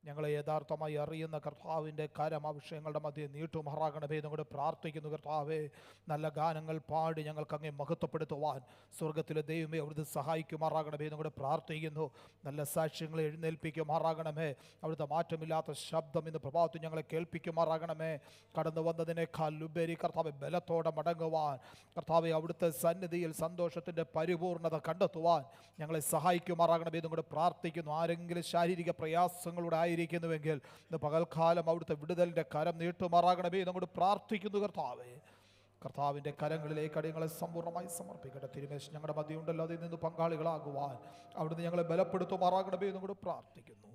ഞങ്ങളെ യഥാർത്ഥമായി അറിയുന്ന കർത്താവിൻ്റെ കരം ആ വിഷയങ്ങളുടെ മധ്യേ നീട്ടുമാറാകണമേ എന്നുകൂടെ പ്രാർത്ഥിക്കുന്നു. കർത്താവേ, നല്ല ഗാനങ്ങൾ പാടി ഞങ്ങൾക്ക് അങ്ങേ മഹത്വപ്പെടുത്തുവാൻ സ്വർഗത്തിലെ ദൈവമേ അവിടുത്തെ സഹായിക്കുമാറാകണമേ എന്നുകൂടെ പ്രാർത്ഥിക്കുന്നു. നല്ല സാക്ഷ്യങ്ങളെ എഴുന്നേൽപ്പിക്കുമാറാകണമേ. അവിടുത്തെ മാറ്റമില്ലാത്ത ശബ്ദം ഇന്ന് പ്രഭാതത്തിൽ ഞങ്ങളെ കേൾപ്പിക്കുമാറാകണമേ. കടന്നു വന്നതിനേക്കാൾ ഉപരി കർത്താവെ ബലത്തോടെ മടങ്ങുവാൻ, കർത്താവെ അവിടുത്തെ സന്നിധിയിൽ സന്തോഷത്തിൻ്റെ പരിപൂർണത കണ്ടെത്തുവാൻ ഞങ്ങളെ സഹായിക്കുമാറാകണമേ എന്നുകൂടെ പ്രാർത്ഥിക്കുന്നു. ആരെങ്കിലും ശാരീരിക പ്രയാസങ്ങളുടെ ആയിരിക്കുന്നുവെങ്കിൽ ഇന്ന് പകൽക്കാലം അവിടുത്തെ വിടുതലിൻ്റെ കരം നീട്ടുമാറാകണമേ എന്നങ്ങോട്ട് പ്രാർത്ഥിക്കുന്നു. കർത്താവിൻ്റെ കരങ്ങളിലേക്ക് അടിയങ്ങളെ സമ്പൂർണ്ണമായി സമർപ്പിക്കട്ടെ. തിരുമേശ് ഞങ്ങളുടെ മധ്യമുണ്ടല്ലോ, അതിൽ നിന്ന് പങ്കാളികളാകുവാൻ അവിടുന്ന് ഞങ്ങളെ ബലപ്പെടുത്തുമാറാകണമേ എന്നങ്ങോട്ട് പ്രാർത്ഥിക്കുന്നു.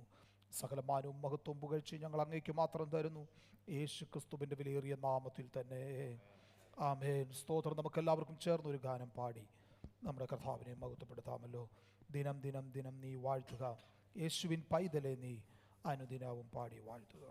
സകലമാനവും മഹത്വവും പുകഴ്ചയും ഞങ്ങൾ അങ്ങേക്ക് മാത്രം തരുന്നു, യേശു ക്രിസ്തുവിൻ്റെ വിലയേറിയ നാമത്തിൽ തന്നെ, ആമേൻ. സ്തോത്രം. നമുക്കെല്ലാവർക്കും ചേർന്നൊരു ഗാനം പാടി നമ്മുടെ കർത്താവിനെ മഹത്വപ്പെടുത്താമല്ലോ. ദിനം ദിനം ദിനം നീ വാഴ്ത്തുക, യേശുവിൻ പൈതലെ നീ അനുദിനവും പാടി വാഴ്ത്തുക.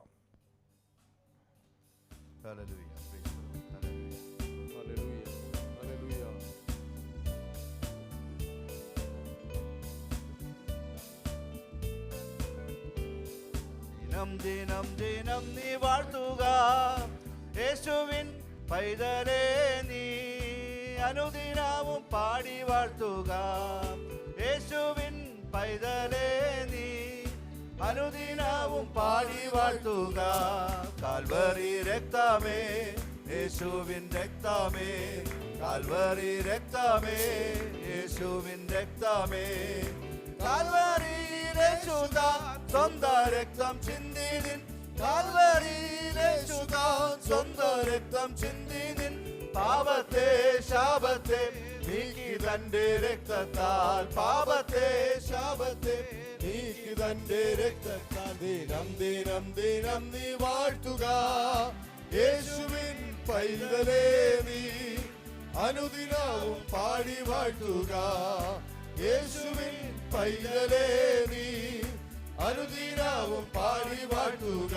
ദിനം ദിനം ദിനം നീ വാഴ്ത്തുക, യേശുവിൻ പൈതലേ നീ അനുദിനവും പാടി വാഴ്ത്തുക. യേശുവിൻ പൈതലേ നീ അനുദിനവും പാടി വാഴ്ത്തുക. കാൽവരി രക്തമേ, യേശുവിൻ രക്തമേ, കാൽവരി രക്തമേ, യേശുവിൻ രക്തമേ, കാൽവരിയിലെ യേശുതാൻ സ്വന്തം രക്തം ചിന്തി നിൻ, കാൽവരിയിലെ യേശുതാൻ സ്വന്തം രക്തം ചിന്തി നിൻ, പാപത്തെ ശാപത്തെ നീക്കി തന്റെ രക്തത്താൽ, പാപത്തെ ശാപത്തെ നീക്കി തന്റെ രക്തത്താൽ. ദിനം ദിനം ദിനം നീ വാഴ്ത്തുക, യേശുവിൻ പൈതലേ നീ അനുദിനവും പാടി വാഴ്ത്തുക. യേശുവിൻ പൈതലേ നീ അനുദിനവും പാടി വാഴ്ത്തുക.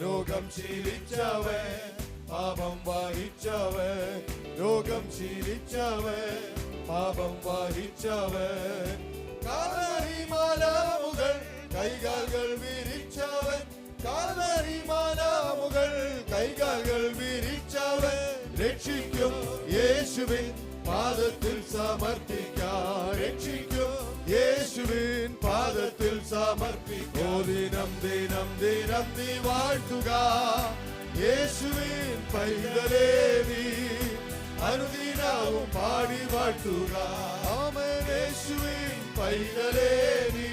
രോഗം ശീലിച്ചവൻ, പാപം വഹിച്ചവൻ, രോഗം ശീലിച്ചവൻ, പാപം വഹിച്ചവൻ, കാൽവരി മാലാമുകൾ കൈകാലുകൾ വിരിച്ചവൻ, കാൽവരി മാലാമുകൾ കൈകാലുകൾ വിരിച്ചവൻ, രക്ഷിക്കും യേശുവിൻ പാദത്തിൽ സമർപ്പിക്കാം, രക്ഷിക്കും യേശുവിൻ പാദത്തിൽ സമർപ്പിക്കാം. ദിനം ദിനം ദിനം നീ വാഴ്ത്തുക, യേശുവിൻ പൈതലേ നീ അനുദിനവും പാടി വാഴ്ത്തുക. ആമേൻ. യേശുവിൻ പൈതലേ നീ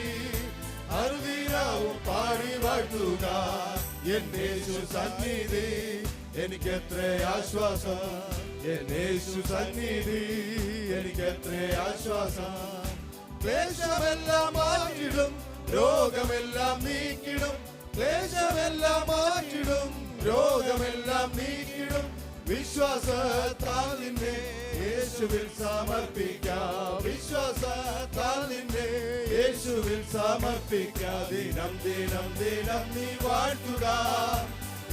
അനുദിനവും പാടി വാഴ്ത്തുക. എന്നേശു സന്നിധി എനിക്കെത്ര ആശ്വാസം, എന്നേശു സന്നിധി എനിക്കെത്ര ആശ്വാസം. ക്ലേശമെല്ലാം മാറ്റിടും, രോഗമെല്ലാം നീക്കിടും, ക്ലേശമെല്ലാം മാറ്റിടും, രോഗമെല്ലാം നീക്കിടും. വിശ്വാസത്താൽ നിന്നെ യേശുവിൽ സമർപ്പിക്കാം, വിശ്വാസത്താൽ നിന്നെ യേശുവിൽ സമർപ്പിക്കാം. ദിനം ദിനം ദിനം നീ വാഴ്ത്തുക,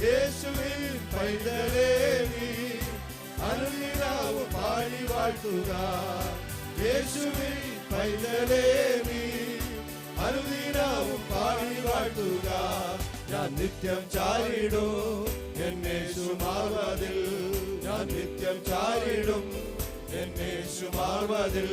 യേശുവിൻ പൈതലേ നീ അനുദിനവും പാടി വാഴ്ത്തുക. യേശുവിൻ പൈതലേ നീ അനുദിനവും പാടി വാഴ്ത്തുക. ഞാൻ നിത്യം ചാരിടും എന്നേശു മാർവതിൽ, ഞാൻ നിത്യം ചാരിടും എന്നേശു മാർവതിൽ.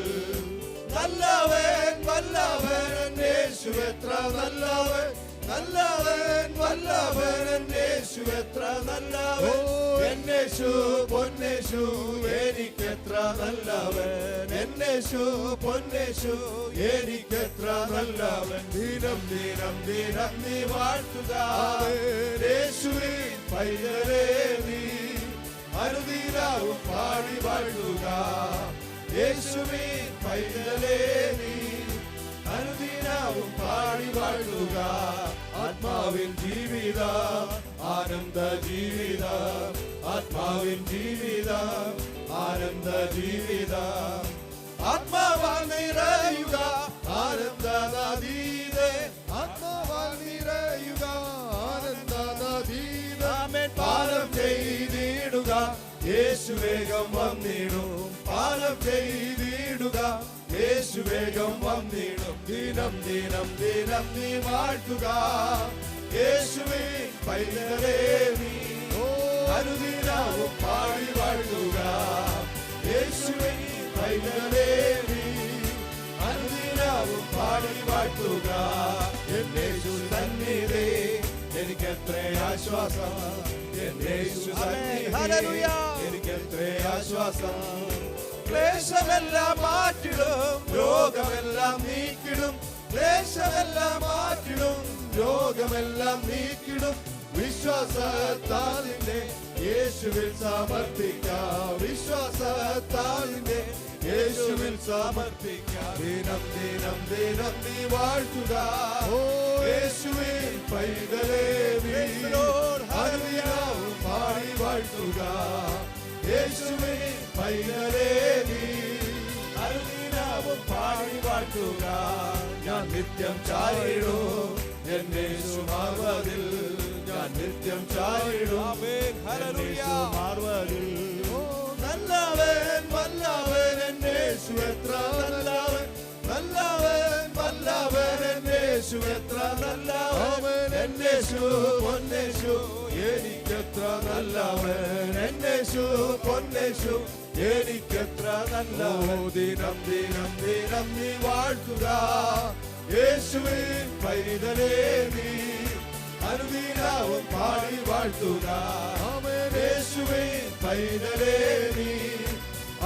നല്ലവൻ വല്ലവൻ എന്നേശു എത്ര നല്ലവൻ, നല്ലവൻ വല്ലവൻ എന്നേശു എത്ര നല്ലവൻ. എന്നേശു പൊന്നേശു എനിക്കെത്ര നല്ലവൻ, എന്നേശു പൊന്നേശു എനിക്കെത്ര നല്ലവൻ. ദിനം ദിനം ദിനം നീ വാഴ്ത്തുക, യേശുവിൻ പൈതലേ നീ അനുദിനവും പാടി വാഴ്ത്തുക. യേശുവിൻ പൈതലേ നീ അനുദിനവും പാടി വാഴ്ത്തുക. ആത്മാവിൻ ജീവിതം ആനന്ദ ജീവിതം, ആത്മാവിൻ ജീവിതം ആനന്ദ ജീവിതം. ആത്മാവാൽ നിറയുക ആനന്ദ നദീതേ, ആത്മാവാൽ നിറയുക ആനന്ദ നദീതേ. പാലം ചെയ്തിടുക യേശു വേഗം വന്നിടും, പാലം ചെയ്തിടുക യേശു വേഗം വന്നിടും. ദിനം ദിനം ദിനം നീ വാഴ്ത്തുക, യേശുവിൻ പൈതലേ നീ അനുദിനവും പാടി വാഴ്ത്തുക. യേശുവിൻ പൈതലേ നീ അനുദിനവും പാടി വാഴ്ത്തുക. എന്റെ യേശു സന്നിധി എനിക്കെത്ര ആശ്വാസം, എന്റെ യേശു സന്നിധി എനിക്കെത്ര ആശ്വാസം. ക്ലേശമെല്ലാം മാറ്റിടും, രോഗമെല്ലാം നീക്കിടും. ക്ലേശമെല്ലാം മാറ്റിടും, രോഗമെല്ലാം നീക്കിടും. വിശ്വാസത്താൽ നിന്നെ യേശുവിൽ സമർപ്പിക്കാം. വിശ്വാസത്താൽ നിന്നെ യേശുവിൽ സമർപ്പിക്കാം. ദിനം ദിനം ദിനം നീ വാഴ്ത്തുക. യേശുവിൻ പൈതലേ നീ അനുദിനവും പാടി വാഴ്ത്തുക. യേശുവിൻ പൈതലേ നീ അനുദിനവും പാടി വാഴ്ത്തുക. ഞാൻ നിത്യം ചാരിടും എന്റെ യേശുമാർവതിൽ, ഞാൻ നിത്യം ചാരിടും എന്റെ യേശുമാർവതിൽ. നല്ലവൻ വല്ലവൻ എന്റെ യേശു എത്ര നല്ലവൻ, നല്ലവൻ വല്ലവൻ എന്റെ യേശു എത്ര നല്ലവൻ. എന്റെ യേശു പൊന്നേശു എനിക്കെത്ര നല്ലവൻ, എന്റെ യേശു പൊന്നേശു എനിക്കെത്ര നല്ലവൻ. ദിനം ദിനം ദിനം നീ വാഴ്ത്തുക. യേശുവിൻ പൈതലേ നീ അനുദിനവും പാടി വാഴ്ത്തുക. യേശുവിൻ പൈതലേ നീ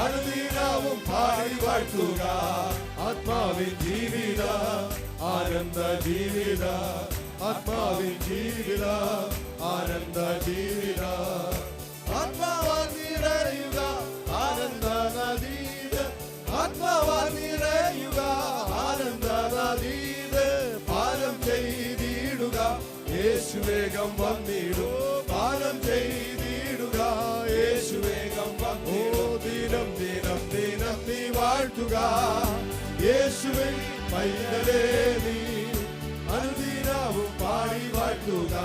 അനുദിനവും പാടി വാഴ്ത്തുക. ആത്മാവിൻ ജീവിത ആനന്ദ ജീവിത, ആത്മാവിൻ ജീവിത ആനന്ദ ജീവിത. ആത്മാവാൽ നിറയുക ആനന്ദ നദീത്, ആത്മാവാൽ നിറയുക ആനന്ദ നദീത്. പാനം ചെയ്തിടുക യേശു വേഗം വന്നിടും, പാനം ചെയ്തിടുക യേശു വേഗം വന്നിടും. ദിനം ദിനം ദിനം നീ വാഴ്ത്തുക. യേശുവിൻ പൈതലേ നീ അനുദിനവും പാടി വാഴ്ത്തുക.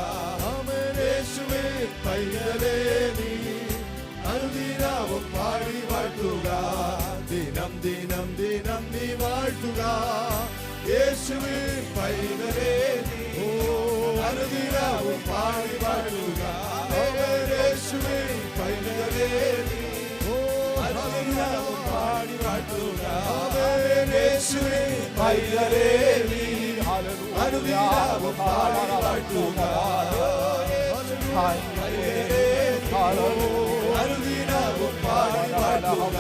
യേശുവിൻ പൈതലേ നീ അനുദിനവും പാടി വാഴ്ത്തുക. ദിനം ദിനം ദിനം നീ വാഴ്ത്തുക. യേശുവിൻ പൈതലേ നീ അനുദിനവും പാടി വാഴ്ത്തുക. യേശുവിൻ പൈതലേ നീ അനുദിനവും പാടി വാഴ്ത്തുക. യേശുവിൻ പൈതലേ നീ അനുദിനവും പാടി വാഴ്ത്തുക. അനുദിനവും പാടി വാഴ്ത്തുക.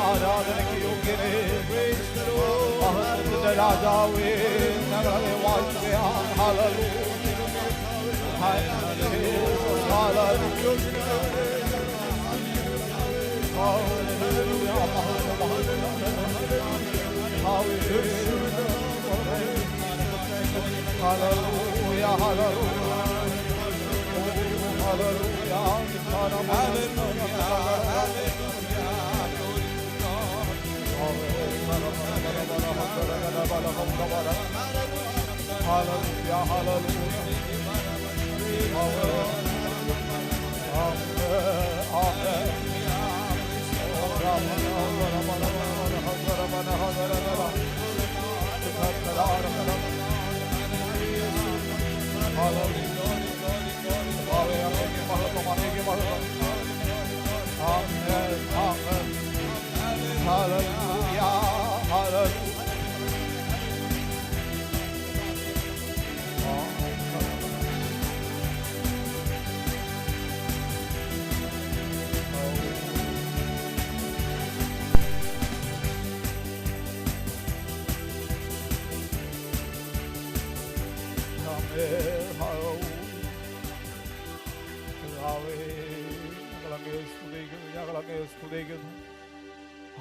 ആരാധനയ്ക്ക് യോഗ്യനേ രാജാവേ ഞങ്ങളെ വാഴ്ത്തുകയാണ്. ഹല്ലേലൂയ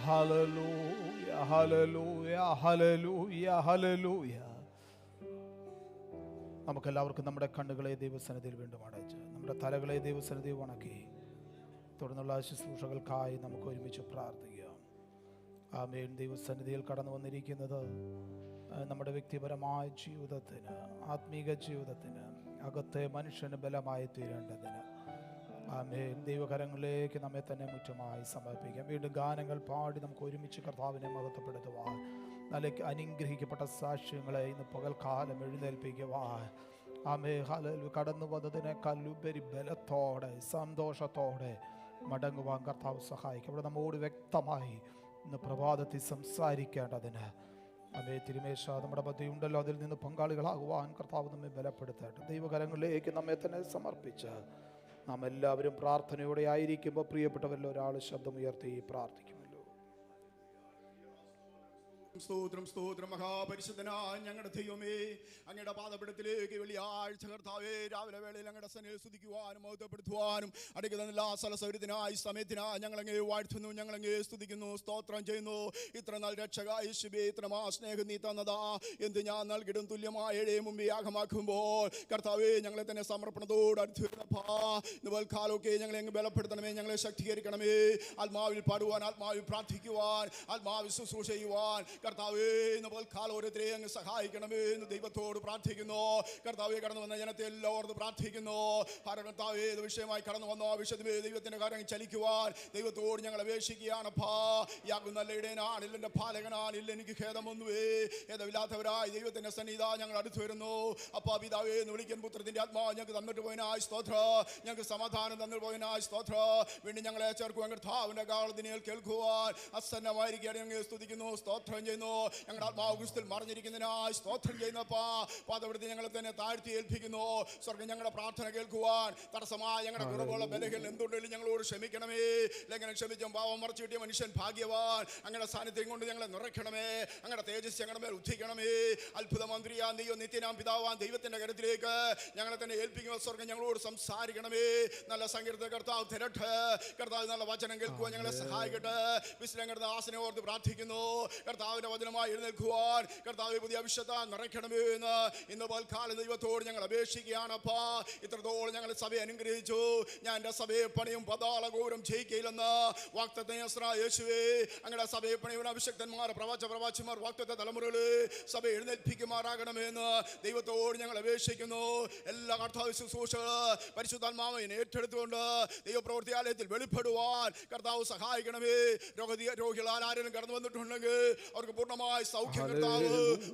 ഹല്ലേലൂയ ഹല്ലേലൂയ ഹല്ലേലൂയ ഹല്ലേലൂയ. നമുക്കെല്ലാവർക്കും നമ്മുടെ കണ്ണുകളെ ദൈവസന്നിധിയിൽ വീണ്ടും അടച്ച് നമ്മുടെ തലകളെ ദൈവസന്നിധിയിൽ വണക്കി തുടർന്നുള്ള ശുശ്രൂഷകൾക്കായി നമുക്ക് ഒരുമിച്ച് പ്രാർത്ഥിക്കാം. ആമേൻ. ദൈവസന്നിധിയിൽ കടന്നു വന്നിരിക്കുന്നത് നമ്മുടെ വ്യക്തിപരമായ ജീവിതത്തിന്, ആത്മീക ജീവിതത്തിന്, അകത്തെ മനുഷ്യന് ബലമായി തീരേണ്ടതിന് ആമേൻ ദൈവകരങ്ങളിലേക്ക് നമ്മെ തന്നെ മുറ്റമായി സമർപ്പിക്കാം. വീണ്ടും ഗാനങ്ങൾ പാടി നമുക്ക് ഒരുമിച്ച് കർത്താവിനെ മഹത്വപ്പെടുത്തുവാൻ, നല്ല അനുഗ്രഹിക്കപ്പെട്ട സാക്ഷ്യങ്ങളെ ഇന്ന് പകൽക്കാലം എഴുന്നേൽപ്പിക്കുവാൻ ആമേ ഹല്ലേലൂയ കടന്നു വന്നതിനേക്കാൾ ഉപരി ബലത്തോടെ സന്തോഷത്തോടെ മടങ്ങുവാൻ കർത്താവ് സഹായിക്കും. അവിടെ നമ്മോട് വ്യക്തമായി ഇന്ന് പ്രഭാതത്തിൽ സംസാരിക്കേണ്ടതിന് അതേ തിരുമേശ നമ്മുടെ മധ്യയുണ്ടല്ലോ, അതിൽ നിന്ന് പങ്കാളികളാകുവാൻ കർത്താവ് നമ്മെ ബലപ്പെടുത്തട്ടെ. ദൈവകരങ്ങളിലേക്ക് നമ്മെ തന്നെ സമർപ്പിച്ച് നാം എല്ലാവരും പ്രാർത്ഥനയോടെ ആയിരിക്കുമ്പോൾ പ്രിയപ്പെട്ടവരിൽ ഒരാൾ ശബ്ദമുയർത്തി പ്രാർത്ഥിക്കുമല്ലോ. സ്തോത്രം സ്തോത്രം മഹാപരിശുദ്ധനായ ഞങ്ങളുടെ ദൈവമേ, അങ്ങയുടെ പാദപീഠത്തിലേക്ക് വെള്ളിയാഴ്ച കർത്താവേ രാവിലെ വേളയിൽ അങ്ങയുടെ സന്നിധിയിൽ സ്തുതിക്കുവാനും മഹത്വപ്പെടുത്തുവാനും അടയ്ക്കുന്ന എല്ലാ സൗകര്യത്തിനായി സമയത്തിനായി ഞങ്ങളങ്ങേ വാഴ്ത്തുന്നു, ഞങ്ങളങ്ങേ സ്തുതിക്കുന്നു, സ്തോത്രം ചെയ്യുന്നു. ഇത്ര നാൾ രക്ഷക യേശുവേ, ഇത്ര സ്നേഹം നീ തന്നതാ എന്ത് ഞാൻ നൽകിടും തുല്യമായ മുമ്പേ യാഗമാക്കുമ്പോൾ കർത്താവേ ഞങ്ങളെ തന്നെ സമർപ്പണത്തോട് അടുത്ത് വരുന്നപ്പാ ഇന്ന് കാലമൊക്കെ ഞങ്ങളെ അങ്ങ് ബലപ്പെടുത്തണമേ, ഞങ്ങളെ ശക്തീകരിക്കണമേ. ആത്മാവിൽ പാടുവാൻ, ആത്മാവിൽ പ്രാർത്ഥിക്കുവാൻ, ആത്മാവിൽ ശുശ്രൂഷ ചെയ്യുവാൻ കർത്താവേ ഇന്ന് കാലം ഓരോരുത്തരെ അങ്ങ് സഹായിക്കണമേ എന്ന് ദൈവത്തോട് പ്രാർത്ഥിക്കുന്നു. കർത്താവേ കടന്നു വന്ന ജനത്തെ എല്ലാവരും പ്രാർത്ഥിക്കുന്നു. കർത്താവേ ഏത് വിഷയമായി കടന്നു വന്നോ ആ വിഷയത്തിലെ ദൈവത്തിന്റെ കാര്യം ചലിക്കുവാൻ ദൈവത്തോട് ഞങ്ങൾ അപേക്ഷിക്കുകയാണപ്പാ. യാഗം നല്ല ഇടയനാണ്, ഇല്ലെന്റെ പാലകനാണ്, ഇല്ല എനിക്ക് ഖേദമൊന്നുവേ. ഏതവില്ലാത്തവരായി ദൈവത്തിന്റെ സന്നിധി ഞങ്ങൾ അടുത്ത് വരുന്നു. അപ്പാ പിതാവേ എന്ന് വിളിക്കാൻ പുത്രത്തിന്റെ ആത്മാവ് ഞങ്ങൾക്ക് തന്നിട്ട് പോയനായി സ്തോത്ര, ഞങ്ങൾക്ക് സമാധാനം തന്നിട്ട് പോയനായി സ്തോത്ര. വീണ്ടും ഞങ്ങളെ ചേർക്കുവാൻ കർത്താവിന്റെ കാളത്തിനെ കേൾക്കുവാൻ അസന്നമായിരിക്കുകയാണ് ഞങ്ങൾ സ്തുതിക്കുന്നു, സ്തോത്രം ചെയ്യുന്നു. ഞങ്ങളുടെ ആത്മാവ് ക്രിസ്തുവിൽ മറിഞ്ഞിരിക്കുന്നതിനായി സ്തോത്രം ചെയ്യുന്നപ്പാ. പാദപീഠത്തിൽ ഞങ്ങളെ തന്നെ താഴ്ത്തി ഏൽപ്പിക്കുന്നു. സ്വർഗ്ഗം ഞങ്ങളുടെ പ്രാർത്ഥന കേൾക്കുവാൻ തടസ്സമായ ഞങ്ങളുടെ കുറവുള്ള ബലഹീനതകൾ എന്തുണ്ടെങ്കിലും ഞങ്ങളോട് ക്ഷമിക്കണമേ. ലംഘനം ക്ഷമിച്ചും പാവം മറച്ചു കിട്ടിയ മനുഷ്യൻ ഭാഗ്യവാൻ. അങ്ങയുടെ സാന്നിധ്യം കൊണ്ട് ഞങ്ങളെ നിറയ്ക്കണമേ, അങ്ങയുടെ തേജസ് ഞങ്ങളുടെ മേൽ ഉദ്ധിക്കണമേ. അത്ഭുത മന്ത്രിയാ നീയോ നിത്യനാം പിതാവാൻ ദൈവത്തിന്റെ കരുത്തിലേക്ക് ഞങ്ങളെ തന്നെ ഏൽപ്പിക്കുന്ന സ്വർഗ്ഗം ഞങ്ങളോട് സംസാരിക്കണമേ. നല്ല സങ്കീർത്തന കർത്താവ് തരട്ടെ. കർത്താവ് നല്ല വചനം കേൾക്കുവാൻ ഞങ്ങളെ സഹായിക്കട്ടെ. വിശ്രംഗരുടെ ആസനെ ഓർത്ത് പ്രാർത്ഥിക്കുന്നു. കർത്താവിന്റെ വചനമായി എഴുന്നേൽക്കുവാൻ കർത്താവ് പുതിയ അഭിഷേകത്താൽ നിറയ്ക്കണമേ എന്ന് ഇന്ന് പൽക്കാലം ദൈവത്തോട് ഞങ്ങൾ അപേക്ഷിക്കുകയാണപ്പാ. ഇത്രത്തോളം ഞങ്ങൾ സഭയെ അനുഗ്രഹിച്ചു. ഞാൻ എൻ്റെ സഭയെ പണിയും പതാള ഗൗരം ജയിക്കയില്ലെന്ന് വാഗ്ദത്തം യേശുവേ. അങ്ങയുടെ സഭയെ പണിയുന്ന അഭിഷക്തന്മാർ, പ്രവാചകന്മാർ, വാഗ്ദത്ത തലമുറകളെ സഭ എഴുന്നേൽപ്പിക്കുമാറാകണമെന്ന് ദൈവത്തോട് ഞങ്ങൾ അപേക്ഷിക്കുന്നു. എല്ലാ കർത്താവ് ശുശ്രൂഷ പരിശുദ്ധാത്മാവിനെ ഏറ്റെടുത്തുകൊണ്ട് ദൈവപ്രവൃത്തിയാലയത്തിൽ വെളിപ്പെടുവാൻ കർത്താവ് സഹായിക്കണമേ. രോഗികളാൽ ആരെങ്കിലും കടന്നു വന്നിട്ടുണ്ടെങ്കിൽ അവർക്ക് പൂർണ്ണമായി സൗഖ്യം കർത്താവ്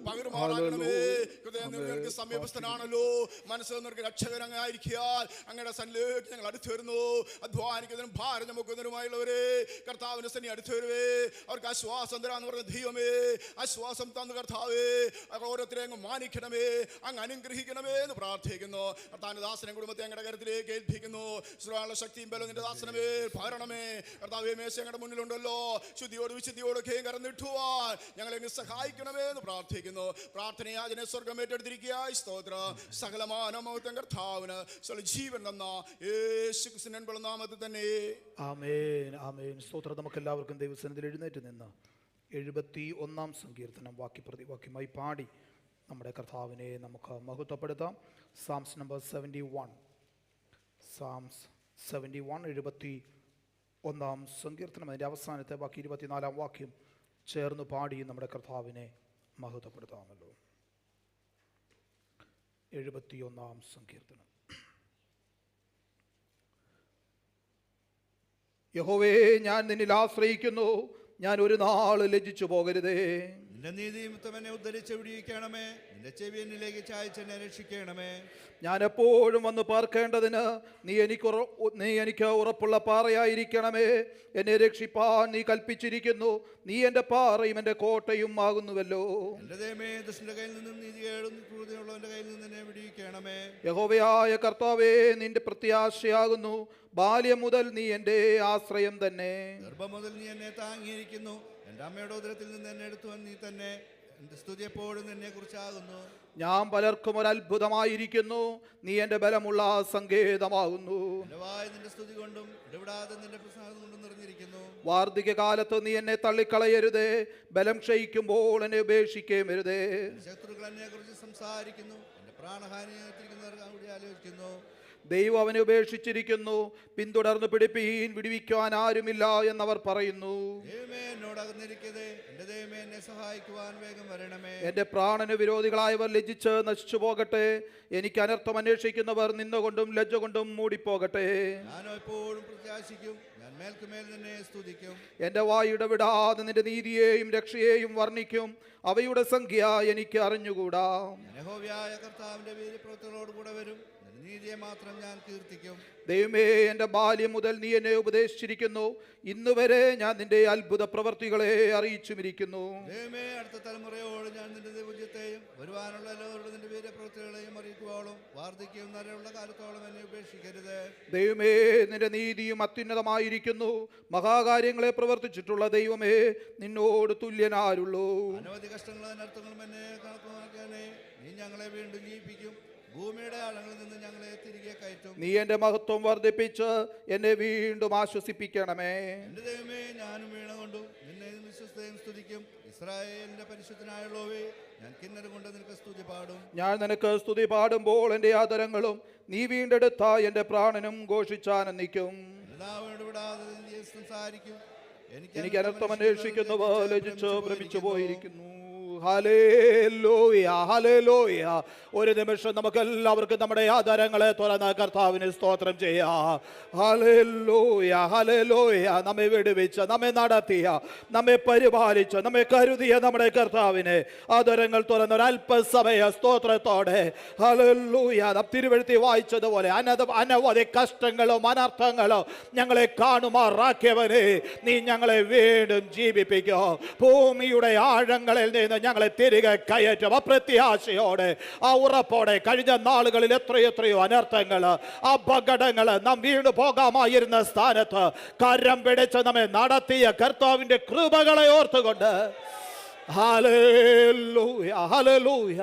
പകരുമാറാകണമേ. ഹൃദയങ്ങൾക്ക് സമീപസ്ഥനാണല്ലോ, മനസ്സിൽ നിന്നവർക്ക് രക്ഷകരങ്ങായിരിക്കാൻ അങ്ങയുടെ സന്നിധിയിലേക്ക് ഞങ്ങൾ അടുത്തു വരുന്നു. അധ്വാനിക്കുന്നതിനും ഭാരം ചുമക്കുന്നതിനുമായുള്ളവരെ കർത്താവിന്റെ സന്നിധി അടുത്തു വരുവേ. അവർക്ക് ആശ്വാസം തരാന്ന് പറഞ്ഞ ദൈവമേ, ആശ്വാസം തന്നു കർത്താവേ. ഓരോരുത്തരെ അങ്ങ് മാനിക്കണമേ, അങ്ങ് അനുഗ്രഹിക്കണമേ എന്ന് പ്രാർത്ഥിക്കുന്നു. കർത്താവിന്റെ ദാസനെ കുടുംബത്തെ ഞങ്ങളുടെ കരുത്തിലേക്ക് ഏൽപ്പിക്കുന്നു. ശക്തിയും ബലം നിന്റെ ദാസനമേ പകരണമേ. കർത്താവേ മേശ ഞങ്ങളുടെ മുന്നിലുണ്ടല്ലോ, ശുദ്ധിയോട് വിശുദ്ധിയോടൊക്കെയും കറന്നിട്ടുവാൻ ഞങ്ങളെ സഹായിക്കണമേ എന്ന് പ്രാർത്ഥിക്കുന്നു. പ്രാർത്ഥനയാചന സ്വർഗം ഏറ്റെടുത്തിരിക്കുക. സ്തോത്രം. സകലമാന മഹത്വം കർത്താവിന് ജീവൻ തന്ന യേശുക്രിസ്തുവിന്റെ നാമത്തിൽ തന്നെ. ആമേൻ, ആമേൻ. സ്തോത്രം. നമുക്ക് എല്ലാവർക്കും ദൈവസന്നിധിയിൽ എഴുന്നേറ്റ് നിന്ന് 71 സങ്കീർത്തനം വാക്യമായി പാടി നമ്മുടെ കർത്താവിനെ നമുക്ക് മഹത്വപ്പെടുത്താം. സാംസ് നമ്പർ 71. സാംസ് 71 71 സങ്കീർത്തനം അതിൻ്റെ അവസാനത്തെ ബാക്കി 24 വാക്യം ചേർന്ന് പാടി നമ്മുടെ കർത്താവിനെ മഹത്വപ്പെടുത്താമല്ലോ. 71 സങ്കീർത്തനം. യഹോവേ, ഞാൻ നിന്നിൽ ആശ്രയിക്കുന്നു, ഞാൻ ഒരു നാൾ ലജ്ജിച്ചു പോകരുതേ. നിന്റെ നീതിനിമിത്തം എന്നെ ഉദ്ധരിച്ച് വിടിയിക്കണമേ, നിന്റെ ചെവി എന്നിലേക്ക് ചായച്ച് എന്നെ രക്ഷിക്കണമേ. ഞാൻ എപ്പോഴും വന്ന് പാർക്കേണ്ടതിന് നീ എനിക്ക് ഉറപ്പുള്ള പാറയായിരിക്കണമേ. എന്നെ രക്ഷിപ്പാൻ നീ കൽപ്പിച്ചിരിക്കുന്നു. നീ എൻ്റെ പാറയും എൻ്റെ കോട്ടയും ആകുന്നുവല്ലോ. എന്റെ ദൈവമേ, ദുഷ്ടന്റെ കയ്യിൽ നിന്നും നീതികേടും ക്രൂരതയുള്ളവന്റെ കയ്യിൽ നിന്ന് എന്നെ വിടിയിക്കണമേ. യഹോവയായ കർത്താവേ, നിന്റെ പ്രത്യാശയാകുന്നു. ബാല്യം മുതൽ നീ എൻ്റെ ആശ്രയം തന്നെ. ഗർഭം മുതൽ നീ എന്നെ താങ്ങിയിരിക്കുന്നു. എൻ്റെ അമ്മയുടെ ഉദരത്തിൽ നിന്ന് എന്നെ എടുത്തുവൻ നീ തന്നെ. എന്റെ സ്തുതി എപ്പോഴും നിന്നെ കുറിച്ചാകുന്നു. ഞാൻ പലർക്കും ഒരു അത്ഭുതമായിരിക്കുന്നു. നീ എൻ്റെ ബലമുള്ള സങ്കേതമാകുന്നു. എന്റെ വായ നിന്റെ സ്തുതി കൊണ്ടും ഇടപെടാതെ നിന്റെ പ്രസാദം കൊണ്ടും നിറഞ്ഞിരിക്കുന്നു. വാർദ്ധക്യകാലത്ത് നീ എന്നെ തള്ളിക്കളയരുതേ. ബലം ക്ഷയിക്കുമ്പോൾ എന്നെ ഉപേക്ഷിക്കേമരുതേ. ശത്രുക്കൾ എന്നെ കുറിച്ച് സംസാരിക്കുന്നു. എന്റെ പ്രാണഹാനി എത്തിരിക്കുന്നവർ കൂടി ആലോചിക്കുന്നു. ദൈവം അവനെ ഉപേക്ഷിച്ചിരിക്കുന്നു. പിന്തുടർന്ന് പിടിപ്പീൻ, വിടുവിക്കുവാൻ ആരുമില്ല എന്നവർ പറയുന്നു. ദൈവമേ, എന്നോട് അകന്നിരിക്കരുതേ. എന്റെ ദൈവമേ, എന്നെ സഹായിക്കുവാൻ വേഗം വരണമേ. എന്റെ പ്രാണന് വിരോധികളായവർ ലജ്ജിച്ച് നശിച്ചു പോകട്ടെ. എനിക്ക് അനർത്ഥം അന്വേഷിക്കുന്നവർ നിന്നുകൊണ്ടും ലജ്ജ കൊണ്ടും മൂടിപ്പോകട്ടെ. ഞാനോ എപ്പോഴും പ്രത്യാശിക്കും. ഞാൻ മേൽക്കുമേൽ നിന്നെ സ്തുതിക്കും. എന്റെ വായുടെ വിടാതെ നിന്റെ നീതിയെയും രക്ഷയെയും വർണ്ണിക്കും. അവയുടെ സംഖ്യ എനിക്ക് അറിഞ്ഞുകൂടാ. യഹോവയായ കർത്താവിന്റെ വീര്യപ്രവൃത്തികളോട് കൂടെ വരും. നീതിയെ മാത്രം ഞാൻ കീർത്തിക്കും. ദൈവമേ, എൻ്റെ ബാല്യം മുതൽ നീ എന്നെ ഉപദേശിച്ചിരിക്കുന്നു. ഇന്നുവരെ ഞാൻ നിന്റെ അത്ഭുത പ്രവർത്തികളെ അറിയിച്ചുമിരിക്കുന്നു. ദൈവമേ, അടുത്ത തലമുറയോട് ഞാൻ നിന്റെ ദിവ്യത്തെയും വരുവാനുള്ള എല്ലാവരോടും നിന്റെ വീര്യപ്രവൃത്തികളെയും അറിയിക്കുവോളും വാർദ്ധക്യവും നരയുള്ള കാലത്തോളം എന്നെ ഉപേക്ഷിക്കരുത്. ദൈവമേ, നിന്റെ നീതിയും അത്യുന്നതമായിരിക്കുന്നു. മഹാകാര്യങ്ങളെ പ്രവർത്തിച്ചിട്ടുള്ള ദൈവമേ, നിന്നോട് തുല്യനാരുള്ളൂ. അനവധി കഷ്ടങ്ങളും അനർത്ഥങ്ങളും എന്നെ കണക്കുമാക്കാനേ നീ ഞങ്ങളെ വീണ്ടും ജീവിപ്പിക്കും. ഭൂമിയുടെ ആഴങ്ങളിൽ നിന്ന് ഞങ്ങളെ തിരികെ കയറ്റും. നീ എന്റെ മഹത്വം വർദ്ധിപ്പിച്ച് എന്നെ വീണ്ടും ആശ്വസിപ്പിക്കണമേ. എന്റെ ദൈവമേ, ഞാനും വീണ കൊണ്ടും നിന്നെ വിശ്വസ്തയും സ്തുതിക്കും. ഇസ്രായേലിന്റെ പരിശുദ്ധനായുള്ളവേ, ഞാൻ കിന്നരം കൊണ്ട് നിനക്ക് സ്തുതി പാടും. ഞാൻ നിനക്ക് സ്തുതി പാടുമ്പോൾ എൻ്റെ ആദരങ്ങളും നീ വീണ്ടെടുത്ത എൻ്റെ പ്രാണനും ഘോഷിച്ചാനന്ദിക്കും. വിടാതെ സംസാരിക്കും. എനിക്ക് അനർത്ഥം അന്വേഷിക്കുന്നവർ ലജ്ജിച്ച് ഭ്രമിച്ചു പോയിരിക്കുന്നു. Hallelujah, hallelujah. ഒരു നിമിഷം നമുക്ക് എല്ലാവർക്കും നമ്മുടെ ആധാരങ്ങളെ തുറന്ന് കർത്താവിന് സ്തോത്രം ചെയ്യാം. Hallelujah, hallelujah. നമ്മെ വിടുവിച്ച്, നമ്മെ നടത്തിയ, നമ്മെ പരിപാലിച്ച്, നമ്മെ കരുതിയ നമ്മുടെ കർത്താവിനെ ആധാരങ്ങൾ തുറന്ന ഒരല്പസമയ സ്തോത്രത്തോടെ ഹല്ലേലൂയ. തിരുവെഴുത്തി വായിച്ചതുപോലെ അനവധി കഷ്ടങ്ങളും അനർത്ഥങ്ങളും ഞങ്ങളെ കാണുമാറാക്കിയവനെ, നീ ഞങ്ങളെ വീണ്ടും ജീവിപ്പിക്കോ. ഭൂമിയുടെ ആഴങ്ങളിൽ നിന്ന് ഞങ്ങളെ തിരികെ കയറ്റും. അപ്രത്യാശയോടെ, ആ ഉറപ്പോടെ. കഴിഞ്ഞ നാളുകളിൽ എത്രയെത്രയോ അനർത്ഥങ്ങൾ, അപകടങ്ങൾ, നാം വീണു പോകാമായിരുന്ന സ്ഥാനത്ത് കരം പിടിച്ച് നമ്മെ നടത്തിയ കർത്താവിന്റെ കൃപകളെ ഓർത്തുകൊണ്ട് ഹല്ലേലൂയ, ഹല്ലേലൂയ.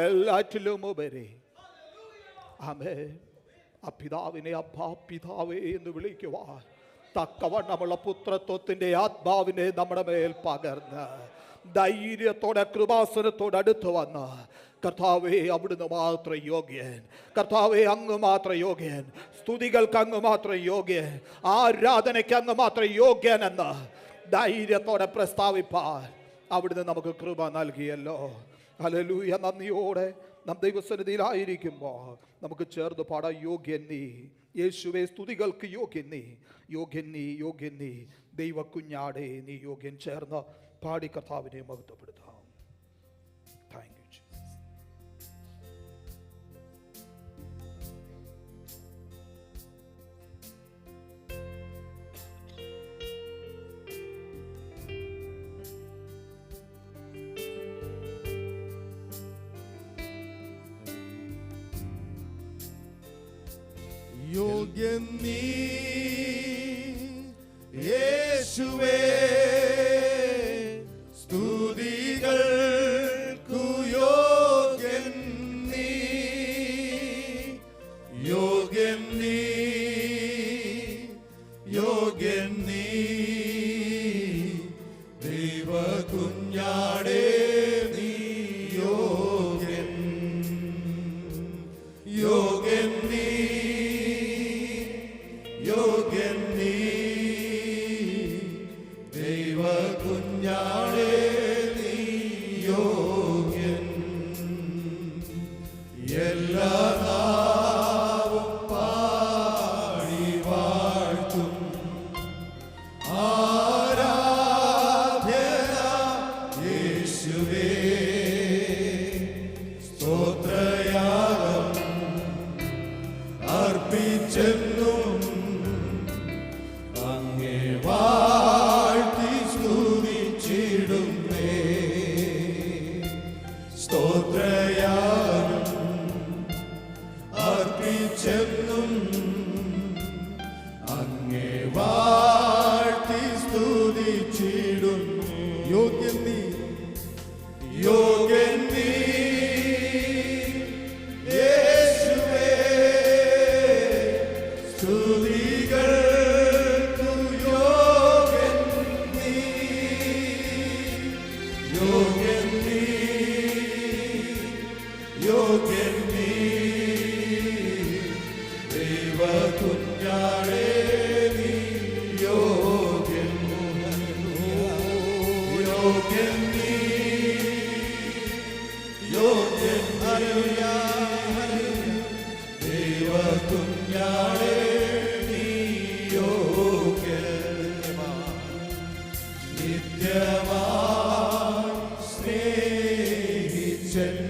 എല്ലാറ്റിലും ഉപരി ആമേൻ. ആ പിതാവിനെ അപ്പാ, പിതാവേ എന്ന് വിളിക്കുവാൻ തക്കവണ്ണമുള്ള പുത്രത്വത്തിന്റെ ആത്മാവിനെ നമ്മുടെ മേൽ പകർന്ന് ധൈര്യത്തോടെ കൃപാസനത്തോടെ അടുത്ത് വന്ന് കർത്താവേ, അവിടുന്ന് മാത്രം യോഗ്യൻ. കർത്താവേ, അങ്ങ് മാത്രം യോഗ്യൻ. സ്തുതികൾക്ക് അങ്ങ് മാത്രം യോഗ്യൻ. ആരാധനയ്ക്ക് അങ്ങ് മാത്രം യോഗ്യൻ എന്ന് ധൈര്യത്തോടെ പ്രസ്താവിപ്പാൻ അവിടുന്ന് നമുക്ക് കൃപ നൽകിയല്ലോ. ഹല്ലേലൂയ. നന്ദിയോടെ നാം ദൈവസന്നിധിയിലായിരിക്കുമ്പോൾ നമുക്ക് ചേർന്ന് പാടാം. യോഗ്യൻ നീ യേശുവേ, സ്തുതികൾക്ക് യോഗ്യൻ നീ, യോഗ്യൻ നീ, യോഗ്യൻ നീ, ദൈവ കുഞ്ഞാടേ നീ യോഗ്യൻ. ചേർന്ന് പാടി കർത്താവിനെ മഹത്വപ്പെടുത്താം. Thank you Jesus. യോഗ്യൻ നീ യേശുവേ, സ്തുതികൾക്ക് കുഞ്ഞാടേ നീ യോഗ്യൻ, യോഗ്യൻ നീ, യോഗ്യൻ നീ, ദൈവ കുഞ്ഞാടേ നീ യോഗ്യൻ. എല്ലാ നാവും പാടി വാഴ്ത്തും ആരാധ്യന യേശുവേ. സ്തോത്രയാഗം അർപ്പിച്ചെന്നും അങ്ങേ വാഴ്ത്തി സ്തുതിച്ചിടുന്നേ. സ്തോത്രയാഗം അർപ്പിച്ചെന്നും അങ്ങേ വാഴ്ത്തി സ്തുതിച്ചിടുന്നു. യോഗ്യൻ നീ, യോഗ്യൻ നീ യേശുവേ. സ്തുതികൾക്കു യോഗ്യൻ നീ, യോഗ്യൻ നീ, യോഗ്യൻ നീ, ദൈവ കുഞ്ഞാടേ നീ യോഗ്യൻ. യോഗ്യൻ നീ, യോഗ്യൻ ദൈവ കുഞ്ഞാടേ നീ യോഗ്യൻ. നിത്യമായി സ്നേഹിച്ചെന്നെ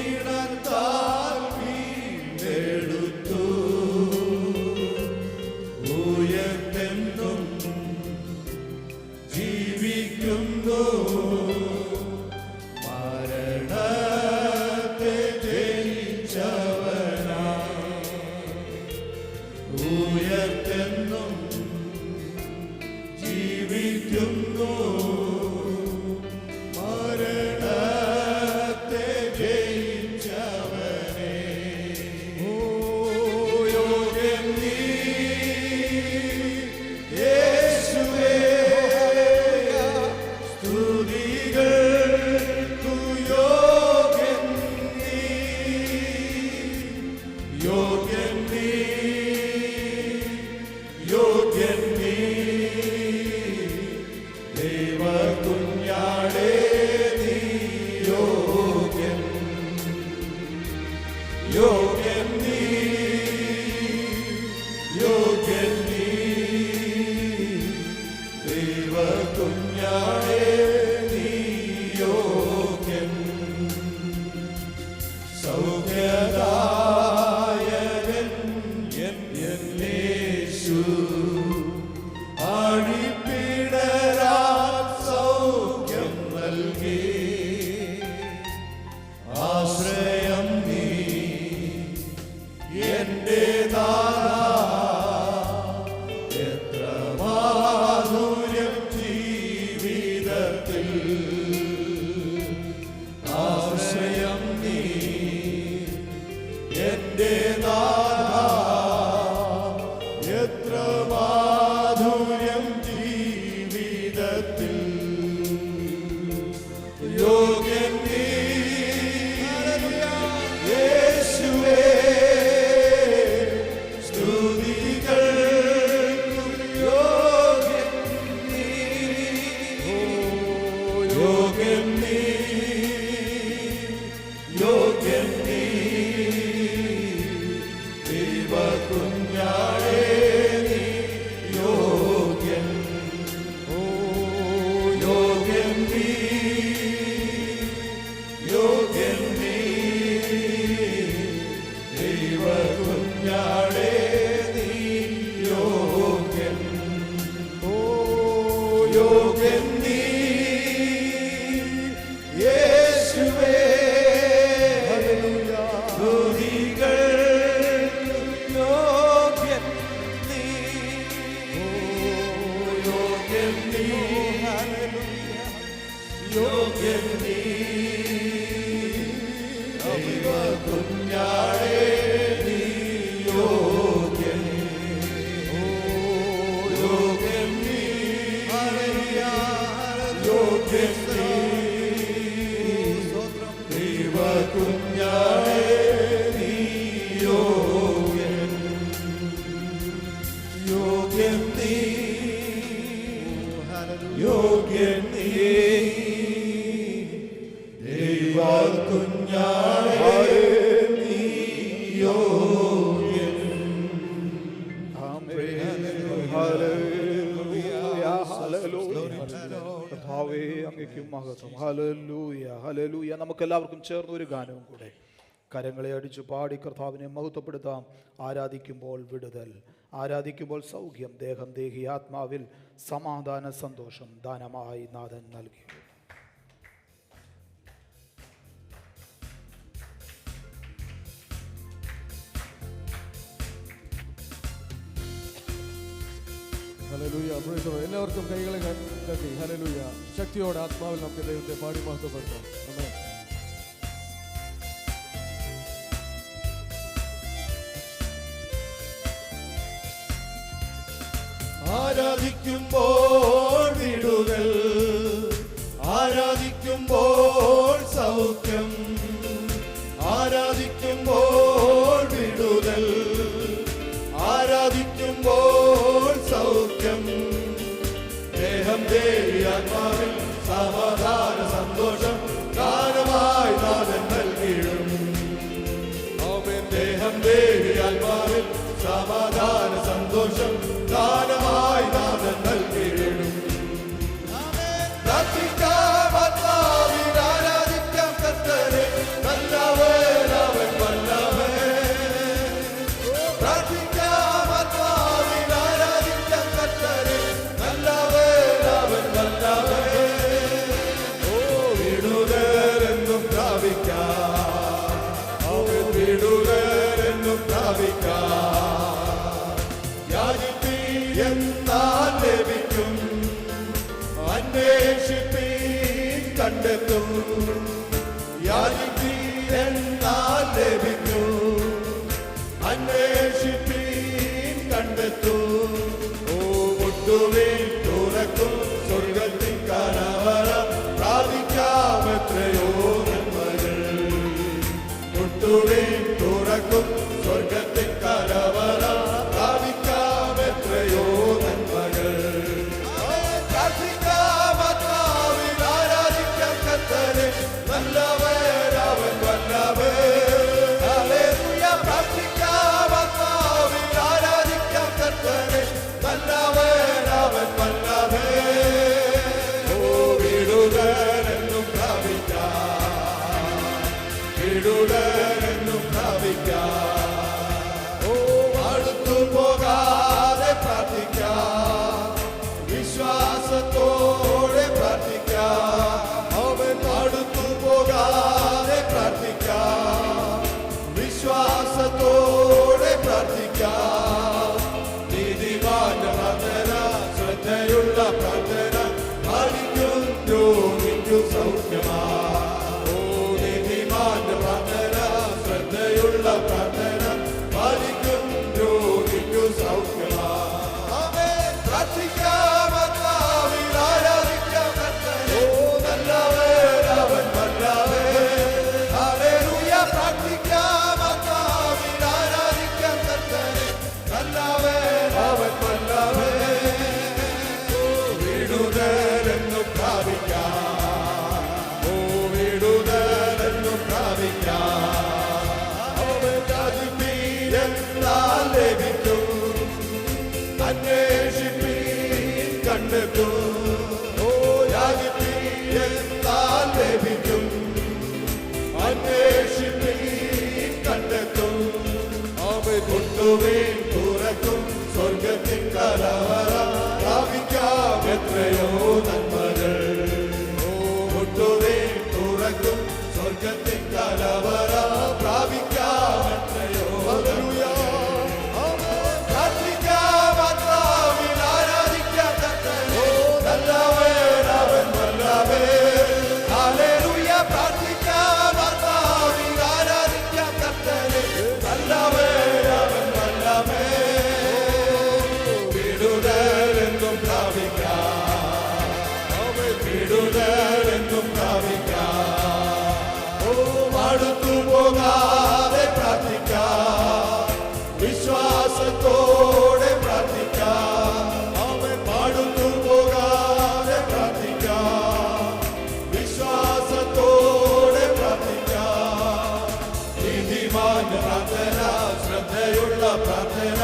തിരുവീണത്താൽ വീണ്ടെടുത്തു. ഉയർത്തെന്നും ജീവിക്കുന്നു, മരണത്തെ ജയിച്ചവനാ. ഉയർത്തെന്നും ജീവിക്കുന്നു, മരണത്തെ ജയിച്ചവനേ. ഓ യോഗ്യൻ നീ യേശുവേ. സ്തുതികൾക്കു യോഗ്യൻ നീ, യോഗ്യൻ നീ, യോഗ്യൻ നീ, ദൈവ കുഞ്ഞാടേ നീ യോഗ്യൻ. യോഗ്യൻ നീ, യോഗ്യൻ നീ, ദൈവ കുഞ്ഞാടേ നീ യോഗ്യൻ. സൗഖ്യദായകൻ എൻ യേശു, ആഴിപ്പിടരാൻ സൗഖ്യം നൽകി. ആശ്രയം നീ എന്റെ എത്ര മാധുര്യം ജീവിതത്തിൽ. ആശ്രയം നീ എന്റെ എത്ര മാധുര്യം ജീവിതത്തിൽ. യോഗ്യൻ നീ യേശുവേ. സ്തുതികൾക്കു യോഗ്യൻ നീ, യോഗ്യൻ നീ, യോഗ്യൻ നീ, ദൈവ കുഞ്ഞാടേ നീ യോഗ്യൻ. ഓ യോഗ്യൻ നീ, യോഗ്യൻ നീ, ദൈവ കുഞ്ഞാടേ നീ യോഗ്യൻ. ഓ യോഗ്യൻ നീ യേശുവേ. സ്തുതികൾക്കു യോഗ്യൻ നീ, യോഗ്യൻ നീ, യോഗ്യൻ നീ, ദൈവ കുഞ്ഞാടേ നീ യോഗ്യൻ. യോഗ്യൻ നീ, സ്തോത്രം. ദൈവകുഞ്ഞാടേ നീ യോഗ്യൻ, യോഗ്യൻ നീ, യോഗ്യൻ നീ, ദൈവകുഞ്ഞാടേ നീ യോഗ്യൻ. കർത്താവേ അങ്ങേക്കും മഹത്വം. ഹല്ലേലൂയ ഹല്ലേലൂയ. നമുക്കെല്ലാവർക്കും ചേർന്ന് ഒരു ഗാനവും കൂടെ കരങ്ങളെ അടിച്ചു പാടി കർത്താവിനെ മഹത്വപ്പെടുത്താം. ആരാധിക്കുമ്പോൾ വിടുതൽ, ആരാധിക്കുമ്പോൾ സൗഖ്യം, ദേഹം ദേഹി ആത്മാവിൽ സമാധാന സന്തോഷം ദാനമായി നാഥൻ നൽകി. ഹല്ലേലൂയ. Price the Lord. എല്ലാവർക്കും കൈകളെ കെട്ടി ഹല്ലേലൂയ ശക്തിയോടെ ആത്മാവിൽ നമുക്ക് ദൈവത്തെ പാടി മഹത്വപ്പെടുത്താം. ആമേൻ. ആരാധിക്കുമ്പോൾ വിടുതൽ, ആരാധിക്കുമ്പോൾ സൗഖ്യം, ആരാധിക്കുമ്പോൾ വിടുതൽ, ആരാധിക്കുമ്പോൾ സൗഖ്യം, ദേഹം ദേഹി ആത്മാവിൽ സമാധാന സന്തോഷം ദാനമായി നാഥൻ നൽകിയിടും. ദേഹം ദേഹി ആത്മാവിൽ സമാധാന സന്തോഷം ദാനമായി നാഥൻ നൽകിയിടും. പ്രാർത്ഥിക്കാം ആത്മാവിൽ ആരാധിക്കാം കർത്തനെ, നല്ലവൻ അവൻ വല്ലവൻ. പ്രാർത്ഥിക്കാം ആത്മാവിൽ ആരാധിക്കാം കർത്തനെ, നല്ലവൻ അവൻ വല്ലവൻ. ഓ വിടുതലെന്നും പ്രാപിക്കാം, അവൻ വിടുതലെന്നും പ്രാപിക്കാം. യാചിപ്പീൻ എന്നാൽ ലഭിക്കും, അന്വേഷിപ്പീൻ കണ്ടെത്തും. യാചിപ്പീൻ എന്നാൽ ലഭിക്കും, അന്വേഷിപ്പീൻ കണ്ടെത്തും. ഓ മുട്ടുവീൻ തുറക്കും സ്വർഗത്തിൻ കരവറ, പ്രാപിക്കാം എത്രയോ നന്മകൾ. മുട്ടുവീൻ തുറക്കും സ്വർഗത്തിൻ കരവറ, പ്രാപിക്കാം എത്രയോ നന്മകൾ. പ്രാർത്ഥിക്കാം ആത്മാവിൽ ആരാധിക്കാം കർത്തനെ, നല്ലവൻ അവൻ വല്ലവൻ. ഹല്ലേലൂയ. പ്രാർത്ഥിക്കാം ആത്മാവിൽ ആരാധിക്കാം കർത്തനെ, നല്ലവൻ അവൻ വല്ലവൻ. ഓ വിടുതലെന്നും പ്രാപിക്കാം, വിടുതലെന്നും പ്രാപിക്കാം. ഓ അടുത്തു പോകാതെ പ്രാർത്ഥിക്കാം, വിശ്വാസത്തോടെ പ്രാർത്ഥിക്കാം. അവൻ അടുത്തു പോകാതെ പ്രാർത്ഥിക്കാം, വിശ്വാസത്തോടെ പ്രാർത്ഥിക്കാം. നീതിമാന്റെ പ്രാർത്ഥന, ശ്രദ്ധയുള്ള പ്രാർത്ഥന, ഫലിക്കും രോഗിക്കു സൗഖ്യമാ. ഓ നീതിമാന്റെ പ്രാർത്ഥന, ശ്രദ്ധയുള്ള പ്രാർത്ഥന, ഫലിക്കും രോഗിക്കു സൗഖ്യമാ. പ്രാർത്ഥിക്കാം ആത്മാവിൽ ആരാധിക്കാം കർത്തനെ, നല്ലവൻ അവൻ വല്ലവൻ. ഹല്ലേലൂയ. പ്രാർത്ഥിക്കാം ആത്മാവിൽ ആരാധിക്കാം കർത്തനെ, നല്ലവൻ അവൻ വല്ലവൻ. വിടുതലെന്നും പ്രാപിക്കാം, ഓ വിടുതലെന്നും പ്രാപിക്കാം. അവൻ യാചിപ്പീൻ എന്നാൽ ലഭിക്കും, അന്വേഷിപ്പീൻ കണ്ടെത്തും. ഓ യാചിപ്പീൻ എന്നാൽ ലഭിക്കും, അന്വേഷിപ്പീൻ കണ്ടെത്തും. അവൻ കൊണ്ടുവീൻ തുറക്കും സ്വർഗത്തിൻ കലവറ, പ്രാപിക്കാം എത്രയോ നന്മകൾ. ഓ കൊണ്ടുവീൻ തുറക്കും സ്വർഗത്തിൻ കലവറ, പ്രാപിക്കാം എത്രയോ നന്മകൾ. പ്രാർത്ഥിക്കാം ആത്മാവിൽ ആരാധിക്കാം കർത്തനെ, നല്ലവൻ അവൻ വല്ലവൻ. ഹല്ലേലൂയ. പ്രാർത്ഥിക്കാം ആത്മാവിൽ ആരാധിക്കാം കർത്തനെ, നല്ലവൻ അവൻ വല്ലവൻ. വിടുതലെന്നും പ്രാപിക്കാം, അവൻ വിടുതൽ പ്രാപിക്കാം. ഓ അടുത്തു പോകാതെ പ്രാർത്ഥിക്കാം, വിശ്വാസത്തോടെ പ്രാർത്ഥിക്കാം. അവൻ അടുത്തു പോകാതെ പ്രാർത്ഥിക്കാം, വിശ്വാസത്തോടെ പ്രാർത്ഥിക്കാം. നീതിമാന്റെ പ്രാർത്ഥന, ശ്രദ്ധയുള്ള പ്രാർത്ഥന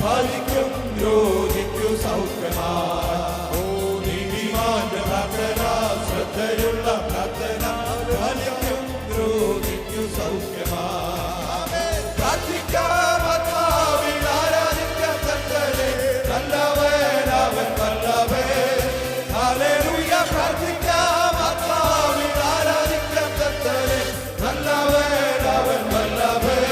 ഫലിക്കും, രോഗിക്കു സൗഖ്യമായി. ഓ നീതിമാന്റെ പ്രാർത്ഥന, ശ്രദ്ധയുള്ള പ്രാർത്ഥന ഫലിക്കും, രോഗിക്കു സൗഖ്യമായി. പ്രാർത്ഥിക്കാം, ആത്മാവിൽ ആരാധിക്കാം കർത്താവേ, നല്ലവൻ അവൻ വല്ലഭൻ. ഹല്ലേലൂയ. പ്രാർത്ഥിക്കാം, ആത്മാവിൽ ആരാധിക്കാം കർത്താവേ, നല്ലവൻ അവൻ വല്ലഭൻ.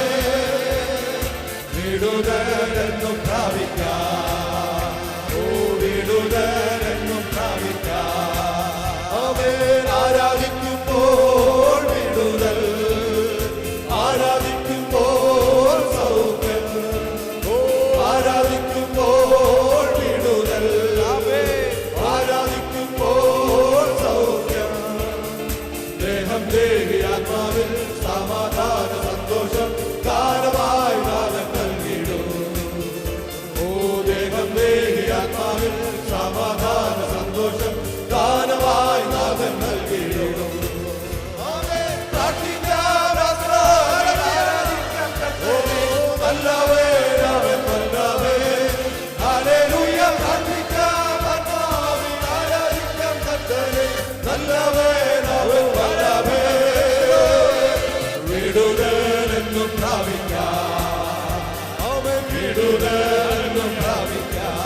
വിടുതലെന്നും പ്രാപിക്കാം, ഓ വിടുതലെന്നും പ്രാപിക്കാം. അവൻ ആരാധിക്കുമ്പോൾ വിടുതൽ, ആരാധിക്കുമ്പോൾ സൗഖ്യം, ഓ ആരാധിക്കുമ്പോൾ വിടുതൽ, ആരാധിക്കുമ്പോൾ സൗഖ്യം. ദേഹം ദേഹി ആത്മാവിൽ സമാധാന സന്തോഷം കാലമായി നാദം നൽകിടും. ഓ ദേഹം ദേഹി ആത്മാവിൽ സമാധാന സന്തോഷം കാലമായി നാദം നൽകിടും. പ്രാർത്ഥിക്കാം, ആരാധിക്കാം കർത്താവേ, നല്ലവൻ അവൻ വല്ലഭൻ. ഹല്ലേലൂയ. പ്രാർത്ഥിക്കാം, ആത്മാവിൽ ആരാധിക്കാം കർത്താവേ, നല്ലവൻ അവൻ വല്ലഭൻ. വിടുതലെന്നും പ്രാപിക്കാം, അവൻ വിടുതലെന്നും പ്രാപിക്കാം.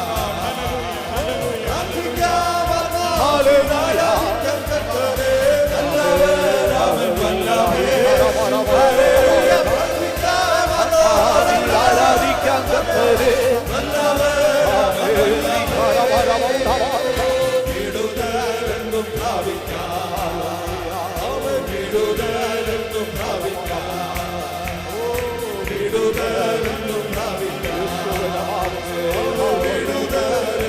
പ്രാർത്ഥിക്കാം, ആത്മാവിൽ ആരാധിക്കാം കർത്താവേ, നല്ലവൻ അവൻ വല്ലഭൻ. ഹല്ലേലൂയ. പ്രാർത്ഥിക്കാം, ആത്മാവിൽ ആരാധിക്കാം കർത്താവേ, നല്ലവൻ അവൻ വല്ലഭൻ. വിടുതലെന്നും പ്രാപിക്കാം, അവൻ വിടുതലെന്നും പ്രാപിക്കാം. ഓ വിടുതലെന്നും പ്രാപിക്കാം, ഓ വിടുതലെന്നും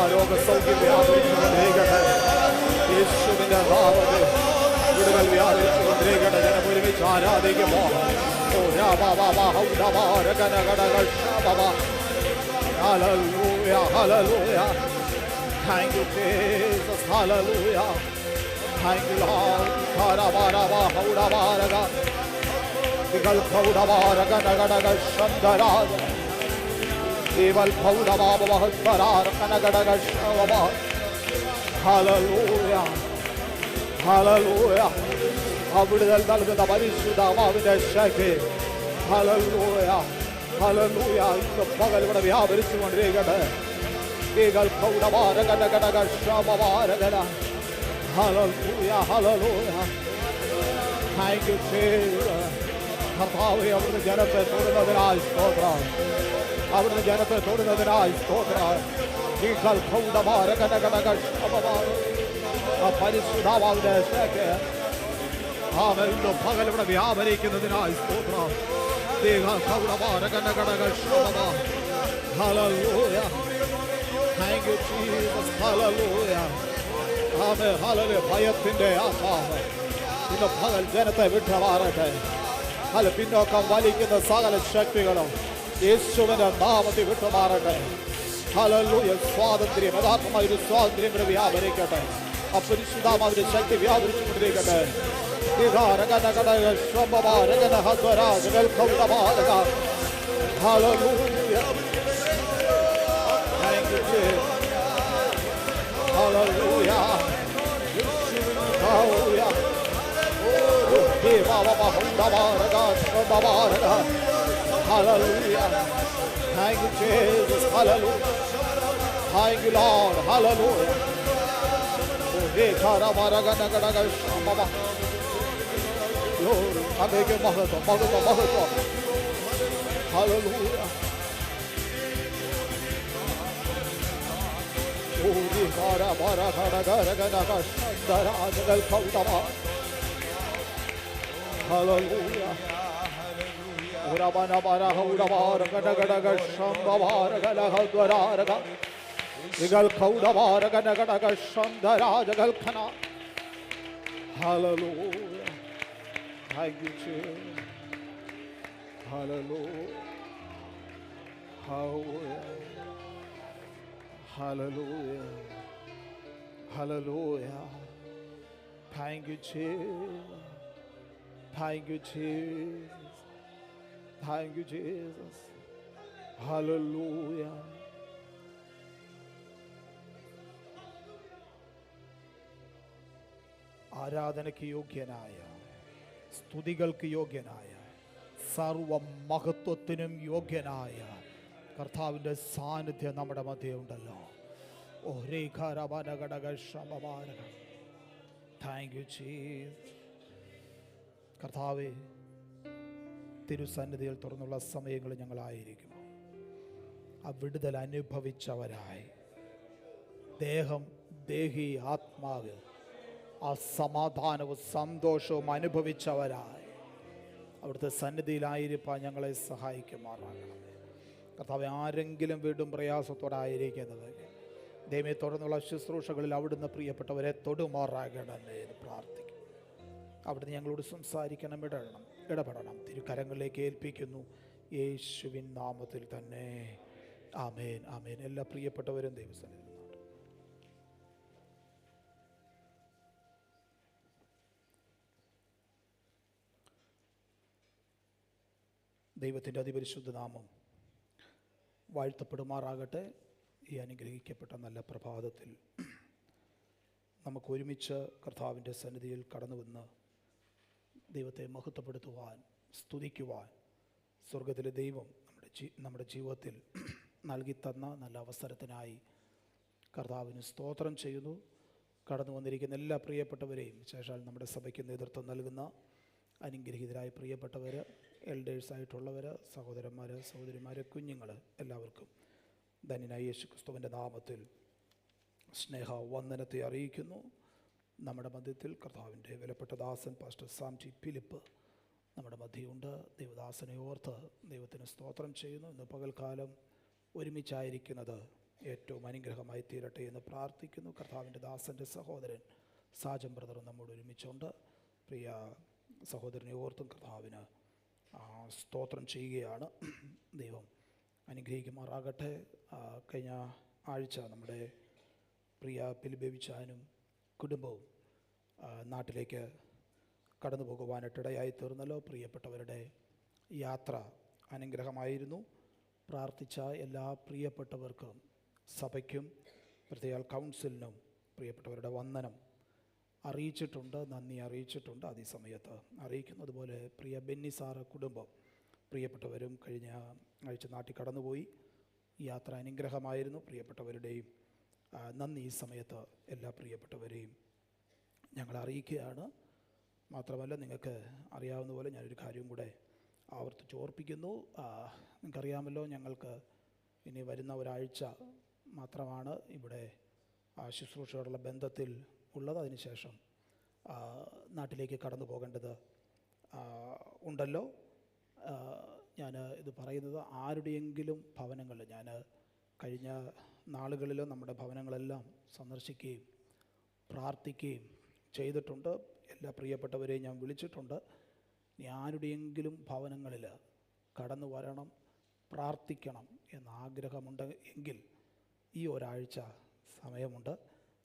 ആരോഗ്യസൗഖ്യം വ്യാപരിച്ചുകൊണ്ടിരിക്കട്ടെ. യേശുവിന്റെ നാമത്തിൽ വിടുതൽ വ്യാപരിച്ചുകൊണ്ടിരിക്കട്ടെ. ജനം ഒരുമിച്ച് ആരാധിക്കുമോ? ഓ hallelujah, hallelujah. Thank you, Jesus, hallelujah. Thank you, Lord. Harabaraba, haudabaraga. Vigal haudabaraga, nagadaga, shandaraga. Deval haudababa, bahadbaraga, nagadaga, shavaba. Hallelujah, hallelujah. അവിടുതൽ നൽകുന്ന പരിശുദ്ധാത്മാവിന്റെ ശക്തി. Hallelujah, hallelujah. ഇന്ന് പകൽ ഇവിടെ വ്യാപരിച്ചു കൊണ്ടിരിക്കട്ടെ. Hallelujah, hallelujah. Thank you, Jesus. കർത്താവേ, അവിടുന്ന് ജനത്തെ തൊടുന്നതിനായി സ്തോത്രം. അവിടുന്ന് ജനത്തെ തൊടുന്നതിനായി സ്തോത്രം. പരിശുദ്ധാവിന്റെ ശക്തി ഇന്ന് പകൽ ഇവിടെ വ്യാപരിക്കുന്നതിനായി സ്തോത്രം. Hallelujah. Thank you, Jesus. Hallelujah. Amen. Hallelujah. ഭയത്തിന്റെ ആത്മാവ് ഇന്ന് പകൽ ജനത്തെ വിട്ടുമാറട്ടെ. അല്ല, പിന്നോക്കം വലിക്കുന്ന സകല ശക്തികളും യേശുവിന്റെ നാമത്തിൽ വിട്ടുമാറട്ടെ. ഹല്ലേലൂയ. സ്വാതന്ത്ര്യം, യഥാർത്ഥമായ ഒരു സ്വാതന്ത്ര്യം ഇവിടെ വ്യാപരിക്കട്ടെ. അപരിശുദ്ധമായ ശക്തി വ്യാപരിച്ചുകൊണ്ടിരിക്കട്ടെ. Hallelujah. Thank you, Jesus. Hallelujah. Hallelujah. Hallelujah. Thank you, Jesus. Hallelujah. Thank you, Lord. Hallelujah. Glory. Ameke mahata, mahata, mahata. Hallelujah. Uri kara bara kara kara kara kara shandara jagal kautama. Hallelujah. Ura bana bara ura bara kara kara kara shambara kara kara kara. Jagal kautama kara kara kara shandara jagal khana. Hallelujah. Thank you, Jesus. Hallelujah. Hallelujah. Hallelujah. Hallelujah. Thank you, Jesus. Thank you, Jesus. Thank you, Jesus. Hallelujah. ആരാധനയ്ക്ക് യോഗ്യനായ, സ്തുതികൾക്ക് യോഗ്യനായ, സർവ മഹത്വത്തിനും യോഗ്യനായ കർത്താവിൻ്റെ സാന്നിധ്യം നമ്മുടെ മധ്യേ ഉണ്ടല്ലോ. Thank you Jesus. കർത്താവേ, തിരുസന്നിധിയിൽ തുറന്നുള്ള സമയങ്ങൾ ഞങ്ങളായിരിക്കും ആ വിടുതൽ അനുഭവിച്ചവരായി, ദേഹം, ദേഹി, ആത്മാവ് ആ സമാധാനവും സന്തോഷവും അനുഭവിച്ചവരായി അവിടുത്തെ സന്നിധിയിലായിരിക്കാൻ ഞങ്ങളെ സഹായിക്കുമാറാകണമേ. കർത്താവെ, ആരെങ്കിലും വീണ്ടും പ്രയാസത്തോടായിരിക്കുന്നത് ദൈവമേ തുടർന്നുള്ള ശുശ്രൂഷകളിൽ അവിടുന്ന് പ്രിയപ്പെട്ടവരെ തൊടുമാറാകണമേ എന്ന് പ്രാർത്ഥിക്കും. അവിടുന്ന് ഞങ്ങളോട് സംസാരിക്കണം, ഇടപെടണം. തിരുക്കരങ്ങളിലേക്ക് ഏൽപ്പിക്കുന്നു, യേശുവിൻ നാമത്തിൽ തന്നെ. ആമേൻ, ആമേൻ. എല്ലാ പ്രിയപ്പെട്ടവരും ദൈവസന്നിധിയിൽ ദൈവത്തിൻ്റെ അതിപരിശുദ്ധ നാമം വാഴ്ത്തപ്പെടുമാറാകട്ടെ. ഈ അനുഗ്രഹിക്കപ്പെട്ട നല്ല പ്രഭാതത്തിൽ നമുക്ക് ഒരുമിച്ച് കർത്താവിൻ്റെ സന്നിധിയിൽ കടന്നു വന്ന് ദൈവത്തെ മഹത്വപ്പെടുത്തുവാൻ, സ്തുതിക്കുവാൻ സ്വർഗത്തിലെ ദൈവം നമ്മുടെ ജീവിതത്തിൽ നൽകി തന്ന നല്ല അവസരത്തിനായി കർത്താവിന് സ്തോത്രം ചെയ്യുന്നു. കടന്നു വന്നിരിക്കുന്ന എല്ലാ പ്രിയപ്പെട്ടവരെയും, വിശേഷാൽ നമ്മുടെ സഭയ്ക്ക് നേതൃത്വം നൽകുന്ന അനുഗ്രഹീതരായ പ്രിയപ്പെട്ടവർ, എൽഡേഴ്സായിട്ടുള്ളവർ, സഹോദരന്മാർ, സഹോദരിമാർ, കുഞ്ഞുങ്ങൾ, എല്ലാവർക്കും ധന്യനായ യേശു ക്രിസ്തുവിൻ്റെ നാമത്തിൽ സ്നേഹവന്ദനത്തെ അറിയിക്കുന്നു. നമ്മുടെ മധ്യത്തിൽ കർത്താവിൻ്റെ വിലപ്പെട്ട ദാസൻ പാസ്റ്റർ സാം ടി ഫിലിപ്പ് നമ്മുടെ മധ്യയുണ്ട്. ദൈവദാസനെ ഓർത്ത് ദൈവത്തിന് സ്തോത്രം ചെയ്യുന്നു. ഇന്ന് പകൽക്കാലം ഒരുമിച്ചായിരിക്കുന്നത് ഏറ്റവും അനുഗ്രഹമായി തീരട്ടെ എന്ന് പ്രാർത്ഥിക്കുന്നു. കർത്താവിൻ്റെ ദാസൻ്റെ സഹോദരൻ സാജൻ ബ്രദർ നമ്മോട് ഒരുമിച്ചുണ്ട്. പ്രിയ സഹോദരനെ ഓർത്തും കർത്താവിന് സ്തോത്രം ചെയ്യുകയാണ്. ദൈവം അനുഗ്രഹിക്കുമാറാകട്ടെ. കഴിഞ്ഞ ആഴ്ച നമ്മുടെ പ്രിയ പിലിബേവിച്ചാനും കുടുംബവും നാട്ടിലേക്ക് കടന്നു പോകുവാനായിട്ടിടയായി തീർന്നല്ലോ. പ്രിയപ്പെട്ടവരുടെ യാത്ര അനുഗ്രഹമായിരുന്നു. പ്രാർത്ഥിച്ച എല്ലാ പ്രിയപ്പെട്ടവർക്കും, സഭയ്ക്കും, പ്രത്യേക കൗൺസിലിനും പ്രിയപ്പെട്ടവരുടെ വന്ദനം അറിയിച്ചിട്ടുണ്ട്, നന്ദി അറിയിച്ചിട്ടുണ്ട്. അതേ സമയത്ത് അറിയിക്കുന്നു. അതുപോലെ പ്രിയ ബെന്നി സാറ് കുടുംബം, പ്രിയപ്പെട്ടവരും കഴിഞ്ഞ ആഴ്ച നാട്ടിൽ കടന്നുപോയി. യാത്ര അനുഗ്രഹമായിരുന്നു. പ്രിയപ്പെട്ടവരുടെയും നന്ദി ഈ സമയത്ത് എല്ലാ പ്രിയപ്പെട്ടവരെയും ഞങ്ങൾ അറിയിക്കുകയാണ്. മാത്രമല്ല, നിങ്ങൾക്ക് അറിയാവുന്ന പോലെ ഞാനൊരു കാര്യം കൂടെ ആവർത്തിച്ച് ഓർപ്പിക്കുന്നു. നിങ്ങൾക്കറിയാമല്ലോ, ഞങ്ങൾക്ക് ഇനി വരുന്ന ഒരാഴ്ച മാത്രമാണ് ഇവിടെ ശുശ്രൂഷയോടുള്ള ബന്ധത്തിൽ ഉള്ളത്. അതിനുശേഷം നാട്ടിലേക്ക് കടന്നു പോകേണ്ടത് ഉണ്ടല്ലോ. ഞാൻ ഇത് പറയുന്നത് ആരുടെയെങ്കിലും ഭവനങ്ങളിൽ, ഞാൻ കഴിഞ്ഞ നാളുകളിൽ നമ്മുടെ ഭവനങ്ങളെല്ലാം സന്ദർശിക്കുകയും പ്രാർത്ഥിക്കുകയും ചെയ്തിട്ടുണ്ട്. എല്ലാ പ്രിയപ്പെട്ടവരെയും ഞാൻ വിളിച്ചിട്ടുണ്ട്. ഇനി ആരുടെയെങ്കിലും ഭവനങ്ങളിൽ കടന്നു വരണം, പ്രാർത്ഥിക്കണം എന്നാഗ്രഹമുണ്ട് എങ്കിൽ ഈ ഒരാഴ്ച സമയമുണ്ട്.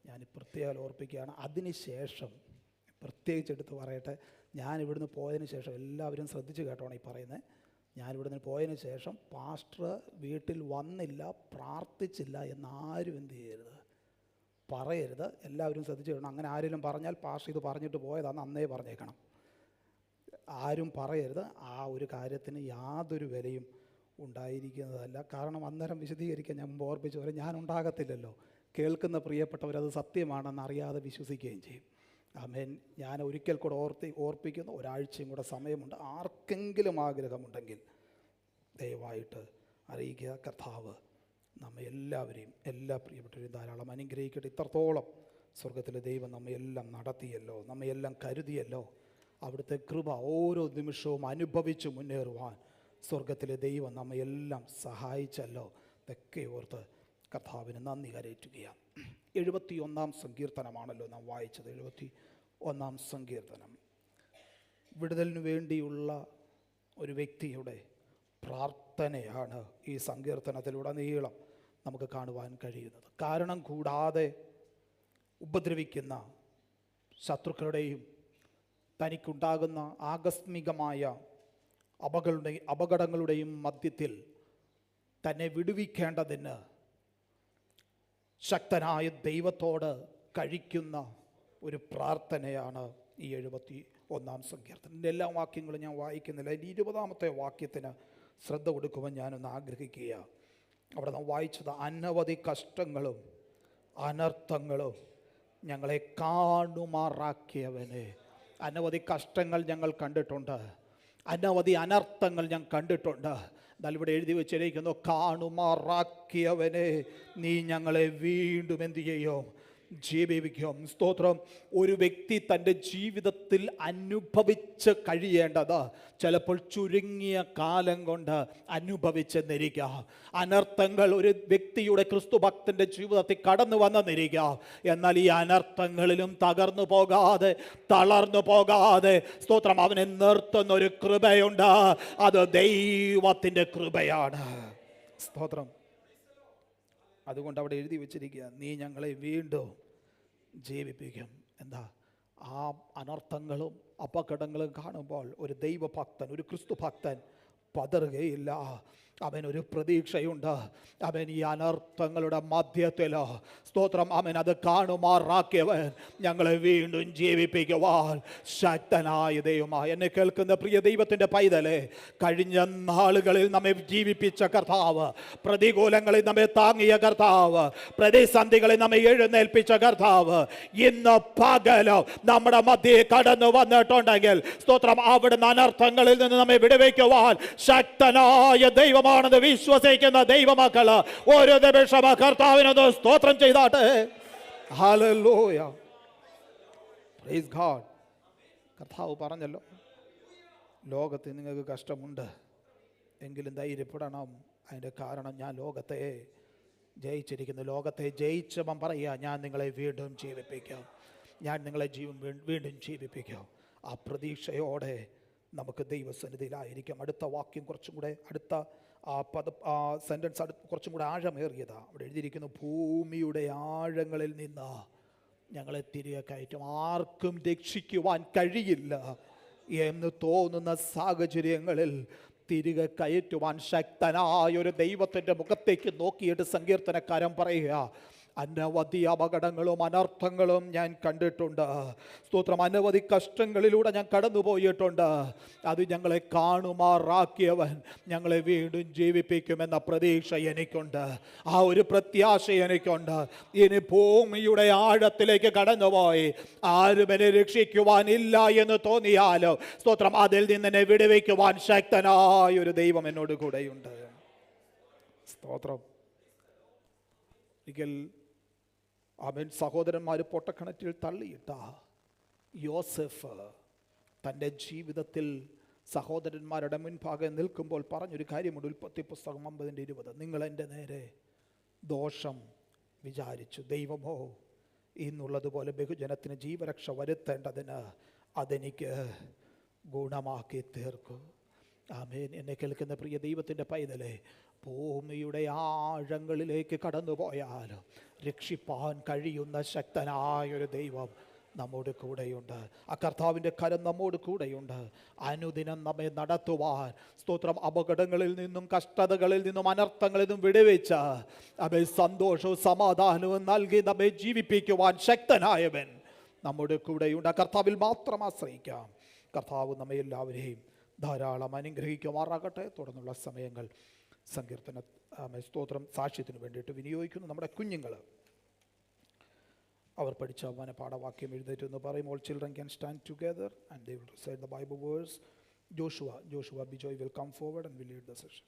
ഞാൻ പ്രത്യേകം ഓർപ്പിക്കുകയാണ്. അതിനുശേഷം പ്രത്യേകിച്ച് എടുത്ത് പറയട്ടെ, ഞാനിവിടുന്ന് പോയതിന് ശേഷം എല്ലാവരും ശ്രദ്ധിച്ച് കേട്ടോണം ഈ പറയുന്നത്. ഞാനിവിടുന്ന് പോയതിന് ശേഷം പാസ്റ്റർ വീട്ടിൽ വന്നില്ല, പ്രാർത്ഥിച്ചില്ല എന്നാരും എന്ത് ചെയ്യരുത്, പറയരുത്. എല്ലാവരും ശ്രദ്ധിച്ച് കേൾക്കണം. അങ്ങനെ ആരെങ്കിലും പറഞ്ഞാൽ പാസ്റ്റർ ഇത് പറഞ്ഞിട്ട് പോയതാണെന്ന് അന്നേ പറഞ്ഞേക്കണം. ആരും പറയരുത്. ആ ഒരു കാര്യത്തിന് യാതൊരു വിലയും ഉണ്ടായിരിക്കുന്നതല്ല. കാരണം അന്നേരം വിശദീകരിക്കാൻ ഞാൻ മുമ്പ് ഓർപ്പിച്ച പോലെ ഞാൻ ഉണ്ടാകത്തില്ലല്ലോ. കേൾക്കുന്ന പ്രിയപ്പെട്ടവരത് സത്യമാണെന്ന് അറിയാതെ വിശ്വസിക്കുകയും ചെയ്യും. ആമേൻ. ഞാൻ ഒരിക്കൽ കൂടെ ഓർപ്പിക്കുന്നു, ഒരാഴ്ചയും കൂടെ സമയമുണ്ട്. ആർക്കെങ്കിലും ആഗ്രഹമുണ്ടെങ്കിൽ ദയവായിട്ട് അറിയിക്കുക. കർത്താവ് നമ്മെ എല്ലാവരെയും, എല്ലാ പ്രിയപ്പെട്ടവരെയും ധാരാളം അനുഗ്രഹിക്കട്ടെ. ഇത്രത്തോളം സ്വർഗത്തിലെ ദൈവം നമ്മയെല്ലാം നടത്തിയല്ലോ, നമ്മയെല്ലാം കരുതിയല്ലോ. അവിടുത്തെ കൃപ ഓരോ നിമിഷവും അനുഭവിച്ച് മുന്നേറുവാൻ സ്വർഗത്തിലെ ദൈവം നമ്മയെല്ലാം സഹായിച്ചല്ലോ. ഇതൊക്കെ ഓർത്ത് കർത്താവിന് നന്ദി കരയറ്റുകയാണ്. 71 സങ്കീർത്തനമാണല്ലോ നാം വായിച്ചത്. 71 സങ്കീർത്തനം വിടുതലിനു വേണ്ടിയുള്ള ഒരു വ്യക്തിയുടെ പ്രാർത്ഥനയാണ് ഈ സങ്കീർത്തനത്തിലുടനീളം നമുക്ക് കാണുവാൻ കഴിയുന്നത്. കാരണം കൂടാതെ ഉപദ്രവിക്കുന്ന ശത്രുക്കളുടെയും തനിക്കുണ്ടാകുന്ന ആകസ്മികമായ അപകടങ്ങളുടെയും മധ്യത്തിൽ തന്നെ വിടുവിക്കേണ്ടതിന് ശക്തനായ ദൈവത്തോട് കഴിക്കുന്ന ഒരു പ്രാർത്ഥനയാണ് ഈ 71 സങ്കീർത്തനം. എല്ലാ വാക്യങ്ങളും ഞാൻ വായിക്കുന്നില്ല. ഇനി 20ാമത്തെ വാക്യത്തിന് ശ്രദ്ധ കൊടുക്കുവാൻ ഞാനൊന്ന് ആഗ്രഹിക്കുക. അവിടെ നാം വായിച്ചത്, അനവധി കഷ്ടങ്ങളും അനർത്ഥങ്ങളും ഞങ്ങളെ കാണുമാറാക്കിയവനെ. അനവധി കഷ്ടങ്ങൾ ഞങ്ങൾ കണ്ടിട്ടുണ്ട്, അനവധി അനർത്ഥങ്ങൾ ഞാൻ കണ്ടിട്ടുണ്ട്. എന്നാൽ ഇവിടെ എഴുതി വെച്ചിരിക്കുന്നു, കാണുമാറാക്കിയവനെ നീ ഞങ്ങളെ വീണ്ടും എന്തു ചെയ്യും, ജീവിപ്പിക്കും. സ്തോത്രം. ഒരു വ്യക്തി തൻ്റെ ജീവിതത്തിൽ അനുഭവിച്ച് കഴിയേണ്ടത് ചിലപ്പോൾ ചുരുങ്ങിയ കാലം കൊണ്ട് അനുഭവിച്ചെന്നിരിക്കാം. അനർത്ഥങ്ങൾ ഒരു വ്യക്തിയുടെ ക്രിസ്തുഭക്തൻ്റെ ജീവിതത്തിൽ കടന്നു വന്നെന്നിരിക്കാം. എന്നാൽ ഈ അനർത്ഥങ്ങളിലും തകർന്നു പോകാതെ, തളർന്നു പോകാതെ, സ്തോത്രം, അവനെ നിർത്തുന്ന ഒരു കൃപയുണ്ട്. അത് ദൈവത്തിൻ്റെ കൃപയാണ്. സ്തോത്രം. അതുകൊണ്ട് അവിടെ എഴുതി വെച്ചിരിക്കുക, നീ ഞങ്ങളെ വീണ്ടും ജീവിപ്പിക്കും. എന്താ? ആ അനർത്ഥങ്ങളും അപകടങ്ങളും കാണുമ്പോൾ ഒരു ദൈവഭക്തൻ, ഒരു ക്രിസ്തുഭക്തൻ പതറുകയില്ല. അവനൊരു പ്രതീക്ഷയുണ്ട്. അവൻ ഈ അനർത്ഥങ്ങളുടെ മധ്യത്തിൽ, സ്തോത്രം, അവൻ അത് കാണുമാറാക്കിയവൻ ഞങ്ങളെ വീണ്ടും ജീവിപ്പിക്കുവാൻ ശക്തനായ ദൈവമായി. എന്നെ കേൾക്കുന്ന പ്രിയ ദൈവത്തിൻ്റെ പൈതലെ, കഴിഞ്ഞ നാളുകളിൽ നമ്മെ ജീവിപ്പിച്ച കർത്താവ്, പ്രതികൂലങ്ങളിൽ നമ്മെ താങ്ങിയ കർത്താവ്, പ്രതിസന്ധികളിൽ നമ്മെ എഴുന്നേൽപ്പിച്ച കർത്താവ് ഇന്ന് പകലോ നമ്മുടെ മധ്യേ കടന്നു വന്നിട്ടുണ്ടെങ്കിൽ, സ്തോത്രം, അവിടുന്ന് അനർത്ഥങ്ങളിൽ നിന്ന് നമ്മെ വിടുവിക്കുവാൻ ശക്തനായ ദൈവം ണെന്ന് വിശ്വസിക്കുന്ന ദൈവമക്കള് ഓരോ നിമിഷം കർത്താവിനത് സ്തോത്രം ചെയ്താട്ടെ. Hallelujah, praise God. കർത്താവ് പറഞ്ഞല്ലോ, ലോകത്തിൽ നിങ്ങൾക്ക് കഷ്ടമുണ്ട്, എങ്കിലും ധൈര്യപ്പെടണം. അതിൻ്റെ കാരണം ഞാൻ ലോകത്തെ ജയിച്ചിരിക്കുന്നു. ലോകത്തെ ജയിച്ചവൻ പറയുക, ഞാൻ നിങ്ങളെ വീണ്ടും ജീവിപ്പിക്കാം, ഞാൻ നിങ്ങളെ വീണ്ടും ജീവിപ്പിക്കാം. ആ പ്രതീക്ഷയോടെ നമുക്ക് ദൈവസന്നിധിയിലായിരിക്കാം. അടുത്ത വാക്യം കുറച്ചും കൂടെ, അടുത്ത സെൻറ്റൻസ് കുറച്ചും കൂടെ ആഴമേറിയതാണ്. അവിടെ എഴുതിയിരിക്കുന്നു, ഭൂമിയുടെ ആഴങ്ങളിൽ നിന്ന് ഞങ്ങളെ തിരികെ കയറ്റും. ആർക്കും രക്ഷിക്കുവാൻ കഴിയില്ല എന്ന് തോന്നുന്ന സാഹചര്യങ്ങളിൽ തിരികെ കയറ്റുവാൻ ശക്തനായ ഒരു ദൈവത്തിൻ്റെ മുഖത്തേക്ക് നോക്കിയിട്ട് സങ്കീർത്തനക്കാരൻ പറയുക, അനവധി അപകടങ്ങളും അനർത്ഥങ്ങളും ഞാൻ കണ്ടിട്ടുണ്ട്. സ്തോത്രം. അനവധി കഷ്ടങ്ങളിലൂടെ ഞാൻ കടന്നുപോയിട്ടുണ്ട്. അത് ഞങ്ങളെ കാണുമാറാക്കിയവൻ ഞങ്ങളെ വീണ്ടും ജീവിപ്പിക്കുമെന്ന പ്രതീക്ഷ എനിക്കുണ്ട്. ആ ഒരു പ്രത്യാശ എനിക്കുണ്ട്. ഇനി ഭൂമിയുടെ ആഴത്തിലേക്ക് കടന്നുപോയി ആരും എന്നെ രക്ഷിക്കുവാനില്ല എന്ന് തോന്നിയാലോ, സ്തോത്രം, അതിൽ നിന്ന് എന്നെ വിടുവിക്കുവാൻ ശക്തനായ ഒരു ദൈവം എന്നോട് കൂടെയുണ്ട്. സ്തോത്രം. ഒരിക്കൽ അവൻ സഹോദരന്മാർ പൊട്ടക്കിണറ്റിൽ തള്ളിയിട്ട യോസെഫ് തൻ്റെ ജീവിതത്തിൽ സഹോദരന്മാരുടെ മുൻപാകെ നിൽക്കുമ്പോൾ പറഞ്ഞൊരു കാര്യമുണ്ട്. ഉൽപ്പത്തി പുസ്തകം 50:20. നിങ്ങൾ എൻ്റെ നേരെ ദോഷം വിചാരിച്ചു, ദൈവമോ ഇന്നുള്ളതുപോലെ ബഹുജനത്തിന് ജീവരക്ഷ വരുത്തേണ്ടതിന് അതെനിക്ക് ഗുണമാക്കി തീർക്കും. ആമേൻ. എന്നെ കേൾക്കുന്ന പ്രിയ ദൈവത്തിൻ്റെ പൈതലേ, ഭൂമിയുടെ ആഴങ്ങളിലേക്ക് കടന്നുപോയാലും രക്ഷിപ്പാൻ കഴിയുന്ന ശക്തനായൊരു ദൈവം നമ്മോട് കൂടെയുണ്ട്. ആ കർത്താവിൻ്റെ കരം നമ്മോട് കൂടെയുണ്ട്. അനുദിനം നമ്മെ നടത്തുവാൻ, സ്തോത്രം, അപകടങ്ങളിൽ നിന്നും കഷ്ടതകളിൽ നിന്നും അനർത്ഥങ്ങളിൽ നിന്നും വിടുവിച്ച് നമ്മെ സന്തോഷവും സമാധാനവും നൽകി നമ്മെ ജീവിപ്പിക്കുവാൻ ശക്തനായവൻ നമ്മുടെ കൂടെയുണ്ട്. ആ കർത്താവിൽ മാത്രം ആശ്രയിക്കാം. കർത്താവ് നമ്മെ എല്ലാവരെയും ധാരാളം അനുഗ്രഹിക്കുമാറാകട്ടെ. തുടർന്നുള്ള സമയങ്ങൾ സങ്കീർത്തന സ്തോത്രം സാക്ഷ്യത്തിന് വേണ്ടിയിട്ട് വിനിയോഗിക്കുന്നു. നമ്മുടെ കുഞ്ഞുങ്ങൾ അവർ പഠിച്ച മനപാഠവാക്യം എഴുന്നേറ്റ് എന്ന് പറയുമ്പോൾ children can stand together and they will recite the Bible verse. Joshua Bijoy will come forward and will lead the session.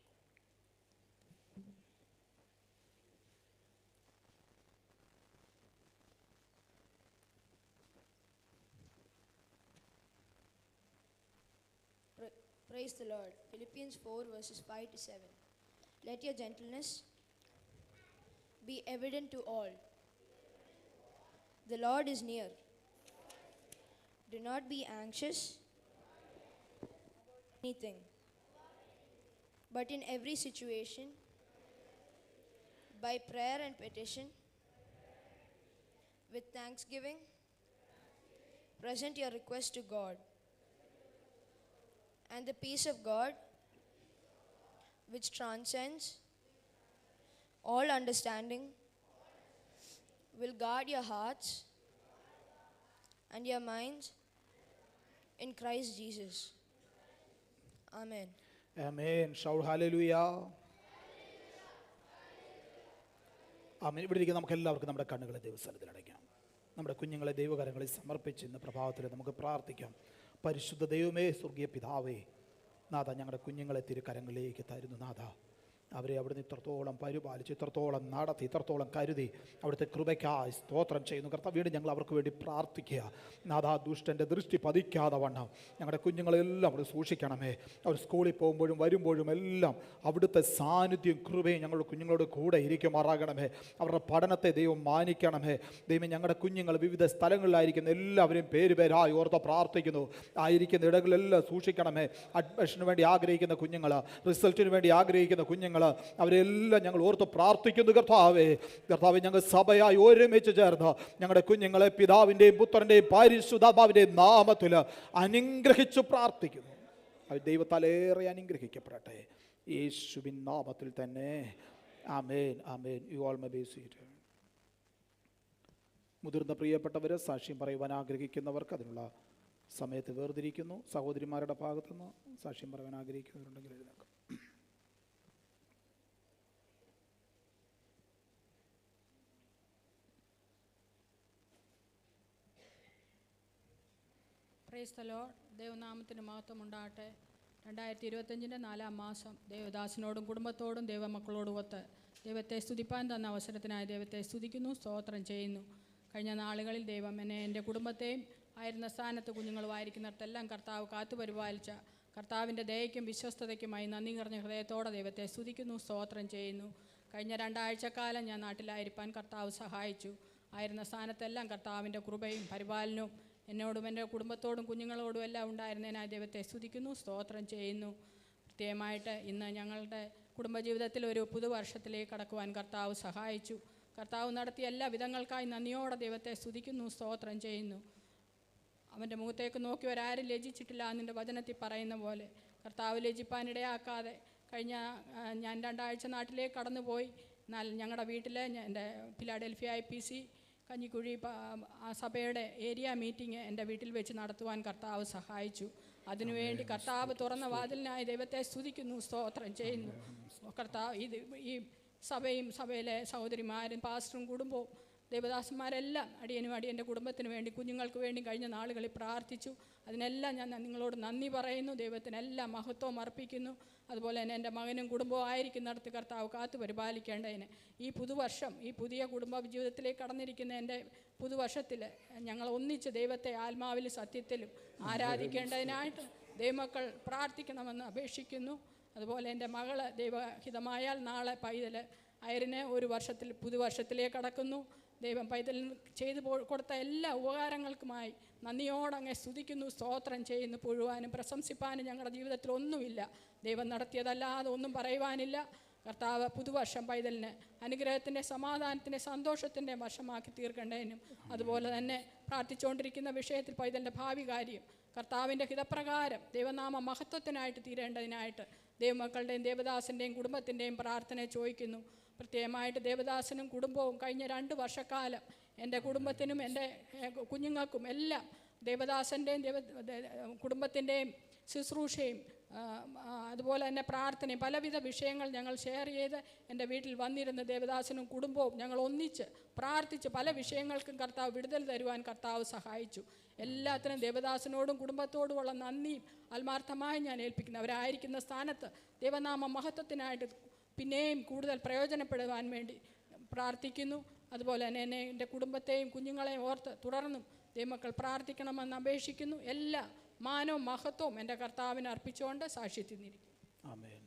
Praise the Lord. Philippians 4 verses 5 to 7. Let your gentleness be evident to all. The Lord is near. Do not be anxious about anything, but in every situation, by prayer and petition, with thanksgiving, present your request to God. And the peace of God, which transcends all understanding, will guard your hearts and your minds in Christ Jesus. Amen. Amen. Shout hallelujah. ആമേൻ. ഇവിടെ ഇരിക്കുന്ന നമുക്ക് എല്ലാവർക്കും നമ്മുടെ കണ്ണുകളെ ദൈവസ്ഥലത്തിൽ അടയ്ക്കാം. നമ്മുടെ കുഞ്ഞുങ്ങളെ ദൈവകരങ്ങളിൽ സമർപ്പിച്ച് ഇന്ന് പ്രഭാതത്തിൽ നമുക്ക് പ്രാർത്ഥിക്കാം. പരിശുദ്ധ ദൈവമേ, സ്വർഗീയ പിതാവേ, നാഥ, ഞങ്ങളുടെ കുഞ്ഞുങ്ങളെ തിരുക്കരങ്ങളിലേക്ക് തരുന്നു. നാഥ, അവരെ അവിടുന്ന് ഇത്രത്തോളം പരിപാലിച്ച്, ഇത്രത്തോളം നടത്തി, ഇത്രത്തോളം കരുതി, അവിടുത്തെ കൃപയ്ക്കായി സ്തോത്രം ചെയ്യുന്നു. കർത്താവ്, വീണ്ടും ഞങ്ങൾ അവർക്ക് വേണ്ടി പ്രാർത്ഥിക്കുക. നാഥ, ദുഷ്ടൻ്റെ ദൃഷ്ടി പതിക്കാതെ വണ്ണം ഞങ്ങളുടെ കുഞ്ഞുങ്ങളെല്ലാം അവിടെ സൂക്ഷിക്കണമേ. അവർ സ്കൂളിൽ പോകുമ്പോഴും വരുമ്പോഴും എല്ലാം അവിടുത്തെ സാന്നിധ്യം, കൃപയും ഞങ്ങളുടെ കുഞ്ഞുങ്ങളോട് കൂടെ ഇരിക്കുമാറാകണമേ. അവരുടെ പഠനത്തെ ദൈവം മാനിക്കണമേ. ദൈവം, ഞങ്ങളുടെ കുഞ്ഞുങ്ങൾ വിവിധ സ്ഥലങ്ങളിലായിരിക്കുന്ന എല്ലാവരെയും പേരായി ഓർത്ത് പ്രാർത്ഥിക്കുന്നു. ആയിരിക്കുന്ന ഇടങ്ങളിലെല്ലാം സൂക്ഷിക്കണമേ. അഡ്മിഷന് വേണ്ടി ആഗ്രഹിക്കുന്ന കുഞ്ഞുങ്ങൾ, റിസൾട്ടിന് വേണ്ടി ആഗ്രഹിക്കുന്ന കുഞ്ഞുങ്ങൾ, അവരെല്ലാം ഞങ്ങൾ ഓർത്ത് പ്രാർത്ഥിക്കുന്നു. കർത്താവേ, ഞങ്ങൾ സഭയായി ഒരുമിച്ച് ചേർന്ന് ഞങ്ങളുടെ കുഞ്ഞുങ്ങളെ പിതാവിൻ്റെയും പുത്രൻ്റെയും പരിശുദ്ധാത്മാവിൻ്റെയും നാമത്തിൽ അനുഗ്രഹിച്ചു പ്രാർത്ഥിക്കുന്നു. അവർ ദൈവത്താലേറെ അനുഗ്രഹിക്കപ്പെടട്ടെ, യേശുവിൻ നാമത്തിൽ തന്നെ. ആമേൻ, ആമേൻ. You all may be seated. മുതിർന്ന പ്രിയപ്പെട്ടവരെ, സാക്ഷ്യം പറയുവാൻ ആഗ്രഹിക്കുന്നവർക്ക് അതിനുള്ള സമയത്ത് വേർതിരിക്കുന്നു. സഹോദരിമാരുടെ ഭാഗത്തുനിന്ന് സാക്ഷ്യം പറയാൻ ആഗ്രഹിക്കുന്നവരുണ്ടെങ്കിൽ എഴുന്നേൽക്കാം. Praise the Lord. ദൈവനാമത്തിന് മഹത്വം ഉണ്ടാകട്ടെ. 2025 4-ാം മാസം ദേവദാസനോടും കുടുംബത്തോടും ദൈവമക്കളോടും ഒത്ത് ദൈവത്തെ സ്തുതിപ്പാൻ തന്ന അവസരത്തിനായി ദൈവത്തെ സ്തുതിക്കുന്നു, സ്തോത്രം ചെയ്യുന്നു. കഴിഞ്ഞ നാളുകളിൽ ദൈവം എന്നെ, എൻ്റെ കുടുംബത്തെയും ആയിരുന്ന സ്ഥാനത്ത് കുഞ്ഞുങ്ങളുമായിരിക്കുന്നിടത്തെല്ലാം കർത്താവ് കാത്തുപരിപാലിച്ച കർത്താവിൻ്റെ ദയയ്ക്കും വിശ്വസ്തതയ്ക്കുമായി നന്ദി നിറഞ്ഞ ഹൃദയത്തോടെ ദൈവത്തെ സ്തുതിക്കുന്നു, സ്തോത്രം ചെയ്യുന്നു. കഴിഞ്ഞ 2 ആഴ്ചക്കാലം ഞാൻ നാട്ടിലായിരിക്കാൻ കർത്താവ് സഹായിച്ചു. ആയിരുന്ന സ്ഥാനത്തെല്ലാം കർത്താവിൻ്റെ കൃപയും പരിപാലനവും എന്നോടും എൻ്റെ കുടുംബത്തോടും കുഞ്ഞുങ്ങളോടും എല്ലാം ഉണ്ടായിരുന്നതിനായി ദൈവത്തെ സ്തുതിക്കുന്നു, സ്തോത്രം ചെയ്യുന്നു. പ്രത്യേകമായിട്ട് ഇന്ന് ഞങ്ങളുടെ കുടുംബജീവിതത്തിൽ ഒരു പുതുവർഷത്തിലേക്ക് കടക്കുവാൻ കർത്താവ് സഹായിച്ചു. കർത്താവ് നടത്തിയ എല്ലാ വിധങ്ങൾക്കായി നന്ദിയോടെ ദൈവത്തെ സ്തുതിക്കുന്നു, സ്തോത്രം ചെയ്യുന്നു. അവൻ്റെ മുഖത്തേക്ക് നോക്കിയവരാരും ലജ്ജിച്ചിട്ടില്ല എന്നിൻ്റെ വചനത്തിൽ പറയുന്ന പോലെ കർത്താവ് ലജ്ജിപ്പാനിടയാക്കാതെ ഞാൻ 2 ആഴ്ച നാട്ടിലേക്ക് കടന്നുപോയി. എന്നാൽ ഞങ്ങളുടെ വീട്ടിൽ എൻ്റെ ഫിലാഡൽഫിയ IPC കഞ്ഞിക്കുഴി ആ സഭയുടെ ഏരിയ മീറ്റിംഗ് എൻ്റെ വീട്ടിൽ വെച്ച് നടത്തുവാൻ കർത്താവ് സഹായിച്ചു. അതിനുവേണ്ടി കർത്താവ് തുറന്ന വാതിലിനായി ദൈവത്തെ സ്തുതിക്കുന്നു, സ്തോത്രം ചെയ്യുന്നു. കർത്താവ് ഈ സഭയിലെ സഹോദരിമാരും പാസ്റ്ററും കുടുംബവും ദേവദാസന്മാരെല്ലാം അടിയനും അടിയൻ്റെ കുടുംബത്തിന് വേണ്ടി കുഞ്ഞുങ്ങൾക്ക് വേണ്ടി കഴിഞ്ഞ നാളുകളിൽ പ്രാർത്ഥിച്ചു. അതിനെല്ലാം ഞാൻ നിങ്ങളോട് നന്ദി പറയുന്നു. ദൈവത്തിനെല്ലാം മഹത്വം അർപ്പിക്കുന്നു. അതുപോലെ തന്നെ എൻ്റെ മകനും കുടുംബവും ആയിരിക്കുന്നിടത്ത് കർത്താവ് കാത്തു പരിപാലിക്കേണ്ടതിന് ഈ പുതുവർഷം, ഈ പുതിയ കുടുംബ ജീവിതത്തിലേക്ക് കടന്നിരിക്കുന്ന എൻ്റെ പുതുവർഷത്തിൽ ഞങ്ങൾ ഒന്നിച്ച് ദൈവത്തെ ആത്മാവിലും സത്യത്തിലും ആരാധിക്കേണ്ടതിനായിട്ട് ദൈവമക്കൾ പ്രാർത്ഥിക്കണമെന്ന് അപേക്ഷിക്കുന്നു. അതുപോലെ എൻ്റെ മകൾ ദൈവഹിതമായാൽ നാളെ പൈതൽ അയറിന് ഒരു വർഷത്തിൽ പുതുവർഷത്തിലേക്ക് കടക്കുന്നു. ദൈവം പൈതലിന് ചെയ്തു കൊടുത്ത എല്ലാ ഉപകാരങ്ങൾക്കുമായി നന്ദിയോടങ്ങെ സ്തുതിക്കുന്നു, സ്തോത്രം ചെയ്യുന്നു. പുഴുവാനും പ്രശംസിപ്പാനും ഞങ്ങളുടെ ജീവിതത്തിൽ ഒന്നുമില്ല. ദൈവം നടത്തിയതല്ലാതെ ഒന്നും പറയുവാനില്ല. കർത്താവ് പുതുവർഷം പൈതലിന് അനുഗ്രഹത്തിൻ്റെ, സമാധാനത്തിൻ്റെ, സന്തോഷത്തിൻ്റെ വർഷമാക്കി തീർക്കേണ്ടതിനും അതുപോലെ തന്നെ പ്രാർത്ഥിച്ചുകൊണ്ടിരിക്കുന്ന വിഷയത്തിൽ പൈതലിൻ്റെ ഭാവി കാര്യം കർത്താവിൻ്റെ ഹിതപ്രകാരം ദൈവനാമ മഹത്വത്തിനായിട്ട് തീരേണ്ടതിനായിട്ട് ദൈവമക്കളുടെയും ദേവദാസൻ്റെയും കുടുംബത്തിൻ്റെയും പ്രാർത്ഥന ചോദിക്കുന്നു. പ്രത്യേകമായിട്ട് ദേവദാസനും കുടുംബവും കഴിഞ്ഞ 2 വർഷക്കാലം എൻ്റെ കുടുംബത്തിനും എൻ്റെ കുഞ്ഞുങ്ങൾക്കും എല്ലാം ദേവദാസൻ്റെയും കുടുംബത്തിൻ്റെയും ശുശ്രൂഷയും അതുപോലെ തന്നെ പ്രാർത്ഥനയും പലവിധ വിഷയങ്ങൾ ഞങ്ങൾ ഷെയർ ചെയ്ത് എൻ്റെ വീട്ടിൽ വന്നിരുന്ന ദേവദാസനും കുടുംബവും ഞങ്ങൾ ഒന്നിച്ച് പ്രാർത്ഥിച്ച് പല വിഷയങ്ങൾക്കും കർത്താവ് വിടുതൽ തരുവാൻ കർത്താവ് സഹായിച്ചു. എല്ലാത്തിനും ദേവദാസനോടും കുടുംബത്തോടുമുള്ള നന്ദിയും ആത്മാർത്ഥമായി ഞാൻ ഏൽപ്പിക്കുന്നു. അവരായിരിക്കുന്ന സ്ഥാനത്ത് ദൈവനാമ മഹത്വത്തിനായിട്ട് പിന്നെയും കൂടുതൽ പ്രയോജനപ്പെടുവാൻ വേണ്ടി പ്രാർത്ഥിക്കുന്നു. അതുപോലെ തന്നെ എന്നെ, എൻ്റെ കുടുംബത്തെയും കുഞ്ഞുങ്ങളെയും ഓർത്ത് തുടർന്നും ദൈവമക്കൾ പ്രാർത്ഥിക്കണമെന്ന് അപേക്ഷിക്കുന്നു. എല്ലാ മാനവും മഹത്വവും എൻ്റെ കർത്താവിന് അർപ്പിച്ചുകൊണ്ട് സാക്ഷ്യത്തിനിരിക്കും. ആമേൻ.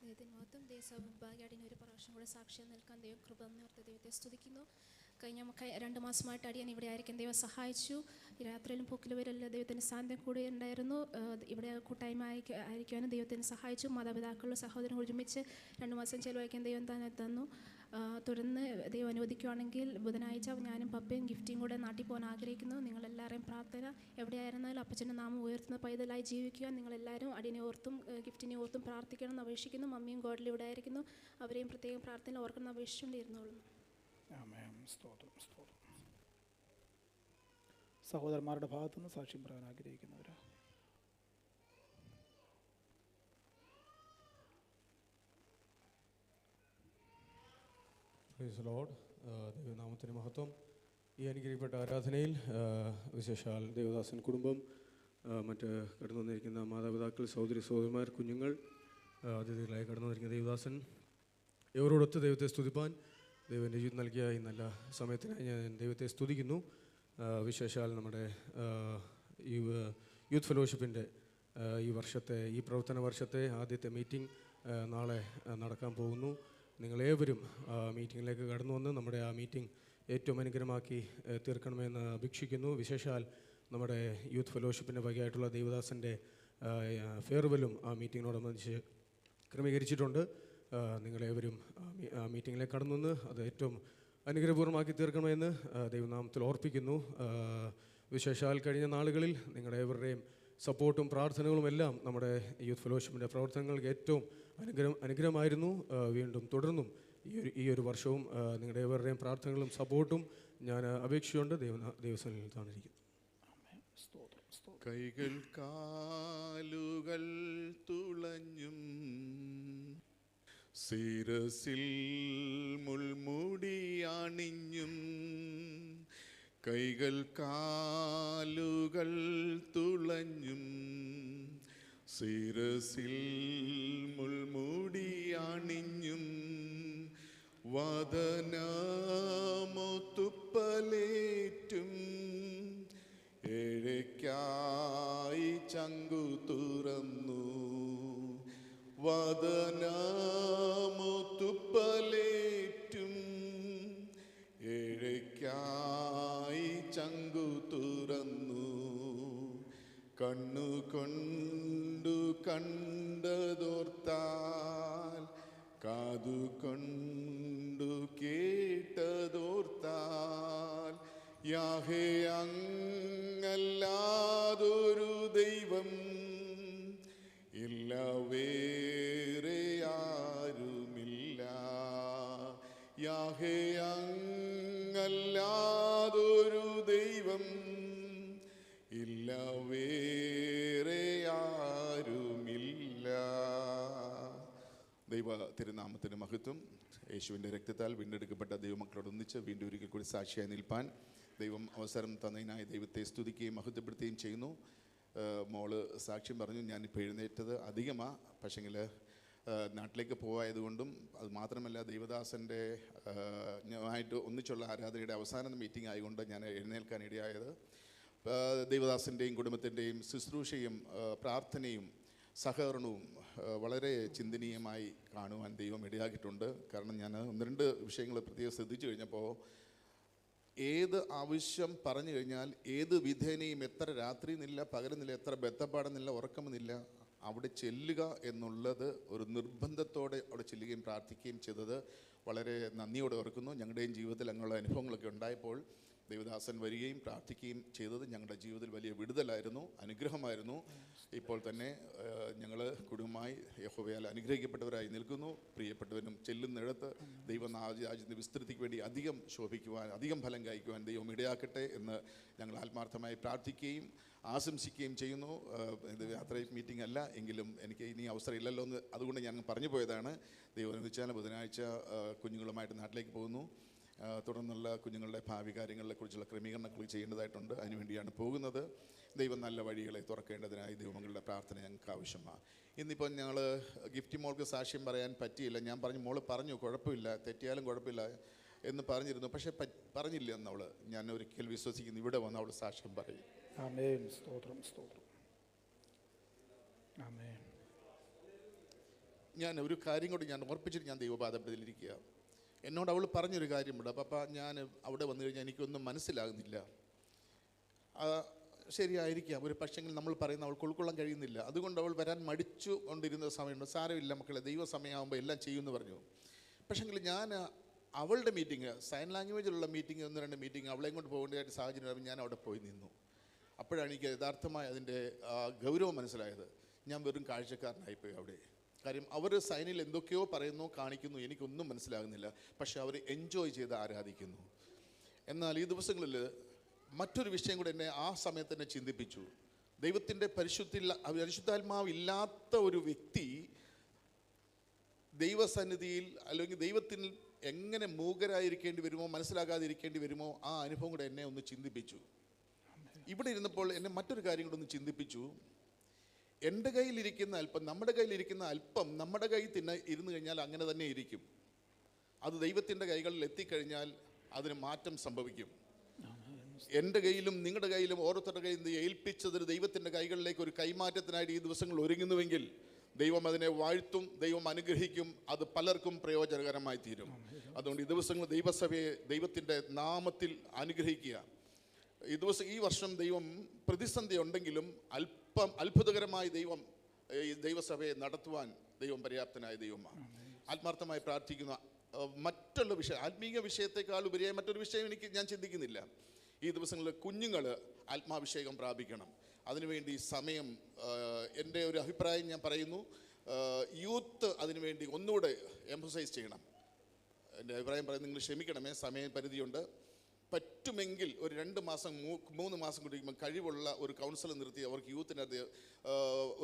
ദൈവത്തിന് മഹത്വം. ദേശഭാഗ്യാടിന് ഒരു പ്രാവശ്യം കൂടെ സാക്ഷ്യം നിൽക്കാൻ ദൈവം കൃപ നേർത്ത് ദൈവത്തെ സ്തുതിക്കുന്നു. കഴിഞ്ഞ 2 മാസമായിട്ട് അടിയാൻ ഇവിടെ ആയിരിക്കും ദൈവം സഹായിച്ചു. രാത്രിയിലും പൊക്കിലുവരെല്ലാം ദൈവത്തിൻ്റെ സാന്നിധ്യം കൂടെ ഉണ്ടായിരുന്നു. ഇവിടെ കൂട്ടായ്മ ആയിരിക്കാനും ദൈവത്തിന് സഹായിച്ചു. മാതാപിതാക്കളും സഹോദരനും ഒരുമിച്ച് 2 മാസം ചെലവഴിക്കാൻ ദൈവം തന്നെ തന്നു. തുടർന്ന് ദൈവം അനുവദിക്കുകയാണെങ്കിൽ ബുധനാഴ്ച ഞാനും പപ്പയും ഗിഫ്റ്റിയും കൂടെ നാട്ടിൽ പോകാൻ ആഗ്രഹിക്കുന്നു. നിങ്ങളെല്ലാവരെയും പ്രാർത്ഥന, എവിടെയായിരുന്നാലും അപ്പച്ചൻ്റെ നാമം ഉയർത്തുന്ന പൈതലായി ജീവിക്കുക. നിങ്ങളെല്ലാവരും അടിയനെ ഓർത്തും ഗിഫ്റ്റിനെ ഓർത്തും പ്രാർത്ഥിക്കണം എന്ന് അപേക്ഷിക്കുന്നു. മമ്മിയും ഗോഡിൽ ഇവിടെ ആയിരിക്കുന്നു, അവരെയും പ്രത്യേകം പ്രാർത്ഥന ഓർക്കണം അപേക്ഷിച്ചുകൊണ്ടിരുന്നോളൂ. സഹോദരന്മാരുടെ ഭാഗത്തുനിന്ന് സാക്ഷ്യം പറയാൻ ആഗ്രഹിക്കുന്നവരാ? Praise Lord. ദൈവനാമത്തിന് മഹത്വം. ഈ അനുഗ്രഹിക്കപ്പെട്ട ആരാധനയിൽ വിശേഷാൽ ദേവദാസൻ കുടുംബം, മറ്റ് കടന്നു വന്നിരിക്കുന്ന മാതാപിതാക്കൾ, സഹോദരന്മാർ, കുഞ്ഞുങ്ങൾ, അതിഥികളായി കടന്നു വന്നിരിക്കുന്ന ദേവദാസൻ, ഇവരോടൊത്ത് ദൈവത്തെ സ്തുതിപ്പാൻ ദൈവൻ്റെ ജീവിതം നൽകിയ ഈ നല്ല സമയത്തിനായി ഞാൻ ദൈവത്തെ സ്തുതിക്കുന്നു. വിശേഷാൽ നമ്മുടെ ഈ യൂത്ത് ഫെലോഷിപ്പിൻ്റെ ഈ പ്രവർത്തന വർഷത്തെ ആദ്യത്തെ മീറ്റിംഗ് നാളെ നടക്കാൻ പോകുന്നു. നിങ്ങളേവരും മീറ്റിങ്ങിലേക്ക് കടന്നു വന്ന് നമ്മുടെ ആ മീറ്റിംഗ് ഏറ്റവും അനുഗ്രഹമാക്കി തീർക്കണമെന്ന് അപേക്ഷിക്കുന്നു. വിശേഷാൽ നമ്മുടെ യൂത്ത് ഫെലോഷിപ്പിൻ്റെ വകയായിട്ടുള്ള ദേവദാസൻ്റെ ഫെയർവെല്ലും ആ മീറ്റിങ്ങിനോടനുബന്ധിച്ച് ക്രമീകരിച്ചിട്ടുണ്ട്. നിങ്ങളേവരും ആ മീറ്റിങ്ങിലേക്ക് കടന്നു വന്ന് അത് ഏറ്റവും അനുഗ്രഹപൂർവ്വമാക്കി തീർക്കണമെന്ന് ദൈവനാമത്തിൽ ഓർപ്പിക്കുന്നു. വിശേഷാൽ കഴിഞ്ഞ നാളുകളിൽ നിങ്ങളേവരുടെയും സപ്പോർട്ടും പ്രാർത്ഥനകളും എല്ലാം നമ്മുടെ യൂത്ത് ഫെലോഷിപ്പിൻ്റെ പ്രവർത്തനങ്ങൾക്ക് ഏറ്റവും അനുഗ്രഹമായിരുന്നു. വീണ്ടും തുടർന്നും ഈ ഒരു വർഷവും നിങ്ങളുടെ ഏവരുടെയും പ്രാർത്ഥനകളും സപ്പോർട്ടും ഞാൻ അപേക്ഷിച്ചുകൊണ്ട് ദൈവസന്നിധിയിൽ താണിരിക്കുന്നു. കൈകൾ കാലുകൾ തുളഞ്ഞും ശിരസിൽ മുൾമുടിയണിഞ്ഞും കൈകൾ കാലുകൾ തുളഞ്ഞും ശിരസിൽ മുൾമുടിയണിഞ്ഞും വദനമൊത്തുപ്പലേറ്റും ഏഴയ്ക്കായി ചങ്കു തുറന്നു വദനമൊത്തുപ്പലേറ്റും ഏഴയ്ക്കായി ചങ്കു തുറന്നു കണ്ണുകൊണ്ടു കണ്ടതോർത്താൽ കാതുകൊണ്ടു കേട്ടതോർത്താൽ യാഹേ അങ്ങല്ലാതൊരു ദൈവം ഇല്ല, വേറെ ആരുമില്ല. യാതൊരു ദൈവം ഇല്ല, വേറെ ആരുമില്ല. ദൈവ തിരുനാമത്തിന് മഹത്വം. യേശുവിൻ്റെ രക്തത്താൽ വീണ്ടെടുക്കപ്പെട്ട ദൈവമക്കളോട് ഒന്നിച്ച് വീണ്ടും ഒരിക്കൽ കൂടി സാക്ഷിയായി നിൽപ്പാൻ ദൈവം അവസരം തന്നതിനായി ദൈവത്തെ സ്തുതിക്കുകയും മഹത്വപ്പെടുത്തുകയും ചെയ്യുന്നു. മോള് സാക്ഷ്യം പറഞ്ഞു, ഞാനിപ്പോൾ എഴുന്നേറ്റത് അധികമാണ്, പക്ഷേങ്കിൽ നാട്ടിലേക്ക് പോയതുകൊണ്ടും അത് മാത്രമല്ല ദൈവദാസൻ്റെ ആയിട്ട് ഒന്നിച്ചുള്ള ആരാധനയുടെ അവസാന മീറ്റിംഗ് ആയതുകൊണ്ട് ഞാൻ എഴുന്നേൽക്കാൻ ഇടയായത്. ദൈവദാസൻ്റെയും കുടുംബത്തിൻ്റെയും ശുശ്രൂഷയും പ്രാർത്ഥനയും സഹകരണവും വളരെ ചിന്തനീയമായി കാണുവാൻ ദൈവം ഇടയാക്കിയിട്ടുണ്ട്. കാരണം ഞാൻ ഒന്ന് രണ്ട് വിഷയങ്ങൾ പ്രത്യേകം ശ്രദ്ധിച്ചു കഴിഞ്ഞപ്പോൾ, ഏത് ആവശ്യം പറഞ്ഞു കഴിഞ്ഞാൽ ഏത് വിധേനയും എത്ര രാത്രി എന്നില്ല പകലെന്നില്ല, എത്ര ബന്ധപ്പാടെന്നില്ല ഉറക്കമെന്നില്ല, അവിടെ ചെല്ലുക എന്നുള്ളത് ഒരു നിർബന്ധത്തോടെ അവിടെ ചെല്ലുകയും പ്രാർത്ഥിക്കുകയും ചെയ്തത് വളരെ നന്ദിയോടെ ഓർക്കുന്നു. ഞങ്ങളുടെയും ജീവിതത്തിൽ അങ്ങനെയുള്ള അനുഭവങ്ങളൊക്കെ ഉണ്ടായപ്പോൾ ദൈവദാസൻ വരികയും പ്രാർത്ഥിക്കുകയും ചെയ്തത് ഞങ്ങളുടെ ജീവിതത്തിൽ വലിയ വിടുതലായിരുന്നു, അനുഗ്രഹമായിരുന്നു. ഇപ്പോൾ തന്നെ ഞങ്ങൾ കുടുംബമായി യഹോവയാൽ അനുഗ്രഹിക്കപ്പെട്ടവരായി നിൽക്കുന്നു. പ്രിയപ്പെട്ടവരും ചെല്ലുന്നിടത്ത് ദൈവരാജ്യത്തിൻ്റെ വിസ്തൃതിക്ക് വേണ്ടി അധികം ശോഭിക്കുവാൻ, അധികം ഫലം കായ്ക്കുവാൻ ദൈവം ഇടയാക്കട്ടെ എന്ന് ഞങ്ങൾ ആത്മാർത്ഥമായി പ്രാർത്ഥിക്കുകയും ആശംസിക്കുകയും ചെയ്യുന്നു. ഇത് യാത്ര മീറ്റിംഗ് അല്ല എങ്കിലും എനിക്ക് ഇനി അവസരം ഇല്ലല്ലോ എന്ന് അതുകൊണ്ട് ഞാൻ പറഞ്ഞു പോയതാണ്. ദൈവം അനുവദിച്ചാൽ ബുധനാഴ്ച കുഞ്ഞുങ്ങളുമായിട്ട് നാട്ടിലേക്ക് പോകുന്നു. തുടർന്നുള്ള കുഞ്ഞുങ്ങളുടെ ഭാവി കാര്യങ്ങളെക്കുറിച്ചുള്ള ക്രമീകരണങ്ങൾ ചെയ്യേണ്ടതായിട്ടുണ്ട്. അതിനുവേണ്ടിയാണ് പോകുന്നത്. ദൈവം നല്ല വഴികളെ തുറക്കേണ്ടതിനായി ദൈവങ്ങളുടെ പ്രാർത്ഥന ഞങ്ങൾക്ക് ആവശ്യമാണ്. ഇന്നിപ്പോൾ ഞങ്ങൾ ഗിഫ്റ്റി മോൾക്ക് സാക്ഷ്യം പറയാൻ പറ്റിയില്ല. ഞാൻ പറഞ്ഞു, മോള് പറഞ്ഞു കുഴപ്പമില്ല, തെറ്റിയാലും കുഴപ്പമില്ല എന്ന് പറഞ്ഞിരുന്നു. പക്ഷേ പറഞ്ഞില്ല എന്നവൾ. ഞാൻ ഒരിക്കൽ വിശ്വസിക്കുന്നു ഇവിടെ വന്ന് അവൾ സാക്ഷ്യം പറയും. ആമേൻ. സ്തോത്രം, സ്തോത്രം. ആമേൻ. ഞാൻ ഒരു കാര്യം കൂടി ഞാൻ ഓർപ്പിച്ചിട്ട് ഞാൻ ദൈവപാദത്തിലിരിക്കുക. എന്നോട് അവൾ പറഞ്ഞൊരു കാര്യമുണ്ട്. പപ്പ, ഞാൻ അവിടെ വന്നു കഴിഞ്ഞാൽ എനിക്കൊന്നും മനസ്സിലാകുന്നില്ല. ശരിയായിരിക്കാം, ഒരു പക്ഷെങ്കിൽ നമ്മൾ പറയുന്ന അവൾക്ക് ഉൾക്കൊള്ളാൻ കഴിയുന്നില്ല. അതുകൊണ്ട് അവൾ വരാൻ മടിച്ചു കൊണ്ടിരുന്ന സമയമുണ്ട്. സാരമില്ല മക്കളെ, ദൈവസമയമാകുമ്പോൾ എല്ലാം ചെയ്യുമെന്ന് പറഞ്ഞു. പക്ഷെങ്കിൽ ഞാൻ അവളുടെ മീറ്റിംഗ്, സൈൻ ലാംഗ്വേജിലുള്ള മീറ്റിംഗ്, ഒന്ന് രണ്ട് മീറ്റിംഗ് അവളെയും കൊണ്ട് പോകേണ്ടതായിട്ട് സാഹചര്യം ഞാൻ അവിടെ പോയി നിന്നു. അപ്പോഴാണ് എനിക്ക് യഥാർത്ഥമായി അതിൻ്റെ ഗൗരവം മനസ്സിലായത്. ഞാൻ വെറും കാഴ്ചക്കാരനായിപ്പോയി അവിടെ. കാര്യം അവർ സൈനിൽ എന്തൊക്കെയോ പറയുന്നു, കാണിക്കുന്നു, എനിക്കൊന്നും മനസ്സിലാകുന്നില്ല. പക്ഷെ അവർ എൻജോയ് ചെയ്ത് ആരാധിക്കുന്നു. എന്നാൽ ഈ ദിവസങ്ങളിൽ മറ്റൊരു വിഷയം കൂടെ എന്നെ ആ സമയത്ത് തന്നെ ചിന്തിപ്പിച്ചു. ദൈവത്തിൻ്റെ പരിശുദ്ധാത്മാവില്ലാത്ത ഒരു വ്യക്തി ദൈവസന്നിധിയിൽ അല്ലെങ്കിൽ ദൈവത്തിൽ എങ്ങനെ മൂകരായിരിക്കേണ്ടി വരുമോ, മനസ്സിലാകാതിരിക്കേണ്ടി വരുമോ, ആ അനുഭവം കൂടെ എന്നെ ഒന്ന് ചിന്തിപ്പിച്ചു. ഇവിടെ ഇരുന്നപ്പോൾ എന്നെ മറ്റൊരു കാര്യം കൂടെ ഒന്ന് ചിന്തിപ്പിച്ചു. എൻ്റെ കയ്യിലിരിക്കുന്ന അല്പം, നമ്മുടെ കയ്യിലിരിക്കുന്ന അല്പം നമ്മുടെ കയ്യിൽ തന്നെ ഇരുന്ന് കഴിഞ്ഞാൽ അങ്ങനെ തന്നെ ഇരിക്കും. അത് ദൈവത്തിൻ്റെ കൈകളിൽ എത്തിക്കഴിഞ്ഞാൽ അതിന് മാറ്റം സംഭവിക്കും. എൻ്റെ കയ്യിലും നിങ്ങളുടെ കയ്യിലും ഓരോരുത്തരുടെ കയ്യിൽ നിന്ന് ഏൽപ്പിച്ചതൊരു ദൈവത്തിൻ്റെ കൈകളിലേക്ക് ഒരു കൈമാറ്റത്തിനായിട്ട് ഈ ദിവസങ്ങൾ ഒരുങ്ങുന്നുവെങ്കിൽ ദൈവം അതിനെ വാഴ്ത്തും, ദൈവം അനുഗ്രഹിക്കും. അത് പലർക്കും പ്രയോജനകരമായി തീരും. അതുകൊണ്ട് ഈ ദിവസങ്ങൾ ദൈവസഭയെ ദൈവത്തിൻ്റെ നാമത്തിൽ അനുഗ്രഹിക്കുക. ഈ വർഷം ദൈവം പ്രതിസന്ധി ഉണ്ടെങ്കിലും അത്ഭുതകരമായി ദൈവം ഈ ദൈവസഭയെ നടത്തുവാൻ ദൈവം പര്യാപ്തനായ ദൈവമാണ്. ആത്മാർത്ഥമായി പ്രാർത്ഥിക്കുന്ന മറ്റുള്ള വിഷയം, ആത്മീയ വിഷയത്തെക്കാൾ ഉപരിയായി മറ്റൊരു വിഷയം ഞാൻ ചിന്തിക്കുന്നില്ല. ഈ ദിവസങ്ങളിൽ കുഞ്ഞുങ്ങൾ ആത്മാഭിഷേകം പ്രാപിക്കണം. അതിനുവേണ്ടി സമയം, എൻ്റെ ഒരു അഭിപ്രായം ഞാൻ പറയുന്നു, യൂത്ത് അതിനുവേണ്ടി ഒന്നുകൂടെ എംഫസൈസ് ചെയ്യണം. എൻ്റെ അഭിപ്രായം പറയുന്നത് നിങ്ങൾ ക്ഷമിക്കണമേ, സമയപരിധിയുണ്ട്. പറ്റുമെങ്കിൽ ഒരു 2 മാസം 3 മാസം കൂടി കഴിവുള്ള ഒരു കൗൺസിലർ നിർത്തി അവർക്ക് യൂത്തിനകത്ത്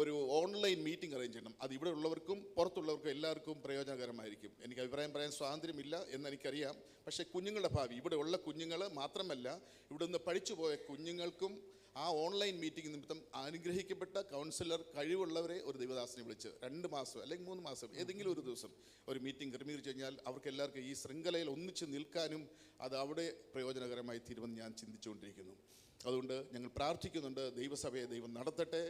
ഒരു ഓൺലൈൻ മീറ്റിംഗ് അറേഞ്ച് ചെയ്യണം. അത് ഇവിടെ ഉള്ളവർക്കും പുറത്തുള്ളവർക്കും എല്ലാവർക്കും പ്രയോജനകരമായിരിക്കും. എനിക്ക് അഭിപ്രായം പറയാൻ സ്വാതന്ത്ര്യമില്ല എന്നെനിക്കറിയാം. പക്ഷേ കുഞ്ഞുങ്ങളുടെ ഭാവി, ഇവിടെ ഉള്ള കുഞ്ഞുങ്ങൾ മാത്രമല്ല, ഇവിടെ നിന്ന് പഠിച്ചു പോയ കുഞ്ഞുങ്ങൾക്കും ആ ഓൺലൈൻ മീറ്റിംഗ് നിമിത്തം അനുഗ്രഹിക്കപ്പെട്ട കൗൺസിലർ കഴിവുള്ളവരെ ഒരു ദൈവദാസനെ വിളിച്ച് 2 മാസം അല്ലെങ്കിൽ 3 മാസം ഏതെങ്കിലും ഒരു ദിവസം ഒരു മീറ്റിംഗ് ക്രമീകരിച്ച് കഴിഞ്ഞാൽ അവർക്ക് എല്ലാവർക്കും ഈ ശൃംഖലയിൽ ഒന്നിച്ച് നിൽക്കാനും അത് അവിടെ പ്രയോജനകരമായി തീരുമെന്ന് ഞാൻ ചിന്തിച്ചുകൊണ്ടിരിക്കുന്നു. അതുകൊണ്ട് ഞങ്ങൾ പ്രാർത്ഥിക്കുന്നുണ്ട്, ദൈവസഭയെ ദൈവം നടത്തട്ടെ.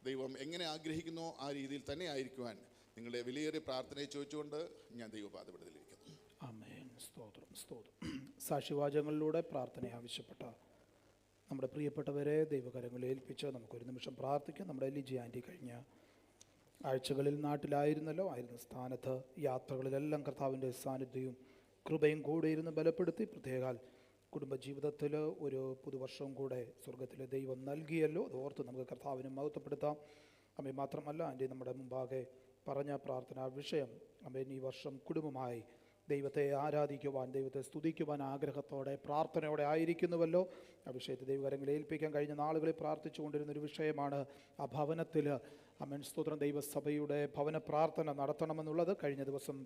ദൈവം എങ്ങനെ ആഗ്രഹിക്കുന്നോ ആ രീതിയിൽ തന്നെ ആയിരിക്കുവാൻ നിങ്ങളുടെ വിലയേറിയ പ്രാർത്ഥനയെ ചോദിച്ചുകൊണ്ട് ഞാൻ ദൈവപാദപീഠത്തിലിരിക്കുന്നു. ആമേൻ. സ്തോത്രം, സ്തോത്രം. സാക്ഷിവാചകങ്ങളിലൂടെ പ്രാർത്ഥന ആവശ്യപ്പെട്ട നമ്മുടെ പ്രിയപ്പെട്ടവരെ ദൈവകരങ്ങളിൽ ഏൽപ്പിച്ച് നമുക്കൊരു നിമിഷം പ്രാർത്ഥിക്കാം. നമ്മുടെ ലിജി ആൻറ്റി കഴിഞ്ഞ ആഴ്ചകളിൽ നാട്ടിലായിരുന്നല്ലോ, ആയിരുന്ന സ്ഥാനത്ത് യാത്രകളിലെല്ലാം കർത്താവിൻ്റെ സാന്നിധ്യവും കൃപയും കൂടെ ഇരുന്ന് ബലപ്പെടുത്തി. പ്രത്യേകാൽ കുടുംബജീവിതത്തിൽ ഒരു പുതുവർഷവും കൂടെ സ്വർഗത്തിലെ ദൈവം നൽകിയല്ലോ, അത് ഓർത്ത് നമുക്ക് കർത്താവിനെ മഹത്വപ്പെടുത്താം. അമ്മേ മാത്രമല്ല, ആൻറ്റി നമ്മുടെ മുമ്പാകെ പറഞ്ഞ പ്രാർത്ഥനാ വിഷയം, അമ്മേൻ ഈ വർഷം കുടുംബമായി ദൈവത്തെ ആരാധിക്കുവാൻ, ദൈവത്തെ സ്തുതിക്കുവാൻ ആഗ്രഹത്തോടെ പ്രാർത്ഥനയോടെ ആയിരിക്കുന്നുവല്ലോ. ആ വിഷയത്തെ ദൈവകരങ്ങളിൽ ഏൽപ്പിക്കാൻ കഴിഞ്ഞ നാളുകളിൽ പ്രാർത്ഥിച്ചു കൊണ്ടിരുന്നൊരു വിഷയമാണ് ആ ഭവനത്തിൽ അമേൻ സ്തോത്രം ദൈവസഭയുടെ ഭവന പ്രാർത്ഥന നടത്തണമെന്നുള്ളത്. കഴിഞ്ഞ ദിവസം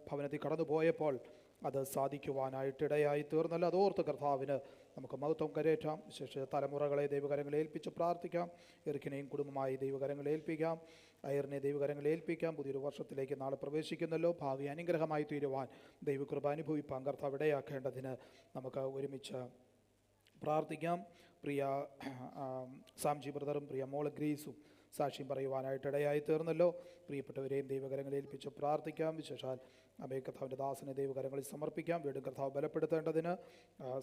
ഭവനത്തിൽ കടന്നു പോയപ്പോൾ അത് സാധിക്കുവാനായിട്ടിടയായി തീർന്നല്ലോ. അതോർത്ത് കർത്താവിന് നമുക്ക് മഹത്വം കരേറ്റാം. വിശേഷ തലമുറകളെ ദൈവകരങ്ങളെ ഏൽപ്പിച്ച് പ്രാർത്ഥിക്കാം. എറിക്കിനെയും കുടുംബമായി ദൈവകരങ്ങളെ ഏൽപ്പിക്കാം. അയറിനെ ദൈവകരങ്ങളെ ഏൽപ്പിക്കാം. പുതിയൊരു വർഷത്തിലേക്ക് നാളെ പ്രവേശിക്കുന്നല്ലോ. ഭാവി അനുഗ്രഹമായി തീരുവാൻ ദൈവകൃപ അനുഭവിപ്പാൻ കർത്താവ് ഇടയാക്കേണ്ടതിന് നമുക്ക് ഒരുമിച്ച് പ്രാർത്ഥിക്കാം. പ്രിയ സാംജി ബ്രദറും പ്രിയ മോള് ഗ്രീസും സാക്ഷ്യം പറയുവാനായിട്ട് ഇടയായി തീർന്നല്ലോ. പ്രിയപ്പെട്ടവരെയും ദൈവകരങ്ങളെ ഏൽപ്പിച്ച് പ്രാർത്ഥിക്കാം. വിശേഷാൽ അമേ കർത്താവിൻ്റെ ദാസനെ ദൈവകരങ്ങളിൽ സമർപ്പിക്കാം. വീണ്ടും കർത്താവ് ബലപ്പെടുത്തേണ്ടതിന്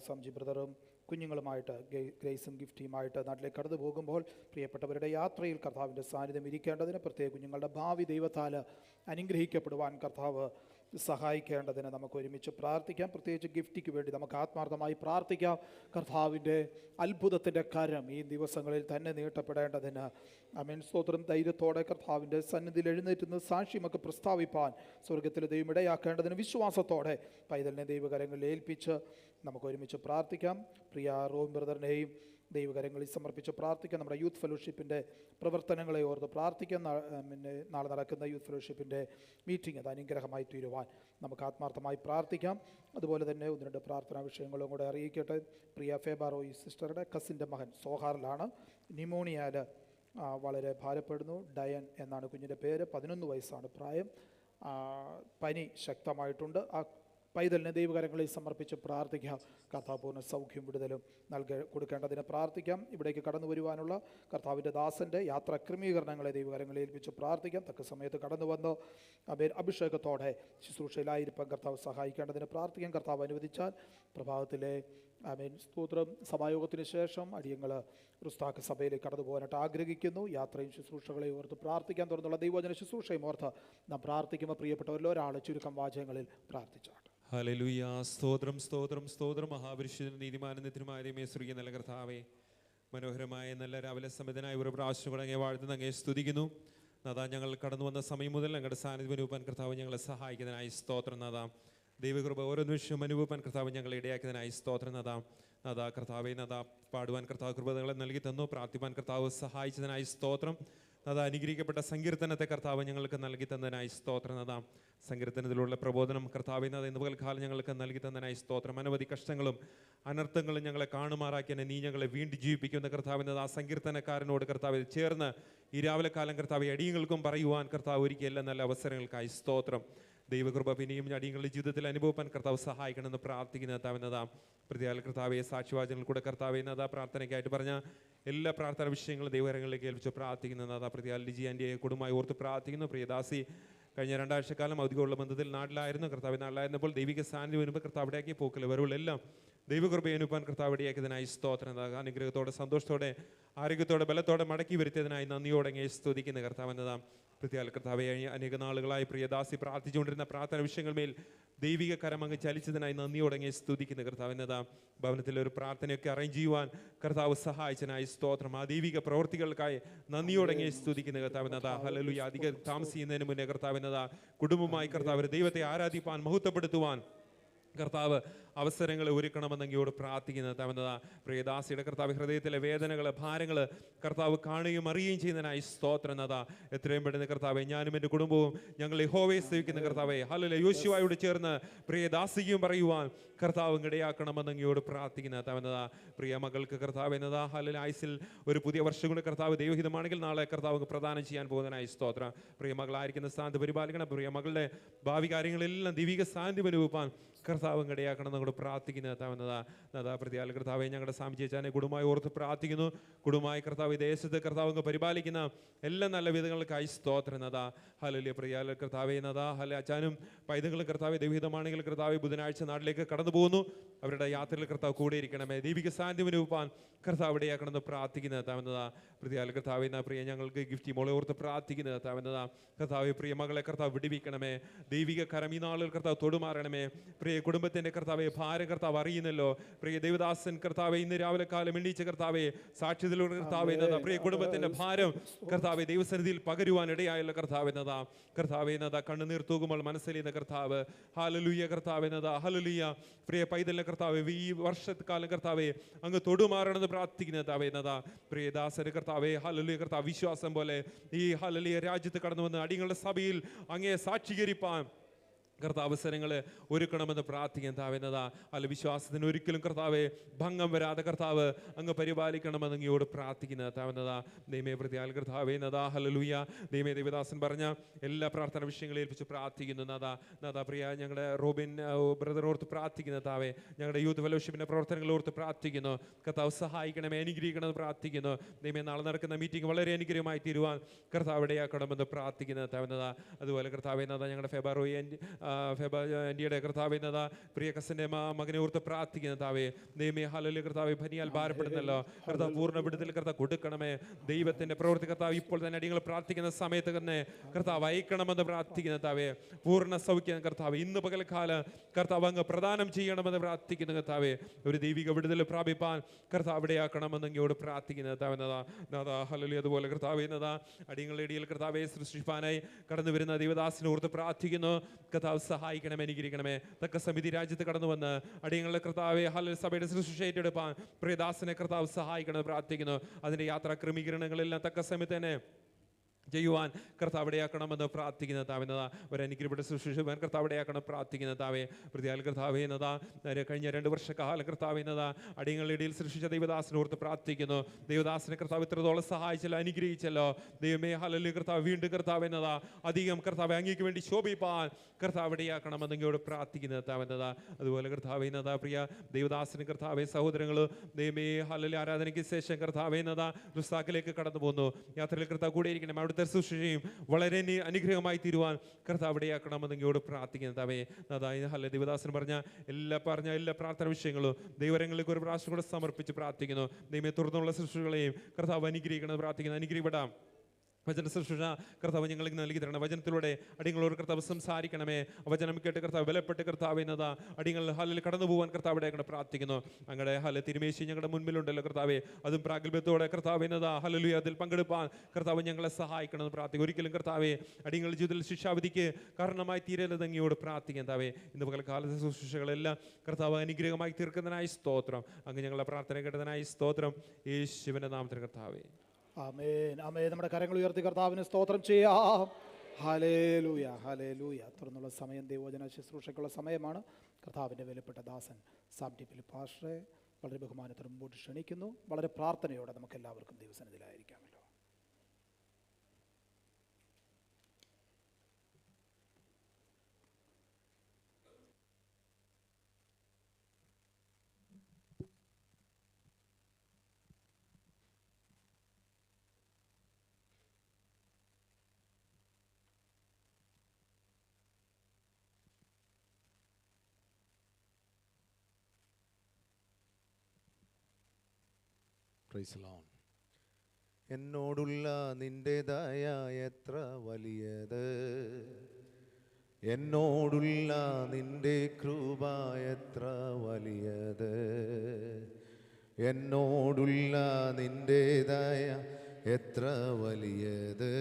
സംജി ബ്രദറും കുഞ്ഞുങ്ങളുമായിട്ട് ഗ്രേസും ഗിഫ്റ്റിയുമായിട്ട് നാട്ടിലേക്ക് കടന്നു പോകുമ്പോൾ പ്രിയപ്പെട്ടവരുടെ യാത്രയിൽ കർത്താവിൻ്റെ സാന്നിധ്യം ഇരിക്കേണ്ടതിന്, പ്രത്യേക കുഞ്ഞുങ്ങളുടെ ഭാവി ദൈവത്താൽ അനുഗ്രഹിക്കപ്പെടുവാൻ കർത്താവ് സഹായിക്കേണ്ടതിന് നമുക്ക് ഒരുമിച്ച് പ്രാർത്ഥിക്കാം. പ്രത്യേകിച്ച് ഗിഫ്റ്റിക്ക് വേണ്ടി നമുക്ക് ആത്മാർത്ഥമായി പ്രാർത്ഥിക്കാം. കർത്താവിൻ്റെ അത്ഭുതത്തിൻ്റെ കരം ഈ ദിവസങ്ങളിൽ തന്നെ നീട്ടപ്പെടേണ്ടതിന് ആമേൻ സ്തോത്രം ധൈര്യത്തോടെ കർത്താവിൻ്റെ സന്നിധിയിൽ എഴുന്നേറ്റുന്ന സാക്ഷ്യമൊക്കെ പ്രസ്താവിപ്പാൻ സ്വർഗത്തിൽ ദൈവം ഇടയാക്കേണ്ടതിന് വിശ്വാസത്തോടെ പൈതലിനെ ദൈവകരങ്ങളിൽ ഏൽപ്പിച്ച് നമുക്ക് ഒരുമിച്ച് പ്രാർത്ഥിക്കാം. പ്രിയ റോം ബ്രദറിനെയും ദൈവകരങ്ങളിൽ സമർപ്പിച്ച് പ്രാർത്ഥിക്കാം. നമ്മുടെ യൂത്ത് ഫെലോഷിപ്പിൻ്റെ പ്രവർത്തനങ്ങളെ ഓർത്ത് പ്രാർത്ഥിക്കാം. പിന്നെ നാളെ നടക്കുന്ന യൂത്ത് ഫെലോഷിപ്പിൻ്റെ മീറ്റിംഗ് അത് അനുഗ്രഹമായി തീരുവാൻ നമുക്ക് ആത്മാർത്ഥമായി പ്രാർത്ഥിക്കാം. അതുപോലെ തന്നെ ഒന്ന് രണ്ട് പ്രാർത്ഥനാ വിഷയങ്ങളും കൂടെ അറിയിക്കട്ടെ. പ്രിയ ഫേബാറോയി സിസ്റ്ററുടെ കസിൻ്റെ മകൻ സോഹാറിലാണ്. ന്യൂമോണിയയിൽ വളരെ ഭാരപ്പെടുന്നു. ഡയൻ എന്നാണ് കുഞ്ഞിൻ്റെ പേര്. 11 വയസ്സാണ് പ്രായം. പനി ശക്തമായിട്ടുണ്ട്. ആ പൈതലിനെ ദൈവകരങ്ങളിൽ സമർപ്പിച്ച് പ്രാർത്ഥിക്കാം. കർത്താവ് പൂർണ്ണ സൗഖ്യം വിടുതലും കൊടുക്കേണ്ടതിന് പ്രാർത്ഥിക്കാം. ഇവിടേക്ക് കടന്നു വരുവാനുള്ള കർത്താവിൻ്റെ ദാസൻ്റെ യാത്രാ ക്രമീകരണങ്ങളെ ദൈവകരങ്ങളിൽ ഏൽപ്പിച്ച് പ്രാർത്ഥിക്കാം. തക്ക സമയത്ത് കടന്നു വന്ന് അഭിഷേകത്തോടെ ശുശ്രൂഷയിലായിരിക്കാൻ കർത്താവ് സഹായിക്കേണ്ടതിന് പ്രാർത്ഥിക്കാം. കർത്താവ് അനുവദിച്ചാൽ പ്രഭാതത്തിലെ ആമേൻ സ്തോത്രം സഭായോഗത്തിന് ശേഷം അടിയങ്ങൾ ക്രിസ്താക്ക സഭയിലേക്ക് കടന്നു പോകാനായിട്ട് ആഗ്രഹിക്കുന്നു. യാത്രയും ശുശ്രൂഷകളെയും ഓർത്ത് പ്രാർത്ഥിക്കാൻ തുറന്നുള്ള ദൈവവചന ശുശ്രൂഷയും ഓർത്ത് നാം പ്രാർത്ഥിക്കുമ്പോൾ പ്രിയപ്പെട്ടവരിൽ ഒരാൾ ചുരുക്കം വാചകങ്ങളിൽ പ്രാർത്ഥിച്ചാണ്. ഹല്ലേലൂയ. സ്തോത്രം സ്തോത്രം സ്തോത്രം. മഹാപരിശുദ്ധ നീതിമാനത്തിനുമായ ശ്രീ നല്ല കർത്താവേ, മനോഹരമായ നല്ല രാവിലെ സമയത്തിനായി ഒരു പ്രാവശ്യം കൂടെ അങ്ങേ വാഴ്ത്തുന്ന അങ്ങേ സ്തുതിക്കുന്നു. നാഥാ, ഞങ്ങൾ കടന്നു വന്ന സമയം മുതൽ ഞങ്ങളുടെ സാന്നിധ്യം അനുഭവൻ കർത്താവ് ഞങ്ങളെ സഹായിക്കുന്നതിനായി സ്തോത്രം. നാഥാ, ദൈവകൃപ ഓരോ നിമിഷവും അനുഭവൻ കർത്താവ് ഞങ്ങളെ ഇടയാക്കുന്നതിനായി സ്തോത്രം. നാഥാ കർത്താവെ, നാഥാ പാടുവാൻ കർത്താവ് കൃപകളെ നൽകി തന്നു. പ്രാർത്ഥിപ്പാൻ കർത്താവ് സഹായിച്ചതിനായി സ്തോത്രം. നാഥാ, അനുഗ്രഹിക്കപ്പെട്ട സങ്കീർത്തനത്തെ കർത്താവ് ഞങ്ങൾക്ക് നൽകി തന്നതിനായി സ്തോത്രം. നാഥാ, സങ്കീർത്തനത്തിലുള്ള പ്രബോധനം കർത്താവെ നാഥ ഇന്ന് പകൽക്കാലം ഞങ്ങൾക്ക് നൽകി തന്നതിനായി സ്തോത്രം. അനവധി കഷ്ടങ്ങളും അനർത്ഥങ്ങളും ഞങ്ങളെ കാണുമാറാക്കിയ നീ ഞങ്ങളെ വീണ്ടും ജീവിപ്പിക്കുന്ന കർത്താവിൻ്റെ ആ സങ്കീർത്തനക്കാരനോട് കർത്താവിൽ ചേർന്ന് ഈ രാവിലെ കാലം കർത്താവ് അടിയങ്ങൾക്കും പറയുവാൻ കർത്താവ് ഒരുക്കിയ എല്ലാ നല്ല അവസരങ്ങൾക്കായി സ്തോത്രം. ദൈവകൃപ പിന്നെയും അടിയങ്ങളുടെ ജീവിതത്തിൽ അനുഭവപ്പാൻ കർത്താവ് സഹായിക്കണമെന്ന് പ്രാർത്ഥിക്കുന്ന കർത്താവിനതാ പ്രതിയാൽ കർത്താവെ സാക്ഷ്യവാചനങ്ങൾ കൂടെ കർത്താവെ നതാ പ്രാർത്ഥനയ്ക്കായിട്ട് പറഞ്ഞ എല്ലാ പ്രാർത്ഥന വിഷയങ്ങളും ദൈവകരങ്ങളിലേക്ക് ഏൽപ്പിച്ച് പ്രാർത്ഥിക്കുന്നതാ പ്രതിയാൽ ലിജി ആൻറ്റിയെ കുടുംബമായി ഓർത്ത് പ്രാർത്ഥിക്കുന്നു. പ്രിയദാസി കഴിഞ്ഞ 2 ആഴ്ചക്കാലം അവധിയുള്ള ബന്ധത്തിൽ നാട്ടിലായിരുന്നു. കർത്താവ് നാട്ടിലായിരുന്നപ്പോൾ ദൈവിക സാന്നിധ്യം വരുമ്പോൾ കർത്താവ് ഇടയാക്കി പോക്കൽ വരവുകളെല്ലാം ദൈവകൃപയെ അനുപ്പാൻ കർത്താവ് ഇടയാക്കിയതിനായി സ്തോത്രം. അനുഗ്രഹത്തോടെ സന്തോഷത്തോടെ ആരോഗ്യത്തോടെ ബലത്തോടെ മടക്കി വരുത്തിയതിനായി നന്ദിയോടെ സ്തുതിക്കുന്ന കർത്താവ് എന്നതാ പ്രതിയാൽ കർത്താവെ അനേക നാളുകളായി പ്രിയദാസി പ്രാർത്ഥിച്ചുകൊണ്ടിരുന്ന പ്രാർത്ഥന വിഷയങ്ങളുമേൽ ദൈവിക കരം അങ്ങ് ചലിച്ചതിനായി നന്ദിയോടെ സ്തുതിക്കുന്ന കർത്താവ് എന്നതാ ഭവനത്തിൽ ഒരു പ്രാർത്ഥനയൊക്കെ അറേഞ്ച് ചെയ്യുവാൻ കർത്താവ് സഹായിച്ചതിനായി സ്തോത്രം. ആ ദൈവിക പ്രവൃത്തികൾക്കായി നന്ദിയോടെ സ്തുതിക്കുന്ന കർത്താവ് എന്നതാ ഹല്ലേലൂയ. അധികം താമസിക്കുന്നതിന് മുന്നേ കർത്താവ് എന്നതാ കുടുംബമായി കർത്താവ് ദൈവത്തെ ആരാധിപ്പാൻ മഹത്വപ്പെടുത്തുവാൻ കർത്താവ് അവസരങ്ങൾ ഒരുക്കണമെന്ന് അങ്ങയോട് പ്രാർത്ഥിക്കുന്നത് തവന്നതാ പ്രിയദാസിയുടെ കർത്താവ് ഹൃദയത്തിലെ വേദനകൾ ഭാരങ്ങൾ കർത്താവ് കാണുകയും അറിയുകയും ചെയ്യുന്നതിനായി സ്തോത്രം. എന്നതാ എത്രയും പെട്ടെന്ന് കർത്താവെ ഞാനും എൻ്റെ കുടുംബവും ഞങ്ങൾ യഹോവയെ സേവിക്കുന്ന കർത്താവെ ഹല്ലേലൂയ യോശുവയോട് ചേർന്ന് പ്രിയദാസിയും പറയുവാൻ കർത്താവ് ഇടയാക്കണമെന്ന് അങ്ങയോട് പ്രാർത്ഥിക്കുന്ന തവന്നതാ പ്രിയ മകൾക്ക് കർത്താവ് എന്നതാ ഹല്ലേലൂയ ആയുസിൽ ഒരു പുതിയ വർഷം കൊണ്ട് കർത്താവ് ദൈവഹിതമാണെങ്കിൽ നാളെ കർത്താവ് പ്രദാനം ചെയ്യാൻ പോകുന്നതിനായി സ്തോത്രം. പ്രിയ മകളായിരിക്കുന്ന സ്ഥാനത്ത് പരിപാലിക്കണം. പ്രിയ മകളുടെ ഭാവി കാര്യങ്ങളെല്ലാം ദൈവിക സാന്നിധ്യം അനുഭവിപ്പാൻ കർത്താവ് ഇടയാക്കണം എന്നോട് പ്രാർത്ഥിക്കുന്ന കർത്താവെന്നതാ പ്രതിയാൽ കർത്താവെ ഞങ്ങളുടെ സാമിച്ചേച്ചാനെ കുടുംബമായി ഓർത്ത് പ്രാർത്ഥിക്കുന്നു. കുടുംബമായി കർത്താവ് ദേശത്ത് കർത്താവ് പരിപാലിക്കുന്ന എല്ലാ നല്ല വിധങ്ങൾക്കായി സ്തോത്രം. എന്നതാ ഹല്ലേലൂയ. പ്രിയാൽ കർത്താവെ എന്നതാ ഹല്ലേലൂയ അച്ചാനും പൈതങ്ങളും കർത്താവെ ദൈവഹിതമാണെങ്കിൽ കർത്താവെ ബുധനാഴ്ച നാട്ടിലേക്ക് കടന്നു പോകുന്നു. അവരുടെ യാത്രയിൽ കർത്താവ് കൂടെ ഇരിക്കണമേ. ദൈവിക സാന്നിധ്യം രൂപാൻ കർത്താവ് ഇടയാക്കണമെന്ന് പ്രാർത്ഥിക്കുന്നത് കർത്താവെന്നതാ. പ്രതിയാൽ കർത്താവ് എന്ന പ്രിയ ഞങ്ങൾക്ക് ഗിഫ്റ്റി മോളെ ഓർത്ത് പ്രാർത്ഥിക്കുന്നത് കർത്താവെന്നതാ. കർത്താവ് പ്രിയ മകളെ കർത്താവ് വിടുവിക്കണമേ. ദൈവിക കരം ഈ നാളുകൾ കർത്താവ് തൊടുമാറണമേ. പ്രിയ കുടുംബത്തിന്റെ കർത്താവെ ഭാരം കർത്താവ് അറിയുന്നല്ലോ. പ്രിയ ദേവദാസൻ കർത്താവെ ഇന്ന് രാവിലെ കാലം എണ്ണീച്ച കർത്താവെ സാക്ഷ്യത്തിലൂടെ കർത്താവ് എന്നതാ പ്രിയ കുടുംബത്തിന്റെ ഭാരം കർത്താവെ ദൈവസന്നിധിയിൽ പകരുവാൻ ഇടയായുള്ള കർത്താവ് എന്നതാ. കർത്താവ് എന്നതാ കണ്ണുനീർ തൂകുമ്പോൾ മനസ്സിലെന്ന കർത്താവ്. ഹല്ലേലൂയ കർത്താവ് എന്നതാ. ഹല്ലേലൂയ പ്രിയ പൈതലിനെ കർത്താവെ ഈ വർഷക്കാലം കർത്താവെ അങ്ങ് തൊടുമാറണമെന്ന് പ്രാർത്ഥിക്കുന്ന കർത്താവെ എന്നതാ. പ്രിയദാസന് കർത്താവെ ഹല്ലേലൂയ കർത്താവ് വിശ്വാസം പോലെ ഈ ഹല്ലേലൂയ രാജ്യത്ത് കടന്നു വന്ന് അടിയങ്ങളുടെ സഭയിൽ അങ്ങേ സാക്ഷീകരിപ്പാൻ കർത്താവ് അവസരങ്ങൾ ഒരുക്കണമെന്ന് പ്രാർത്ഥിക്കാൻ താവുന്നതാ. അല്ല വിശ്വാസത്തിന് ഒരിക്കലും കർത്താവെ ഭംഗം വരാതെ കർത്താവ് അങ്ങ് പരിപാലിക്കണമെന്ന് അങ്ങയോട് പ്രാർത്ഥിക്കുന്ന താവുന്നതാ. ദൈവമേ പ്രതിയാൽ കർത്താവേ നദാ. ഹല്ലേലൂയ. ദൈവമേ ദേവദാസൻ പറഞ്ഞ എല്ലാ പ്രാർത്ഥന വിഷയങ്ങളെ ഏൽപ്പിച്ച് പ്രാർത്ഥിക്കുന്നു നദാ. നദാ പ്രിയ ഞങ്ങളുടെ റോബിൻ ബ്രദർ ഓർത്ത് പ്രാർത്ഥിക്കുന്ന താവേ. ഞങ്ങളുടെ യൂത്ത് ഫെലോഷിപ്പിന്റെ പ്രവർത്തനങ്ങൾ ഓർത്ത് പ്രാർത്ഥിക്കുന്നു. കർത്താവ് സഹായിക്കണമേ, അനുഗ്രഹിക്കണമെന്ന് പ്രാർത്ഥിക്കുന്നു. ദൈവമേ നാളെ നടക്കുന്ന മീറ്റിംഗ് വളരെ അനുഗ്രഹമായി തീരുവാൻ കർത്താവ് ഇടയാക്കണമെന്ന് പ്രാർത്ഥിക്കുന്ന താവുന്നതാ. അതുപോലെ കർത്താവേ നദാ ഞങ്ങളുടെ ആൻറ്റിയുടെ കർത്താവ് എന്നതാ പ്രിയ കസന്റെ മകനെ ഓർത്ത് പ്രാർത്ഥിക്കുന്ന താവേ. ദൈവമേ ഹല്ലേലൂയ കർത്താവേ ഭനിയാൽ ഭാരപ്പെടുന്നല്ലോ കർത്താവ് പൂർണ്ണ വിടുതൽ കർത്താവ് കൊടുക്കണമേ. ദൈവത്തിന്റെ പ്രവൃത്തി കർത്താവ് ഇപ്പോൾ തന്നെ അടിയങ്ങൾ പ്രാർത്ഥിക്കുന്ന സമയത്ത് തന്നെ കർത്താവ് അയക്കണമെന്ന് പ്രാർത്ഥിക്കുന്ന താവേ. പൂർണ്ണ സൗഖ്യം കർത്താവ് ഇന്ന് പകൽക്കാലം കർത്താവ് അങ്ങ് പ്രദാനം ചെയ്യണമെന്ന് പ്രാർത്ഥിക്കുന്ന കർത്താവേ. ഒരു ദൈവിക വിടുതൽ പ്രാപിപ്പാൻ കർത്താവ് ഇടയാക്കണമെന്ന് അങ്ങയോട് പ്രാർത്ഥിക്കുന്ന കർത്താവ് എന്നതാ. നാദാ ഹല്ലേലൂയ. അതുപോലെ കർത്താവ് എന്നതാ അടിയങ്ങളുടെ ഇടയിൽ കർത്താവെ സൃഷ്ടിപ്പാനായി കടന്നു വരുന്ന ദൈവദാസനെ ഓർത്ത് പ്രാർത്ഥിക്കുന്നു. കർത്താവ് സഹായിക്കണമേ, അനുഗ്രഹിക്കണമേ. തക്ക സമിതി രാജ്യത്ത് കടന്നു വന്ന് അടിയങ്ങളുടെ കർത്താവെ ഹല്ലേലൂയ സഭയുടെ ശുശ്രൂഷ ഏറ്റെടുപ്പാൻ പ്രിയദാസനെ കർത്താവ് സഹായിക്കണമെന്ന് പ്രാർത്ഥിക്കുന്നു. അതിന്റെ യാത്രാ ക്രമീകരണങ്ങളെല്ലാം തക്ക സമയത്ത് തന്നെ ചെയ്യുവാൻ കർത്താവ് ഇടയാക്കണമെന്ന് പ്രാർത്ഥിക്കുന്ന താവുന്നതാ. ഒരു അനുഗ്രഹപ്പെട്ട ശുശ്രൂഷ കർത്താവ് ഇടയാക്കണം പ്രാർത്ഥിക്കുന്ന താവേ. പ്രതിയാൽ കർത്താവേ എന്നതാ കഴിഞ്ഞ 2 വർഷക്കാലം കർത്താവ് എന്നതാ അടിയങ്ങളുടെ ഇടയിൽ സൃഷ്ടിച്ച ദൈവദാസനോർത്ത് പ്രാർത്ഥിക്കുന്നു. ദൈവദാസനെ കർത്താവ് ഇത്രത്തോളം സഹായിച്ചല്ലോ, അനുഗ്രഹിച്ചല്ലോ. ദൈവമേ ഹല്ലേലൂയ കർത്താവ് വീണ്ടും കർത്താവ് എന്നതാ അധികം കർത്താവ് അങ്ങേക്ക് വേണ്ടി ശോഭിപ്പാൻ കർത്താവ് ഇടയാക്കണമെന്ന് അങ്ങയോട് പ്രാർത്ഥിക്കുന്ന താവുന്നതാ. അതുപോലെ കർത്താവ് എന്നതാ പ്രിയ ദൈവദാസന് കർത്താവെ സഹോദരങ്ങൾ ദൈവമേ ഹല്ലേലൂയ ആരാധനയ്ക്ക് ശേഷം കർത്താവ് എന്നതാ റുസാക്കിലേക്ക് കടന്നു പോകുന്നു. യാത്രയിൽ കർത്താവ് കൂടെ ഇരിക്കണം. അവിടുത്തെ ശുശ്രൂഷയും വളരെ അനുഗ്രഹമായി തീരുവാൻ കർത്താവ് ഇടയാക്കണമെന്ന് അങ്ങയോട് പ്രാർത്ഥിക്കുന്നതാവേ. അതായത് ഹല്ലേലൂയ ദേവദാസൻ പറഞ്ഞ എല്ലാ പ്രാർത്ഥന വിഷയങ്ങളും ദൈവരങ്ങളിലേക്ക് ഒരു പ്രാവശ്യം കൂടെ സമർപ്പിച്ച് പ്രാർത്ഥിക്കുന്നു. ദൈവമേ തുടർന്നുള്ള ശുശ്രൂഷകളെയും കർത്താവ് അനുഗ്രഹിക്കണമെന്ന് പ്രാർത്ഥിക്കുന്നു. അനുഗ്രഹിക്കപ്പെടാം. വചന ശുശ്രൂഷ കർത്താവ് ഞങ്ങൾക്ക് നൽകി തരണം. വചനത്തിലൂടെ അടിയങ്ങളോട് കർത്താവ് സംസാരിക്കണമേ. വചനം കേട്ട് കർത്താവ് ബലപ്പെട്ട് കർത്താവ് എന്നതാ അടിയങ്ങൾ ഹല്ലേലൂയ കടന്നു പോകാൻ കർത്താവ് ഇടയാക്കണം പ്രാർത്ഥിക്കുന്നു. ഞങ്ങളുടെ ഹല്ലേലൂയ തിരുമേശി ഞങ്ങളുടെ മുൻപിലുണ്ടല്ലോ കർത്താവേ. അതും പ്രാഗൽഭ്യത്തോടെ കർത്താവ് എന്നതാ ഹല്ലേലൂയ അതിൽ പങ്കെടുപ്പാൻ കർത്താവ് ഞങ്ങളെ സഹായിക്കണമെന്ന് പ്രാർത്ഥിക്കും. ഒരിക്കലും കർത്താവേ അടിയങ്ങളുടെ ജീവിതത്തിൽ ശിക്ഷാവിധിക്ക് കാരണമായി തീരരുത് അങ്ങയോട് പ്രാർത്ഥിക്കുന്നതാവേ. ഇന്ന് പകൽക്കാലത്തെ ശുശ്രൂഷകളെല്ലാം കർത്താവ് അനുഗ്രഹമായി തീർക്കുന്നതിനായി സ്തോത്രം. അങ്ങ് ഞങ്ങളുടെ പ്രാർത്ഥന കേട്ടതിനായി സ്തോത്രം. യേശുവിന്റെ നാമത്തിൽ കർത്താവേ. ആമേൻ ആമേൻ. നമ്മുടെ കരങ്ങൾ ഉയർത്തി കർത്താവിന് സ്തോത്രം ചെയ്യാം. Hallelujah hallelujah. തുടർന്നുള്ള സമയം ദൈവവചന ശുശ്രൂഷയ്ക്കുള്ള സമയമാണ്. കർത്താവിൻ്റെ വിലപ്പെട്ട ദാസൻ സാം ടി ഫിലിപ്പ് പാസ്റ്ററെ വളരെ ബഹുമാനത്തോടെ മുമ്പോട്ട് ക്ഷണിക്കുന്നു. വളരെ പ്രാർത്ഥനയോടെ നമുക്ക് എല്ലാവർക്കും ദൈവസന്നിധിയിലായിരിക്കാമല്ലോ. എന്നോടുള്ള നിന്റെ ദയ എത്ര വലിയത്, എന്നോടുള്ള നിന്റെ കൃപ എത്ര വലിയത്, എന്നോടുള്ള നിന്റെ ദയ എത്ര വലിയത്,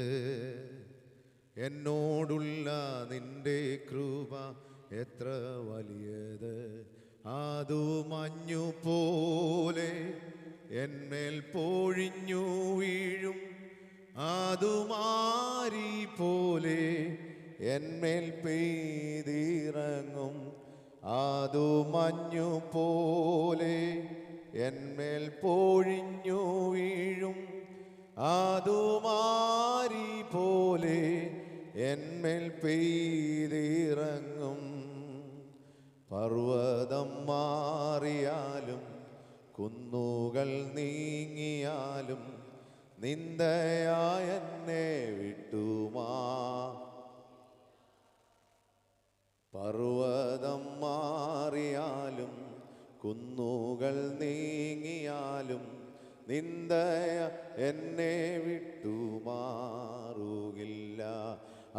എന്നോടുള്ള നിന്റെ കൃപ എത്ര വലിയത്. അതു മഞ്ഞു പോലെ എന്മേൽ പൊഴിഞ്ഞു വീഴും, അതുമാരി പോലെ എന്മേൽ പെയ്തിറങ്ങും, അതു മഞ്ഞു പോലെ എന്മേൽ പൊഴിഞ്ഞു വീഴും, അതുമാരി പോലെ എന്മേൽ പെയ്തിറങ്ങും. പർവ്വതം മാറിയാലും കുന്നുകൾ നീങ്ങിയാലും നിന്ദയായ എന്നെ വിട്ടുമാ. പർവ്വതം മാറിയാലും കുന്നുകൾ നീങ്ങിയാലും നിന്ദയ എന്നെ വിട്ടുമാറുകില്ല.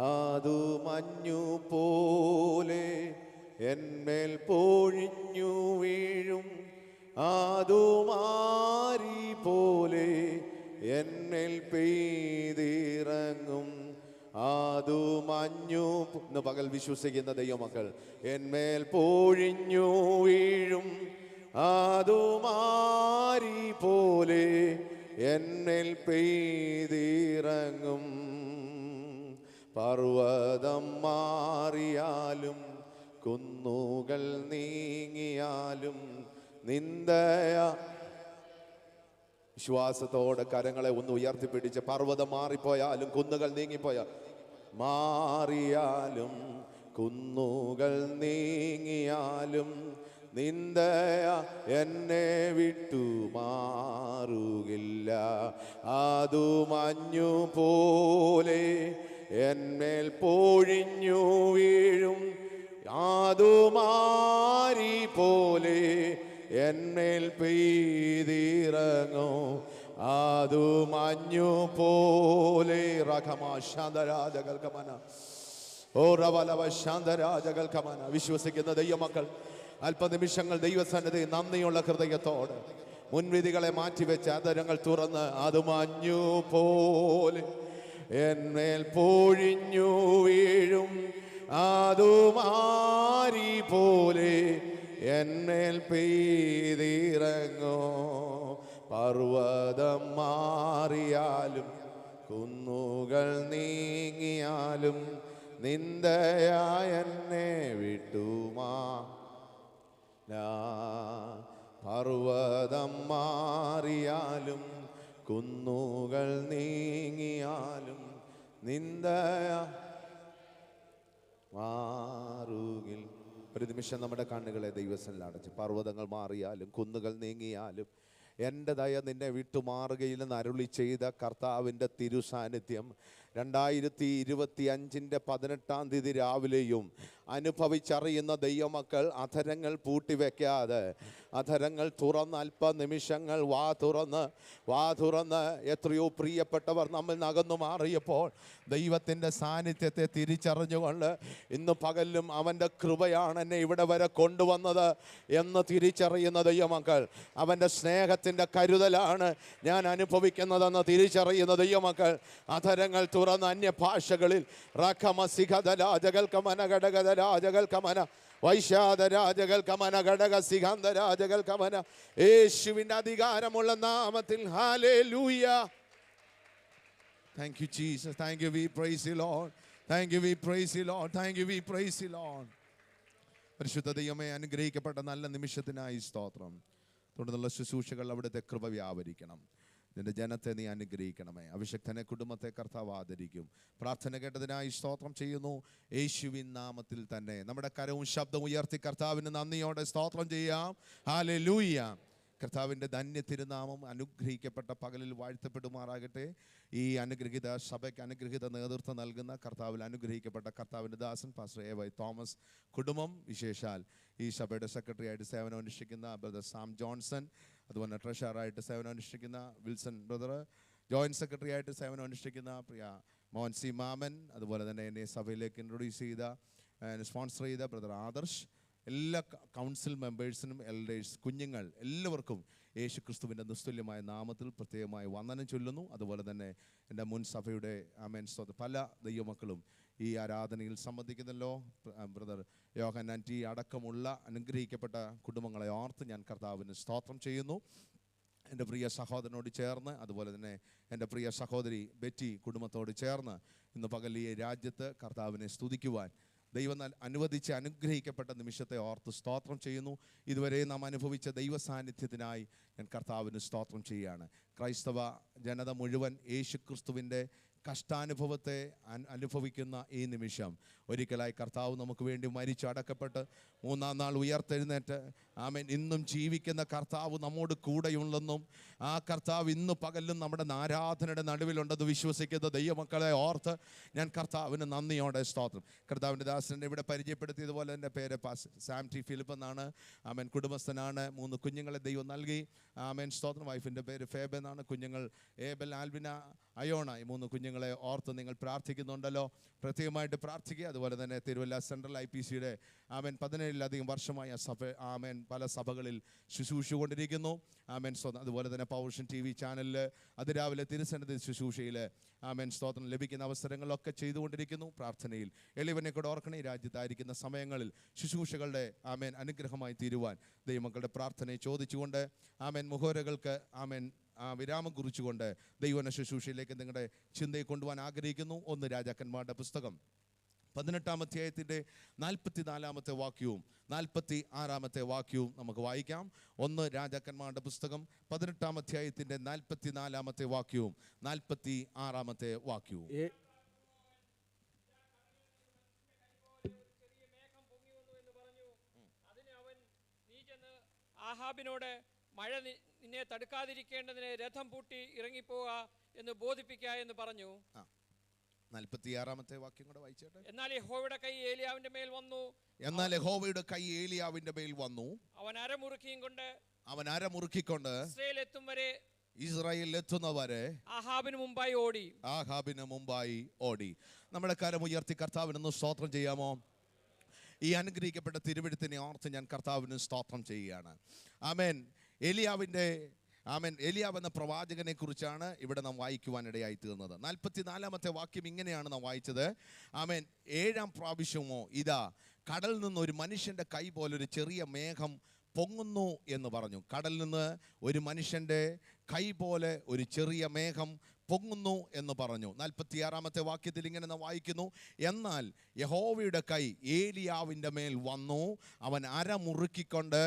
അതു മഞ്ഞു പോലെ എന്മേൽ പൊഴിഞ്ഞു വീഴും, അതു മാരി പോലെ എന്മേൽ പെയ്തിറങ്ങും. അതു മഞ്ഞു ഇന്ന് പകൽ വിശ്വസിക്കുന്ന ദൈവമക്കൾ, എന്മേൽ പൊഴിഞ്ഞു വീഴും, അതു മാരി പോലെ എന്മേൽ പെയ്തിറങ്ങും. പർവ്വതം മാറിയാലും കുന്നുകൾ നീങ്ങിയാലും നിന്ദയ വിശ്വാസത്തോടെ കരങ്ങളെ ഒന്ന് ഉയർത്തിപ്പിടിച്ച്, പർവ്വതം മാറിപ്പോയാലും കുന്നുകൾ മാറിയാലും കുന്നുകൾ നീങ്ങിയാലും നിന്ദയ എന്നെ വിട്ടുമാറുകില്ല. അതു മഞ്ഞു പോലെ എന്മേൽ പൊഴിഞ്ഞു വീഴും, അതു മാരി പോലെ എന്മേൽ പെയ്തിറങ്ങും. അതു മഞ്ഞു പോലെ വിശ്വസിക്കുന്ന ദൈവമക്കൾ അല്പനിമിഷങ്ങൾ ദൈവസന്നിധി നന്ദിയുള്ള ഹൃദയത്തോടെ മുൻവിധികളെ മാറ്റിവെച്ച് അതരങ്ങൾ തുറന്ന്, അത് മഞ്ഞു പോലെ എന്മേൽ പൊഴിഞ്ഞു വീഴും, അതു മാരി പോലെ എന്മേൽ പെയ്തിറങ്ങോ. പർവ്വതം മാറിയാലും കുന്നുകൾ നീങ്ങിയാലും നിന്ദയായ എന്നെ വിട്ടുമാ. പർവ്വതം മാറിയാലും കുന്നുകൾ നീങ്ങിയാലും നിന്ദയ മാറുകിൽ. ഒരു നിമിഷം നമ്മുടെ കണ്ണുകളെ ദൈവസന്നിധിയിൽ അടച്ച്, പർവ്വതങ്ങൾ മാറിയാലും കുന്നുകൾ നീങ്ങിയാലും എൻ്റെ ദയ നിന്നെ വിട്ടുമാറുകയില്ലെന്ന് അരുളി ചെയ്ത കർത്താവിൻ്റെ തിരുസാന്നിധ്യം 2025 18-ാം തീയതി രാവിലെയും അനുഭവിച്ചറിയുന്ന ദൈവമക്കൾ അധരങ്ങൾ പൂട്ടിവെക്കാതെ അധരങ്ങൾ തുറന്ന് അല്പനിമിഷങ്ങൾ വാ തുറന്ന് എത്രയോ പ്രിയപ്പെട്ടവർ നമ്മിൽ നകന്നു മാറിയപ്പോൾ ദൈവത്തിൻ്റെ സാന്നിധ്യത്തെ തിരിച്ചറിഞ്ഞുകൊണ്ട് ഇന്ന് പകലിലും അവൻ്റെ കൃപയാണ് എന്നെ ഇവിടെ വരെ കൊണ്ടുവന്നത് എന്ന് തിരിച്ചറിയുന്ന ദൈവമക്കൾ, അവൻ്റെ സ്നേഹത്തിൻ്റെ കരുതലാണ് ഞാൻ അനുഭവിക്കുന്നതെന്ന് തിരിച്ചറിയുന്ന ദൈവമക്കൾ അധരങ്ങൾ തുറന്ന് അന്യഭാഷകളിൽ യേശുവിന്റെ അധികാരമുള്ള നാമത്തിൽ hallelujah. Thank you Jesus, thank you, we praise you Lord, thank you, we praise you Lord, thank you, we praise you Lord. പരിശുദ്ധ ദൈവമേ, അനുഗ്രഹിക്കപ്പെട്ട നല്ല നിമിഷത്തിനായി സ്തോത്രം. തുടർന്നുള്ള ശുശ്രൂഷകൾ അവിടുത്തെ കൃപ വ്യാപരിക്കണം. നിന്റെ ജനത്തെ നീ അനുഗ്രഹിക്കണമേ. അഭിഷക്തനെ കുടുംബത്തെ കർത്താവ് ആദരിക്കും. പ്രാർത്ഥന കേട്ടതിനായി സ്തോത്രം ചെയ്യുന്നു യേശുവിൻ നാമത്തിൽ തന്നെ. നമ്മുടെ കരവും ശബ്ദവും ഉയർത്തി കർത്താവിന് നന്ദിയോടെ സ്തോത്രം ചെയ്യാം. ഹല്ലേലൂയ. കർത്താവിൻ്റെ ധന്യ തിരുനാമം അനുഗ്രഹിക്കപ്പെട്ട പകലിൽ വാഴ്ത്തപ്പെടുമാറാകട്ടെ. ഈ അനുഗ്രഹീത സഭയ്ക്ക് അനുഗ്രഹീത നേതൃത്വം നൽകുന്ന കർത്താവിൽ അനുഗ്രഹിക്കപ്പെട്ട കർത്താവിൻ്റെ ദാസൻ പാസ്റ്റർ എ വൈ തോമസ് കുടുംബം, വിശേഷാൽ ഈ സഭയുടെ സെക്രട്ടറി ആയിട്ട് സേവനം അനുഷ്ഠിക്കുന്ന ബ്രദർ സാം ജോൺസൺ, അതുപോലെ ട്രഷറായിട്ട് സേവനം അനുഷ്ഠിക്കുന്ന വിൽസൺ ബ്രദർ, ജോയിൻറ്റ് സെക്രട്ടറി ആയിട്ട് സേവനം അനുഷ്ഠിക്കുന്ന പ്രിയ മോഹൻ സി മാമൻ, അതുപോലെ തന്നെ എന്നെ സഭയിലേക്ക് ഇൻട്രൊഡ്യൂസ് ചെയ്ത സ്പോൺസർ ചെയ്ത ബ്രദർ ആദർശ്, എല്ലാ കൗൺസിൽ മെമ്പേഴ്സിനും എൽഡേഴ്സ്, കുഞ്ഞുങ്ങൾ എല്ലാവർക്കും യേശു ക്രിസ്തുവിൻ്റെ നിസ്തുല്യമായ നാമത്തിൽ പ്രത്യേകമായി വന്ദനം ചൊല്ലുന്നു. അതുപോലെ തന്നെ എൻ്റെ മുൻ സഭയുടെ ആമേൻ സ്തോത്രം പല ദൈവമക്കളും ഈ ആരാധനയിൽ സംബന്ധിക്കുന്നല്ലോ. ബ്രദർ യോഹന്നാൻ ടി അടക്കമുള്ള അനുഗ്രഹിക്കപ്പെട്ട കുടുംബങ്ങളെ ഓർത്ത് ഞാൻ കർത്താവിന് സ്തോത്രം ചെയ്യുന്നു. എൻ്റെ പ്രിയ സഹോദരനോട് ചേർന്ന്, അതുപോലെ തന്നെ എൻ്റെ പ്രിയ സഹോദരി ബെറ്റി കുടുംബത്തോട് ചേർന്ന് ഇന്ന് പകൽ ഈ രാജ്യത്ത് കർത്താവിനെ സ്തുതിക്കുവാൻ ദൈവം അനുവദിച്ച് അനുഗ്രഹിക്കപ്പെട്ട നിമിഷത്തെ ഓർത്ത് സ്തോത്രം ചെയ്യുന്നു. ഇതുവരെ നാം അനുഭവിച്ച ദൈവ സാന്നിധ്യത്തിനായി ഞാൻ കർത്താവിന് സ്തോത്രം ചെയ്യുകയാണ്. ക്രൈസ്തവ ജനത മുഴുവൻ യേശു ക്രിസ്തുവിൻ്റെ കഷ്ടാനുഭവത്തെ അനുഭവിക്കുന്ന ഈ നിമിഷം ഒരിക്കലായി കർത്താവ് നമുക്ക് വേണ്ടി മരിച്ചടക്കപ്പെട്ട് മൂന്നാം നാൾ ഉയർത്തെഴുന്നേറ്റ് ആമേൻ ഇന്നും ജീവിക്കുന്ന കർത്താവ് നമ്മോട് കൂടെയുണ്ടെന്നും ആ കർത്താവ് ഇന്ന് പകലും നമ്മുടെ ആരാധനയുടെ നടുവിലുണ്ടെന്ന് വിശ്വസിക്കുന്ന ദൈവമക്കളെ ഓർത്ത് ഞാൻ കർത്താവിന് നന്ദിയോടെ സ്തോത്രം. കർത്താവിൻ്റെ ദാസനെ ഇവിടെ പരിചയപ്പെടുത്തിയതുപോലെ എൻ്റെ പേര് സാം ടി ഫിലിപ്പ് എന്നാണ്. ആമേൻ കുടുംബസ്ഥനാണ്. 3 കുഞ്ഞുങ്ങളെ ദൈവം നൽകി. ആമേൻ സ്തോത്രം. വൈഫിൻ്റെ പേര് ഫേബ എന്നാണ്. കുഞ്ഞുങ്ങൾ ഏബൽ, ആൽവിന, അയോണ. ഈ 3 കുഞ്ഞുങ്ങളെ ഓർത്ത് നിങ്ങൾ പ്രാർത്ഥിക്കുന്നുണ്ടല്ലോ. പ്രത്യേകമായിട്ട് പ്രാർത്ഥിക്കുക. അതുപോലെ തന്നെ തിരുവല്ല സെൻട്രൽ IPCയുടെ ആമേൻ 17-ലധികം വർഷമായ സഭ ആമേൻ പല സഭകളിൽ ശുശ്രൂഷ കൊണ്ടിരിക്കുന്നു. ആമേൻ സ്തോത്രം. അതുപോലെ തന്നെ പൗർഷൻ TV ചാനലിൽ അതിരാവിലെ തിരുസന്നിധി ശുശ്രൂഷയിൽ ആമേൻ സ്തോത്രം ലഭിക്കുന്ന അവസരങ്ങളൊക്കെ ചെയ്തുകൊണ്ടിരിക്കുന്നു. പ്രാർത്ഥനയിൽ എളിവനെ കൂടെ ഓർക്കണേ. ഈ രാജ്യത്തായിരിക്കുന്ന സമയങ്ങളിൽ ശുശ്രൂഷകളുടെ ആമേൻ അനുഗ്രഹമായി തീരുവാൻ ദൈവമക്കളുടെ പ്രാർത്ഥനയെ ചോദിച്ചുകൊണ്ട് ആമേൻ മുഹോരകൾക്ക് ആമേൻ വിരാമം കുറിച്ചുകൊണ്ട് ദൈവന ശുശ്രൂഷയിലേക്ക് നിങ്ങളുടെ ചിന്തയെ കൊണ്ടുപോകാൻ ആഗ്രഹിക്കുന്നു. 1 രാജാക്കന്മാരുടെ പുസ്തകം 18-ാം അധ്യായത്തിൻ്റെ 44-ാമത്തെ വാക്യവും 46-ാമത്തെ വാക്യവും നമുക്ക് വായിക്കാം. 1 രാജാക്കന്മാരുടെ പുസ്തകം 18-ാം അധ്യായത്തിൻ്റെ 44-ാമത്തെ വാക്യവും 46-ാമത്തെ വാക്യവും. ആഹാബിനോട് മഴ നിന്നെ തടുക്കാതിരിക്കേണ്ടതിന് രഥം പൂട്ടി ഇറങ്ങിപ്പോവുക എന്ന് ബോധിപ്പിക്കുക എന്ന് പറഞ്ഞു. 46-ാമത്തെ വാക്യം കൂടെ വായിച്ചേട്ടെ. എന്നാൽ യഹോവയുടെ കൈ ഏലിയാവിന്റെ മേൽ വന്നു. അവൻ അരമുറുക്കിക്കൊണ്ട് ഇസ്രായേൽ എത്തുന്നവരെ ആഹാബിന് മുമ്പായി ഓടി. നമ്മുടെ കരം ഉയർത്തി കർത്താവിനൊന്ന് സ്തോത്രം ചെയ്യാമോ? ഈ അനുഗ്രഹിക്കപ്പെട്ട തിരുവെഴുത്തിനെ ഓർത്ത് ഞാൻ കർത്താവിന് സ്തോത്രം ചെയ്യുകയാണ്. ആമേൻ. ഏലിയാവ് എന്ന പ്രവാചകനെ കുറിച്ചാണ് ഇവിടെ നാം വായിക്കുവാനിടയായി തീർന്നത്. 44-ാമത്തെ വാക്യം ഇങ്ങനെയാണ് നാം വായിച്ചത്. ആമേൻ. 7-ാം പ്രാവശ്യമോ ഇതാ കടലിൽ നിന്ന് ഒരു മനുഷ്യൻ്റെ കൈ പോലൊരു ചെറിയ മേഘം പൊങ്ങുന്നു എന്ന് പറഞ്ഞു. കടലിൽ നിന്ന് ഒരു മനുഷ്യൻ്റെ കൈ പോലെ ഒരു ചെറിയ മേഘം പൊങ്ങുന്നു എന്ന് പറഞ്ഞു. 46-ാമത്തെ വാക്യത്തിൽ ഇങ്ങനെ നാം വായിക്കുന്നു. എന്നാൽ യഹോവയുടെ കൈ ഏലിയാവിൻ്റെ മേൽ വന്നു. അവൻ അരമുറുക്കിക്കൊണ്ട്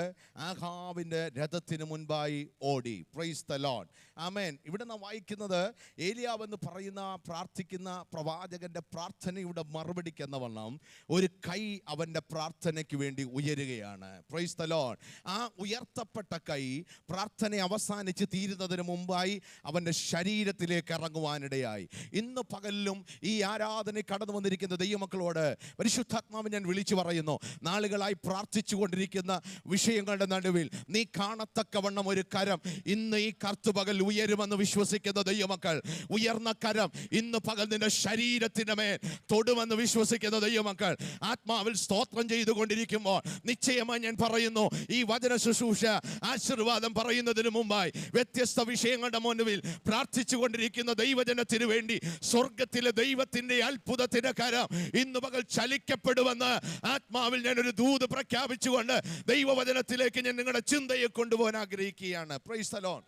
ആഹാബിൻ്റെ രഥത്തിന് മുൻപായി ഓടി. Praise the Lord. ആമേൻ. ഇവിടെ നാം വായിക്കുന്നത് ഏലിയാവ് എന്ന് പറയുന്ന പ്രാർത്ഥിക്കുന്ന പ്രവാചകന്റെ പ്രാർത്ഥനയുടെ മറുപടിക്കെന്ന വണ്ണം ഒരു കൈ അവൻ്റെ പ്രാർത്ഥനയ്ക്ക് വേണ്ടി ഉയരുകയാണ്. Price the Lord. ആ ഉയർത്തപ്പെട്ട കൈ പ്രാർത്ഥന അവസാനിച്ച് തീരുന്നതിന് മുമ്പായി അവൻ്റെ ശരീരത്തിലേക്ക് ഇറങ്ങുവാനിടയായി. ഇന്ന് പകലിലും ഈ ആരാധന കടന്നു വന്നിരിക്കുന്ന ദൈവമക്കളോട് പരിശുദ്ധാത്മാവ് ഞാൻ വിളിച്ചു പറയുന്നു, നാളുകളായി പ്രാർത്ഥിച്ചു കൊണ്ടിരിക്കുന്ന വിഷയങ്ങളുടെ നടുവിൽ നീ കാണത്തക്കവണ്ണം ഒരു കരം ഇന്ന് ഈ കർത്തുപകൽ ഉയരുമെന്ന് വിശ്വസിക്കുന്ന ദൈവമക്കൾ, ഉയർന്ന കരം ഇന്ന് പകൽ നിന്റെ ശരീരത്തിന്റെ മേൽ തൊടുമെന്ന് വിശ്വസിക്കുന്ന ദൈവമക്കൾ ആത്മാവിൽ സ്തോത്രം ചെയ്തുകൊണ്ടിരിക്കുമ്പോൾ നിശ്ചയമായി ഞാൻ പറയുന്നു, ഈ വചന ശുശ്രൂഷ ആശീർവാദം പറയുന്നതിന് മുമ്പായി വ്യത്യസ്ത വിഷയങ്ങളുടെ മുന്നിൽ പ്രാർത്ഥിച്ചു കൊണ്ടിരിക്കുന്ന ദൈവജനത്തിന് വേണ്ടി സ്വർഗത്തിലെ ദൈവത്തിന്റെ അത്ഭുതത്തിന്റെ കരം ഇന്ന് പകൽ ചലിക്കപ്പെടുമെന്ന് ആത്മാവിൽ ഞാൻ ഒരു ദൂത് പ്രഖ്യാപിച്ചുകൊണ്ട് ദൈവവചനത്തിലേക്ക് ഞാൻ നിങ്ങളുടെ ചിന്തയെ കൊണ്ടുപോകാൻ ആഗ്രഹിക്കുകയാണ്. Price the Lord.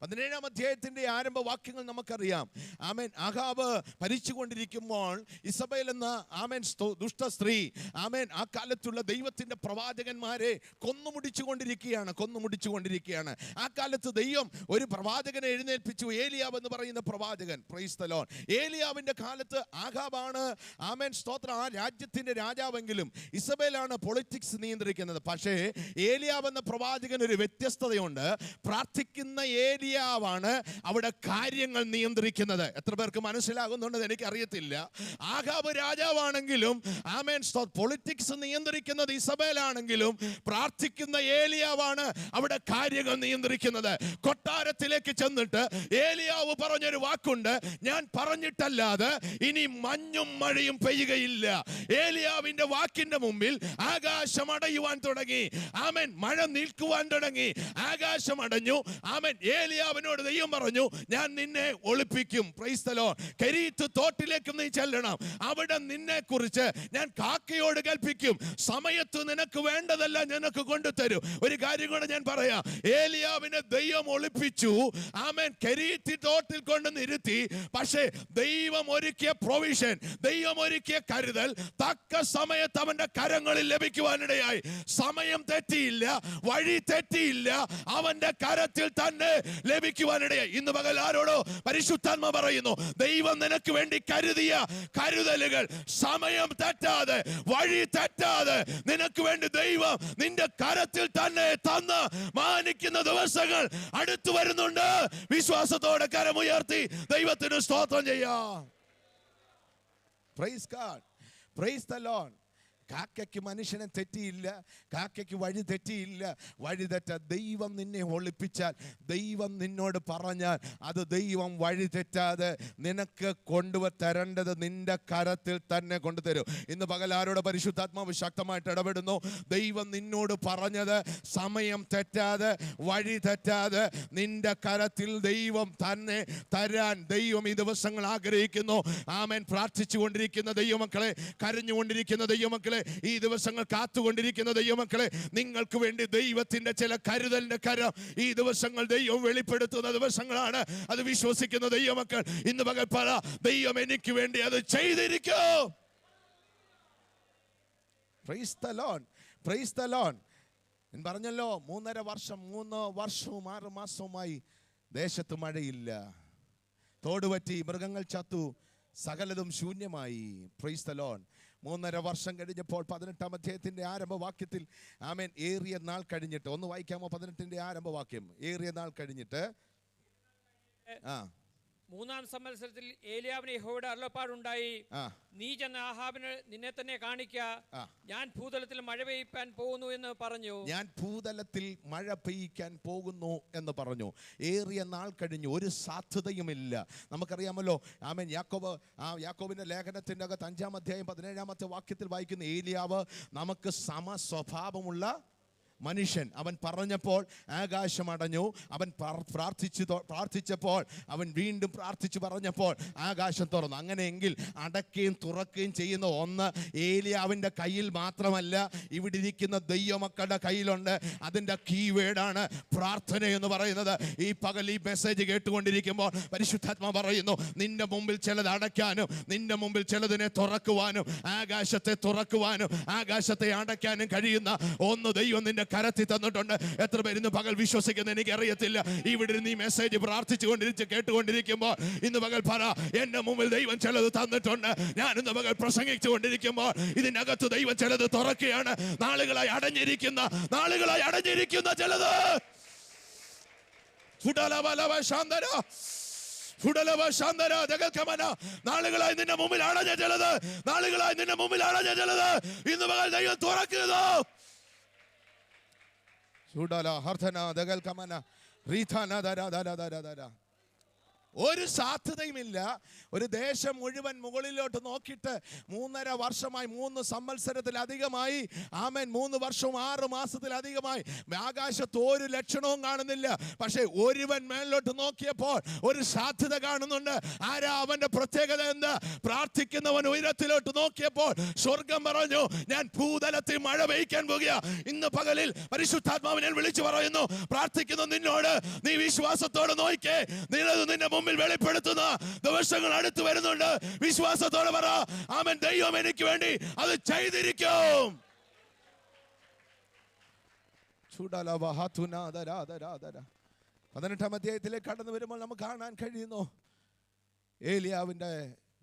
17-ാം അധ്യായത്തിന്റെ ആരംഭ വാക്യങ്ങൾ നമുക്കറിയാം. ആമേൻ. ആഹാബ് ഭരിച്ചുകൊണ്ടിരിക്കുമ്പോൾ ഇസബേൽ എന്ന ആമേൻ ദുഷ്ട സ്ത്രീ ആമേൻ ആ കാലത്തുള്ള ദൈവത്തിന്റെ പ്രവാചകന്മാരെ കൊന്നുമുടിച്ചുകൊണ്ടിരിക്കുകയാണ്. ആ കാലത്ത് ദൈവം ഒരു പ്രവാചകനെ എഴുന്നേൽപ്പിച്ചു, ഏലിയാവ് എന്ന് പറയുന്ന പ്രവാചകൻ. Price the Lord. ഏലിയാവിന്റെ കാലത്ത് ആഹാബാണ് ആമേൻ സ്തോത്രം ആ രാജ്യത്തിന്റെ രാജാവെങ്കിലും ഇസബേലാണ് പൊളിറ്റിക്സ് നിയന്ത്രിക്കുന്നത്. പക്ഷേ ഏലിയാവ് എന്ന പ്രവാചകൻ ഒരു വ്യത്യസ്തതയുണ്ട്. പ്രാർത്ഥിക്കുന്ന ഏലിയാവാണ് അവിടെ കാര്യങ്ങൾ നിയന്ത്രിക്കുന്നത്. എത്ര പേർക്ക് മനസ്സിലാകുന്നുണ്ടെന്ന് എനിക്ക് അറിയത്തില്ല. ആഹാബ് രാജാവാണെങ്കിലും ആമേൻ പൊളിറ്റിക്സ് നിയന്ത്രിക്കുന്നത് ഇസബേലാണെങ്കിലും പ്രാർത്ഥിക്കുന്ന ഏലിയാവാണ് അവിടെ കാര്യങ്ങൾ നിയന്ത്രിക്കുന്നത്. കൊട്ടാരത്തിലേക്ക് ചെന്നിട്ട് ഏലിയാവ് പറഞ്ഞൊരു വാക്കുണ്ട്, ഞാൻ പറഞ്ഞിട്ടല്ലാതെ ഇനി മഞ്ഞും മഴയും പെയ്യുകയില്ല. ഏലിയാവിന്റെ വാക്കിന്റെ മുമ്പിൽ ആകാശം അടയുവാൻ തുടങ്ങി. ആമേൻ. മഴ നിൽക്കുവാൻ തുടങ്ങി. ആകാശം അടഞ്ഞു. ആമേൻ. ഏലിയാവിനോട് ദൈവം പറഞ്ഞു, ഞാൻ നിന്നെ ഒളിപ്പിക്കും. Praise the Lord. കെരീത്ത് തോട്ടിലേക്ക് നീ ചെല്ലണം. അവിടെ നിന്നെ കുറിച്ച് ഞാൻ കാക്കയോട് കൽപ്പിക്കും. സമയത്ത് നിനക്ക് വേണ്ടതെല്ലാം നിനക്ക് കൊണ്ടുതരും. ഒരു കാര്യം കൂടെ ഞാൻ പറയാം. ഏലിയാവിനെ ദൈവം ഒളിപ്പിച്ചു. ആമേൻ. കെരീത്ത് തോട്ടിൽ കൊണ്ട് നിർത്തി. പക്ഷേ ദൈവം ഒരുക്കിയ പ്രൊവിഷൻ, ദൈവം ഒരുക്കിയ കരുതൽ തക്ക സമയത്ത് അവന്റെ കരങ്ങളിൽ ലഭിക്കുവാനിടയായി. സമയം തെറ്റിയില്ല, വഴി തെറ്റിയില്ല, അവന്റെ കരത്തിൽ തന്നെ ലഭിക്കുവാനിടയായി. ഇന്ന് പകൽ ആരോടോ പരിശുദ്ധാത്മ പറയുന്നു, ദൈവം നിനക്ക് വേണ്ടി കരുതിയ കരുതലുകൾ സമയം തെറ്റാതെ, വഴി തെറ്റാതെ നിനക്ക് വേണ്ടി ദൈവം നിന്റെ കരത്തിൽ തന്നെ തന്ന് മാനിക്കുന്ന ദിവസങ്ങൾ അടുത്തു വരുന്നുണ്ട്. വിശ്വാസത്തോടെ കരമുയർത്തി ദൈവത്തിന് സ്തോത്രം ചെയ്യാം. Praise God, praise the Lord. കാക്കയ്ക്ക് മനുഷ്യനെ തെറ്റിയില്ല, കാക്കയ്ക്ക് വഴി തെറ്റിയില്ല. വഴി തെറ്റ ദൈവം നിന്നെ ഒളിപ്പിച്ചാൽ, ദൈവം നിന്നോട് പറഞ്ഞാൽ അത് ദൈവം വഴി തെറ്റാതെ നിനക്ക് തരേണ്ടത് നിന്റെ കരത്തിൽ തന്നെ കൊണ്ടുതരും. ഇന്ന് പകൽ ആരോട് പരിശുദ്ധാത്മാവ് ശക്തമായിട്ട് ഇടപെടുന്നു. ദൈവം നിന്നോട് പറഞ്ഞത് സമയം തെറ്റാതെ, വഴി തെറ്റാതെ നിന്റെ കരത്തിൽ ദൈവം തന്നെ തരാൻ ദൈവം ഈ ദിവസങ്ങൾ ആഗ്രഹിക്കുന്നു. ആമേൻ. പ്രാർത്ഥിച്ചുകൊണ്ടിരിക്കുന്ന ദൈവമക്കളെ, കരഞ്ഞുകൊണ്ടിരിക്കുന്ന ദൈവമക്കളെ, ഈ ദിവസങ്ങൾ കാത്തുകൊണ്ടിരിക്കുന്ന ദൈവമക്കളെ, നിങ്ങൾക്ക് വേണ്ടി ദൈവത്തിന്റെ ചില കരുതലിന്റെ കരം ഈ ദിവസങ്ങൾ ദൈവം വെളിപ്പെടുത്തുന്ന ദിവസങ്ങളാണ്. അത് വിശ്വസിക്കുന്ന ദൈവമക്കൾ ഇന്ന് പകൽ പറ, ദൈവം എനിക്ക് വേണ്ടി അത് ചെയ്തിരിക്കും. Price the Lord, price the Lord. ഞാൻ പറഞ്ഞല്ലോ 3 വർഷവും 6 മാസവുമായി ദേശത്ത് മഴയില്ല, തോടുപറ്റി, മൃഗങ്ങൾ ചത്തു, സകലതും ശൂന്യമായി. Price the Lord. 3.5 വർഷം കഴിഞ്ഞപ്പോൾ 18-ാം അധ്യായത്തിന്റെ ആരംഭവാക്യത്തിൽ ആമേൻ, ഏറിയ നാൾ കഴിഞ്ഞിട്ട്, ഒന്ന് വായിക്കാമോ? 18ന്റെ ആരംഭവാക്യം. ഏറിയ നാൾ കഴിഞ്ഞിട്ട് 3-ാം സംവത്സരത്തിൽ ഏലിയാവിന് യഹോവയുടെ അരുളപ്പാടുണ്ടായി, നീ ചെന്ന് ആഹാബിന് നിന്നെ തന്നെ കാണിക്ക, ഞാൻ ഭൂതലത്തിൽ മഴ പെയ്യിക്കാൻ പോകുന്നു എന്ന് പറഞ്ഞു. ഞാൻ ഭൂതലത്തിൽ മഴ പെയ്യിക്കാൻ പോകുന്നു എന്ന് പറഞ്ഞു. ഏറിയ നാൾ കഴിഞ്ഞു, ഒരു സാധ്യതയുമില്ല. നമുക്കറിയാമല്ലോ, ആമേൻ, യാക്കോബിന്റെ ലേഖനത്തിന്റെ അകത്ത് 5-ാം അധ്യായം 17-ാമത്തെ വാക്യത്തിൽ വായിക്കുന്ന ഏലിയാവ് നമുക്ക് സമസ്വഭാവമുള്ള മനുഷ്യൻ. അവൻ പറഞ്ഞപ്പോൾ ആകാശം അടഞ്ഞു. അവൻ പ്രാർത്ഥിച്ചപ്പോൾ അവൻ വീണ്ടും പ്രാർത്ഥിച്ചു പറഞ്ഞപ്പോൾ ആകാശം തുറന്നു. അങ്ങനെയെങ്കിൽ അടയ്ക്കുകയും തുറക്കുകയും ചെയ്യുന്ന ഒന്ന് ഏലിയാവിൻ്റെ കയ്യിൽ മാത്രമല്ല, ഇവിടെ ഇരിക്കുന്ന ദൈവമക്കളുടെ കയ്യിലുണ്ട്. അതിൻ്റെ കീവേഡാണ് പ്രാർത്ഥന എന്ന് പറയുന്നത്. ഈ പകൽ ഈ മെസ്സേജ് കേട്ടുകൊണ്ടിരിക്കുമ്പോൾ പരിശുദ്ധാത്മാ പറയുന്നു, നിന്റെ മുമ്പിൽ ചിലത് അടയ്ക്കാനും നിന്റെ മുമ്പിൽ ചിലതിനെ തുറക്കുവാനും, ആകാശത്തെ തുറക്കുവാനും ആകാശത്തെ അടയ്ക്കാനും കഴിയുന്ന ഒന്ന് ദൈവം നിന്റെ കരത്തിൽ തന്നിട്ടുണ്ട്. എത്ര പേര് ഇന്ന് പകൽ വിശ്വസിക്കുന്ന എനിക്ക് അറിയത്തില്ല. ഇവിടെ നീ മെസ്സേജ് കേട്ടുകൊണ്ടിരിക്കുമ്പോൾ ഇന്ന് പകൽ പറ, എന്റെ മുമ്പിൽ ദൈവം ചിലത് തന്നിട്ടുണ്ട്. ഞാൻ ഇന്ന് പകൽ പ്രസംഗിച്ചുകൊണ്ടിരിക്കുമ്പോൾ ഇതിനകത്ത് ദൈവം ചിലത് തുറക്കുകയാണ്. നാളുകളായി അടഞ്ഞിരിക്കുന്ന ചിലത് നാളുകളായി നിന്റെ മുമ്പിൽ അടഞ്ഞ ചിലത് ഇന്ന് പകൽ ദൈവം തുറക്കുന്നു. ഒരു സാധ്യതയുമില്ല. ഒരു ദേശം മുഴുവൻ മുകളിലോട്ട് നോക്കിയിട്ട് 3.5 വർഷമായി, 3 സംവത്സരത്തിലധികമായി, ആമേൻ, 3 വർഷവും 6 മാസത്തിലധികമായി ആകാശത്ത് ഒരു ലക്ഷണവും കാണുന്നില്ല. പക്ഷേ ഒരുവൻ മേളിലോട്ട് നോക്കിയപ്പോൾ ഒരു സാധ്യത കാണുന്നുണ്ട്. ആരാ അവന്റെ പ്രത്യേകത? എന്താ? പ്രാർത്ഥിക്കുന്നവൻ ഉയരത്തിലോട്ട് നോക്കിയപ്പോൾ സ്വർഗം പറഞ്ഞു, ഞാൻ ഭൂതലത്തിൽ മഴ പെയ്യ്ക്കാൻ പോകുക. ഇന്ന് പകലിൽ പരിശുദ്ധാത്മാവിനെ വിളിച്ചു പറയുന്നു, പ്രാർത്ഥിക്കുന്ന നിന്നോട്, നീ വിശ്വാസത്തോടെ നോക്കിക്കേ, നിന്റെ മുമ്പിൽ വെളിപ്പെടുത്തുന്ന ദിവസങ്ങൾ അടുത്ത് വരുന്നുണ്ട്. വിശ്വാസത്തോടെ പറ, ആമേൻ, ദൈവം എനിക്ക് വേണ്ടി അത് ചെയ്തിരിക്കും. 18-ാം അധ്യായത്തിലേക്ക് കടന്നു വരുമ്പോൾ നമുക്ക് കാണാൻ കഴിയുന്നു, ഏലിയാവിന്റെ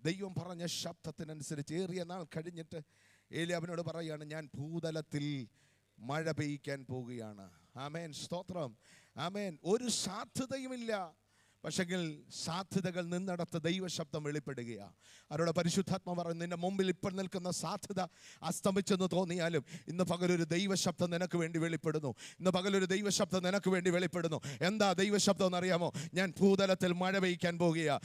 ദൈവം പറഞ്ഞ ശബ്ദത്തിനനുസരിച്ച് ഏറിയ നാൾ കഴിഞ്ഞിട്ട് ഏലിയാവിനോട് പറയുകയാണ്, ഞാൻ ഭൂതലത്തിൽ മഴ പെയ്യിക്കാൻ പോവുകയാണ്. ആമേൻ, സ്തോത്രം. ആമേൻ. ഒരു സാധ്യതയുമില്ല. പക്ഷെങ്കിൽ സാധ്യതകൾ നിന്നിടത്ത് ദൈവശബ്ദം വെളിപ്പെടുകയാണ്. അവരുടെ പരിശുദ്ധാത്മ പറയുന്നു, നിന്റെ മുമ്പിൽ ഇപ്പോൾ നിൽക്കുന്ന സാധ്യത അസ്തമിച്ചെന്ന് തോന്നിയാലും ഇന്ന് പകലൊരു ദൈവശബ്ദം നിനക്ക് വേണ്ടി വെളിപ്പെടുന്നു. ഇന്ന് പകലൊരു ദൈവശബ്ദം നിനക്ക് വേണ്ടി വെളിപ്പെടുന്നു. എന്താ ദൈവശബ്ദം എന്നറിയാമോ? ഞാൻ ഭൂതലത്തിൽ മഴ പെയ്യിക്കാൻ പോകുകയാണ്.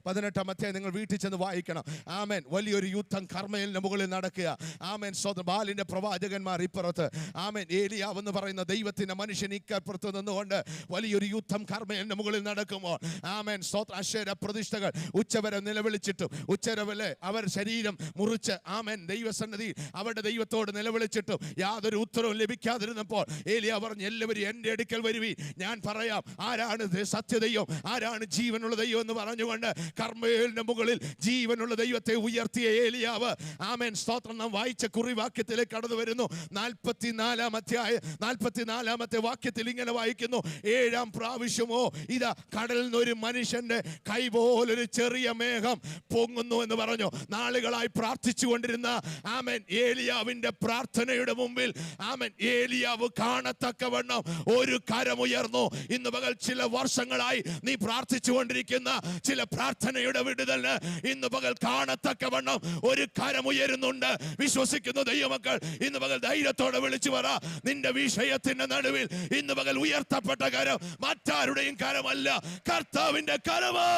18-ാം അധ്യായം നിങ്ങൾ വീട്ടിൽ ചെന്ന് വായിക്കണം. ആമേൻ. വലിയൊരു യുദ്ധം കർമ്മേലിന്റെ മുകളിൽ നടക്കുക. ആമേൻ. സ്വന്തം ബാലിന്റെ പ്രവാചകന്മാർ ഇപ്പുറത്ത്. ആമേൻ. ഏലിയാവ് എന്ന് പറയുന്ന ദൈവത്തിന്റെ മനുഷ്യൻ ഇക്കപ്പുറത്ത് നിന്നുകൊണ്ട് വലിയൊരു യുദ്ധം യുദ്ധം കർമ്മേലിന്റെ മുകളിൽ നടക്കുമ്പോൾ ആമേൻ സ്തോത്രം അശേര പ്രതിഷ്ഠകൾ ഉച്ചവരെ നിലവിളിച്ചിട്ടും ഉച്ചവരെ അവർ ശരീരം മുറിച്ച് ആമേൻ ദൈവസന്നിധി അവരുടെ ദൈവത്തോട് നിലവിളിച്ചിട്ടും യാതൊരു ഉത്തരവും ലഭിക്കാതിരുന്നപ്പോൾ ഏലിയ പറഞ്ഞു, എല്ലാവരും എൻ്റെ അടുക്കൽ വരുവി, ഞാൻ പറയാം ആരാണ് സത്യദൈവം, ആരാണ് ജീവനുള്ള ദൈവം എന്ന് പറഞ്ഞുകൊണ്ട് കർമ്മേലിന്റെ മുകളിൽ ജീവനുള്ള ദൈവത്തെ ഉയർത്തിയ ഏലിയാവ് ആമേൻ സ്തോത്രം നാം വായിച്ച കുറിവാക്യത്തിലേക്ക് കടന്നു വരുന്നു. 44-ാമത്തെ വാക്യത്തിൽ ഇങ്ങനെ വായിക്കുന്നു, 7-ാം പ്രാവശ്യമോ ഇതാ കടലിൽ നിന്നൊരു മനുഷ്യന്റെ കൈ പോലൊരു ചെറിയ മേഘം പൊങ്ങുന്നു എന്ന് പറഞ്ഞു. നാളുകളായി പ്രാർത്ഥിച്ചു കൊണ്ടിരുന്ന ആമേൻ ഏലിയാവിന്റെ പ്രാർത്ഥനയുടെ മുമ്പിൽ ആമേൻ ഏലിയാവ് കാണത്തക്കവണ്ണം ഒരു കരമുയർന്നു. ഇന്ന് പകൽ ചില വർഷങ്ങളായി നീ പ്രാർത്ഥിച്ചു കൊണ്ടിരിക്കുന്ന ചില പ്രാർത്ഥനയുടെ വിടുതലിന് ഇന്ന് പകൽ കാണത്തക്കവണ്ണം ഒരു കരമുയരുന്നുണ്ട്. വിശ്വസിക്കുന്ന ദൈവമക്കൾ ഇന്ന് പകൽ ധൈര്യത്തോടെ വിളിച്ചു പറ, നിന്റെ വിഷയത്തിന്റെ നടുവിൽ ഇന്ന് പകൽ ഉയർത്തപ്പെട്ട കരം മറ്റാരുടെയും കരമല്ല, കർത്താവിന്റെ കരമോ.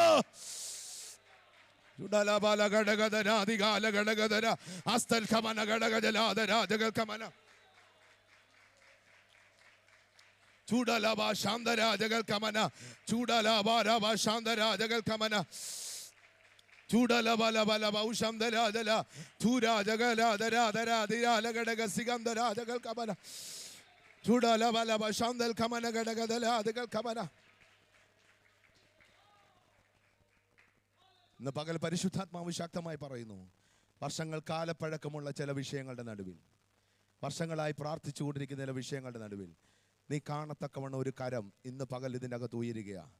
ഇന്ന് പകൽ പരിശുദ്ധാത്മാവ് ശക്തമായി പറയുന്നു, വർഷങ്ങൾ കാലപ്പഴക്കമുള്ള ചില വിഷയങ്ങളുടെ നടുവിൽ, വർഷങ്ങളായി പ്രാർത്ഥിച്ചുകൊണ്ടിരിക്കുന്ന ചില വിഷയങ്ങളുടെ നടുവിൽ നീ കാണത്തക്കവണ്ണം ഒരു കരം ഇന്ന് പകൽ ഇതിനകത്ത് ഉയരുകയാണ്.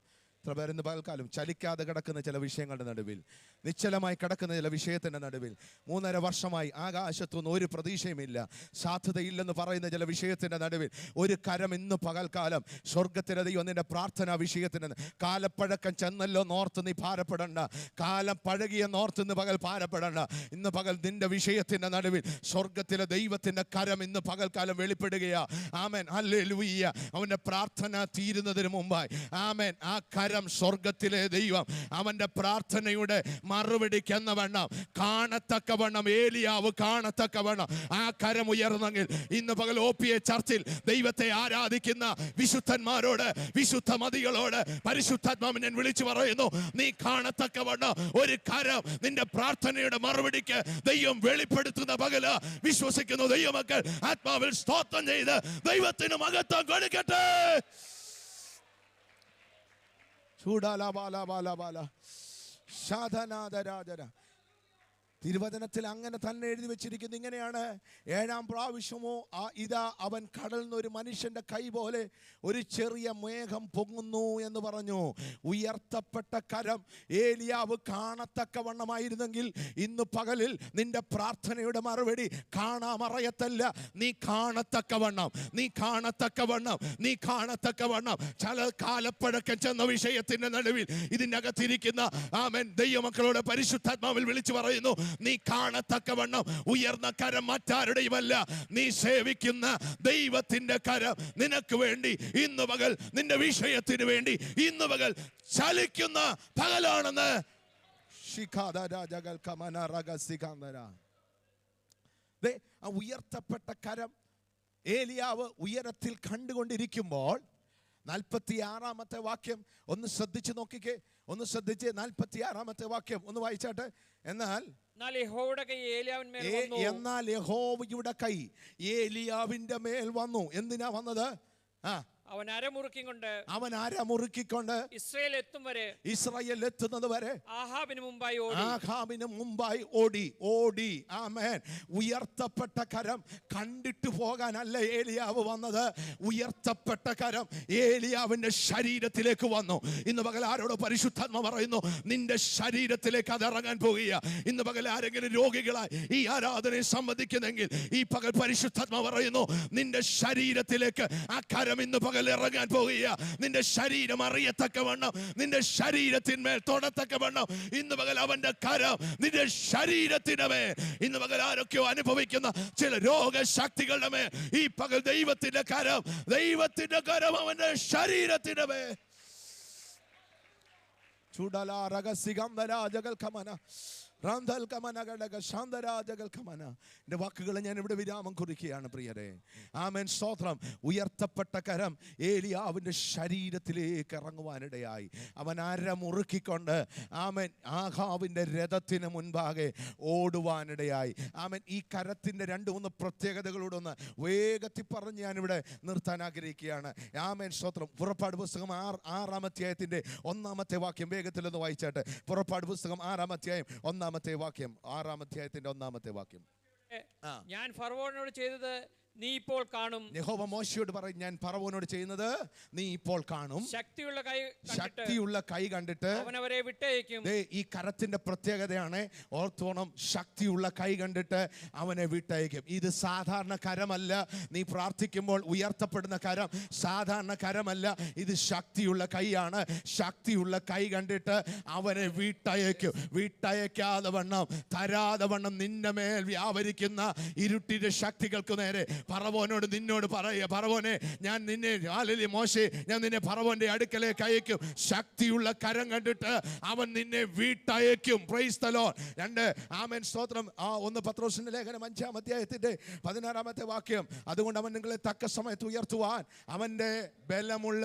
എത്ര പേർ ഇന്ന് പകൽക്കാലം ചലിക്കാതെ കിടക്കുന്ന ചില വിഷയങ്ങളുടെ നടുവിൽ, നിശ്ചലമായി കിടക്കുന്ന ചില വിഷയത്തിൻ്റെ നടുവിൽ, 3.5 വർഷമായി ആകാശത്തൊന്നും ഒരു പ്രതീക്ഷയുമില്ല, സാധ്യതയില്ലെന്ന് പറയുന്ന ചില വിഷയത്തിൻ്റെ നടുവിൽ ഒരു കരം ഇന്ന് പകൽക്കാലം സ്വർഗത്തിലെ ദൈവം നിന്റെ പ്രാർത്ഥനാ വിഷയത്തിന് കാലപ്പഴക്കം ചെന്നല്ലോ നോർത്ത് നീ ഭാരപ്പെടണ്ട, കാലം പഴകിയ നോർത്ത് ഇന്ന് പകൽ ഭാരപ്പെടണ്ട. ഇന്ന് പകൽ നിന്റെ വിഷയത്തിൻ്റെ നടുവിൽ സ്വർഗത്തിലെ ദൈവത്തിൻ്റെ കരം ഇന്ന് പകൽക്കാലം വെളിപ്പെടുകയാ. ആമേൻ, ഹല്ലേലൂയ. അവൻ്റെ പ്രാർത്ഥന തീരുന്നതിന് മുമ്പായി ആമേൻ ആ കരം സ്വർഗത്തിലെ ദൈവം അവന്റെ പ്രാർത്ഥനയുടെ മറുപടിക്കെന്നവണ്ണം കാണത്തക്കവണ്ണം ഏലിയാവ് കാണത്തക്കവണ്ണം ആ കരം ഉയർന്നെങ്കിൽ ഇന്ന് പകൽ OPA ചർച്ചിൽ ദൈവത്തെ ആരാധിക്കുന്ന വിശുദ്ധന്മാരോട് വിശുദ്ധ മതികളോട് പരിശുദ്ധാത്മാവിനെ വിളിച്ചു പറയുന്നു, നീ കാണത്തക്കവണ്ണം ഒരു കരം നിന്റെ പ്രാർത്ഥനയുടെ മറുപടിക്ക് ദൈവം വെളിപ്പെടുത്തുന്ന പകല് വിശ്വസിക്കുന്നു ദൈവമക്കൾ ആത്മാവിൽ സ്തോത്രം ചെയ്ത് ദൈവത്തിന് മഹത്വം കൊടുക്കട്ടെ. തിരുവചനത്തിൽ അങ്ങനെ തന്നെ എഴുതി വെച്ചിരിക്കുന്നു. ഇങ്ങനെയാണ്, 7-ാം പ്രാവശ്യമോ ഇതാ അവൻ കടലിൽ നിന്ന് ഒരു മനുഷ്യന്റെ കൈ പോലെ ഒരു ചെറിയ മേഘം പൊങ്ങുന്നു എന്ന് പറഞ്ഞു. ഉയർത്തപ്പെട്ട കരം ഏലിയാവ് കാണത്തക്കവണ്ണമായിരുന്നെങ്കിൽ ഇന്ന് പകലിൽ നിന്റെ പ്രാർത്ഥനയുടെ മറുപടി കാണാമറയത്തല്ല, നീ കാണത്തക്കവണ്ണം, നീ കാണത്തക്കവണ്ണം, നീ കാണത്തക്കവണ്ണം. ചില കാലപ്പഴക്കം ചെന്ന വിഷയത്തിന്റെ നടുവിൽ ഇതിനകത്തിരിക്കുന്ന ആമേൻ ദൈവമക്കളോട് പരിശുദ്ധാത്മാവിൽ വിളിച്ചു പറയുന്നു, നീ കാണത്തക്കവണ്ണം ഉയർന്ന കരം മറ്റാരുടെയുമല്ല, നീ സേവിക്കുന്ന ദൈവത്തിന്റെ കരം നിനക്ക് വേണ്ടി ഇന്ന് പകൽ നിന്റെ വിഷയത്തിന് വേണ്ടി ഇന്ന് പകൽ ചലിക്കുന്ന പകലാണെന്ന് ഉയർത്തപ്പെട്ട കരം ഏലിയാവ് ഉയരത്തിൽ കണ്ടുകൊണ്ടിരിക്കുമ്പോൾ 46-ാമത്തെ വാക്യം ഒന്ന് ശ്രദ്ധിച്ച് നോക്കിക്കേ, ഒന്ന് ശ്രദ്ധിച്ച് 46-ാമത്തെ വാക്യം ഒന്ന് വായിച്ചാട്ടെ. എന്നാൽ യഹോവയുടെ കൈ ഏലിയാവിന്റെ മേൽ വന്നു. എന്തിനാ വന്നത്? അവൻ അരമുറുക്കിക്കൊണ്ട് ഇസ്രായേൽ എത്തുന്നത് വരെ ആഹാബിന് മുമ്പായി ഓടി. ആമേൻ. ഉയർത്തപ്പെട്ട കരം കണ്ടിട്ട് പോകാനല്ല ഏലിയാവ് വന്നത്, ഉയർത്തപ്പെട്ട കരം ഏലിയാവിന്റെ ശരീരത്തിലേക്ക് വന്നു. ഇന്ന് പകൽ ആരോട് പരിശുദ്ധാത്മ പറയുന്നു, നിന്റെ ശരീരത്തിലേക്ക് അത് ഇറങ്ങാൻ പോകുക. ഇന്ന് പകൽ ആരെങ്കിലും രോഗികളായി ഈ ആരാധനയെ സംബന്ധിക്കുന്നെങ്കിൽ ഈ പകൽ പരിശുദ്ധാത്മ പറയുന്നു, നിന്റെ ശരീരത്തിലേക്ക് ആ കരം ഇന്ന് പകൽ ഇറങ്ങാൻ പോകുക. നിന്റെ ശരീരം അറിയത്തക്കവണ്ണം, നിന്റെ ശരീരത്തിന്മേൽ തൊടത്തക്കവണ്ണം ഇന്ന് പകൽ അവന്റെ കരം നിന്റെ ശരീരത്തിന് മേൽ. ഇന്ന് പകൽ ആരൊക്കെയോ അനുഭവിക്കുന്ന ചില രോഗശക്തികളുടെ മേൽ ഈ പകൽ ദൈവത്തിന്റെ കരം അവന്റെ ശരീരത്തിന് മേൽ. എൻ്റെ വാക്കുകളെ ഞാൻ ഇവിടെ വിരാമം കുറിക്കുകയാണ് പ്രിയരെ. ആമേൻ, സ്തോത്രം. ഉയർത്തപ്പെട്ട കരം ഏലിയാവിൻ്റെ ശരീരത്തിലേക്ക് ഇറങ്ങുവാനിടയായി. അവൻ അരമുറുക്കിക്കൊണ്ട് ആമേൻ ആഹാബിൻ്റെ രഥത്തിന് മുൻപാകെ ഓടുവാനിടയായി. ആമേൻ, ഈ കരത്തിൻ്റെ 2-3 പ്രത്യേകതകളോട് ഒന്ന് വേഗത്തിൽ പറഞ്ഞ് ഞാനിവിടെ നിർത്താൻ ആഗ്രഹിക്കുകയാണ്. ആമേൻ, സ്തോത്രം. പുറപ്പാട് പുസ്തകം 6-ാം അധ്യായത്തിൻ്റെ 1-ാമത്തെ വാക്യം വേഗത്തിലൊന്ന് വായിച്ചാട്ടെ. പുറപ്പാട് പുസ്തകം 6-ാം അധ്യായം 1-ാമത്തെ വാക്യം. 6-ാം അധ്യായത്തിന്റെ 1-ാമത്തെ വാക്യം. ഞാൻ ഫറവോനോട് ചെയ്തത് നീ ഇപ്പോൾ കാണും. യഹോവ മോശയോട് പറയും, ഞാൻ ഫറവോനോട് ചെയ്യുന്നത് നീ ഇപ്പോൾ കാണും. ശക്തിയുള്ള കൈ കണ്ടിട്ട് അവനവരെ വിട്ടയക്കും. ഈ കരത്തിന്റെ പ്രത്യേകതയാണ്, ഓർത്തോണം. ശക്തിയുള്ള കൈ കണ്ടിട്ട് അവനെ വിട്ടയക്കും. ഇത് സാധാരണ കരമല്ല. നീ പ്രാർത്ഥിക്കുമ്പോൾ ഉയർത്തപ്പെടുന്ന കരം സാധാരണ കരമല്ല. ഇത് ശക്തിയുള്ള കൈയാണ്. ശക്തിയുള്ള കൈ കണ്ടിട്ട് അവനെ വിട്ടയക്കും. വിട്ടയക്കാതെ വണ്ണം, തരാതെ വണ്ണം നിന്റെ മേൽ വ്യാപരിക്കുന്ന ഇരുട്ടിന്റെ ശക്തികൾക്ക് നേരെ ഫറവോനോട് നിന്നോട് പറയുക, ഫറവോനെ ഞാൻ നിന്നെ, മോശെ ഞാൻ നിന്നെ ഫറവോന്റെ അടുക്കലേക്ക് അയക്കും. ശക്തിയുള്ള കരം കണ്ടിട്ട് അവൻ നിന്നെ വിട്ടയക്കും. Praise the Lord. 2 ആമേൻ, സ്തോത്രം. 1 പത്രോസിന്റെ ലേഖനം 5-ാം അധ്യായത്തിന്റെ 16-ാമത്തെ വാക്യം. അതുകൊണ്ട് അവൻ നിങ്ങളെ തക്ക സമയത്ത് ഉയർത്തുവാൻ അവന്റെ ബലമുള്ള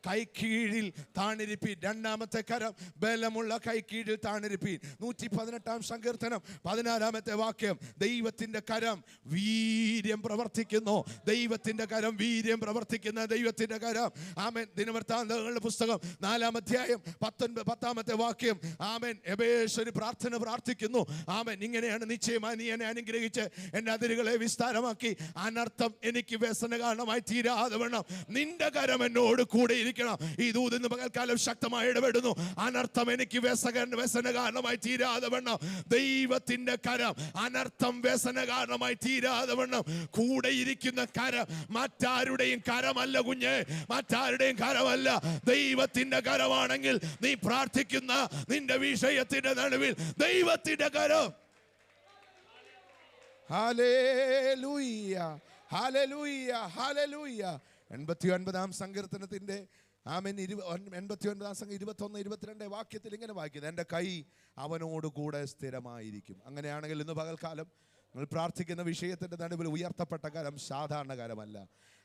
കൈ കീഴിൽ താണിരിപ്പീൻ. 2-ാമത്തെ കരം ബലമുള്ള കൈ കീഴിൽ താണിരിപ്പീൻ. 118-ാം സങ്കീർത്തനം 14-ാമത്തെ വാക്യം. ദൈവത്തിന്റെ കരം വീര്യം പ്രവർത്തിക്കുന്നു. ദൈവത്തിന്റെ കരം വീര്യം പ്രവർത്തിക്കുന്ന ദൈവത്തിന്റെ കരം. ആമേൻ. ദിനവൃത്താന്തങ്ങളുടെ പുസ്തകം 4-ാം അധ്യായം 10-ാമത്തെ വാക്യം. ആമേൻ. എബേസ് ഒരു പ്രാർത്ഥന പ്രാർത്ഥിക്കുന്നു. ആമേൻ. ഇങ്ങനെയാണ്, നിശ്ചയമായി നീ എന്നെ അനുഗ്രഹിച്ച് എന്റെ അതിരുകളെ വിസ്താരമാക്കി അനർത്ഥം എനിക്ക് വ്യസന കാരണമായി തീരാതെ വേണം. നിന്റെ കരം എന്നോട് കൂടെ ഇരിക്കണം. ഈ ദൂതിന്ന് പകൽക്കാലം ശക്തമായി ഇടപെടുന്നു. അനർത്ഥം എനിക്ക് വ്യസന കാരണമായി തീരാതെ വേണം. ദൈവത്തിന്റെ കരം അനർത്ഥം വ്യസന കാരണമായി തീരാതെ വേണം. കൂടെ ഇരിക്കുന്ന കരം മറ്റാരുടെയും കരമല്ല കുഞ്ഞെ, മറ്റാരുടെയും കരമല്ല. ദൈവത്തിന്റെ കരമാണെങ്കിൽ നീ പ്രാർത്ഥിക്കുന്ന നിന്റെ വിഷയത്തിന്റെ നടുവിൽ ദൈവത്തിന്റെ കരം. ഹല്ലേലൂയ, ഹല്ലേലൂയ, ഹല്ലേലൂയ. 89-ാം സങ്കീർത്തനത്തിന്റെ 89-ാം സംഘം 21-22 വാക്യത്തിൽ ഇങ്ങനെ വായിക്കുന്നത്, എൻ്റെ കൈ അവനോട് കൂടെ സ്ഥിരമായിരിക്കും. അങ്ങനെയാണെങ്കിൽ ഇന്ന് പകൽക്കാലം നിങ്ങൾ പ്രാർത്ഥിക്കുന്ന വിഷയത്തിന്റെ നടുവിൽ ഉയർത്തപ്പെട്ട കരം സാധാരണ കരമല്ല.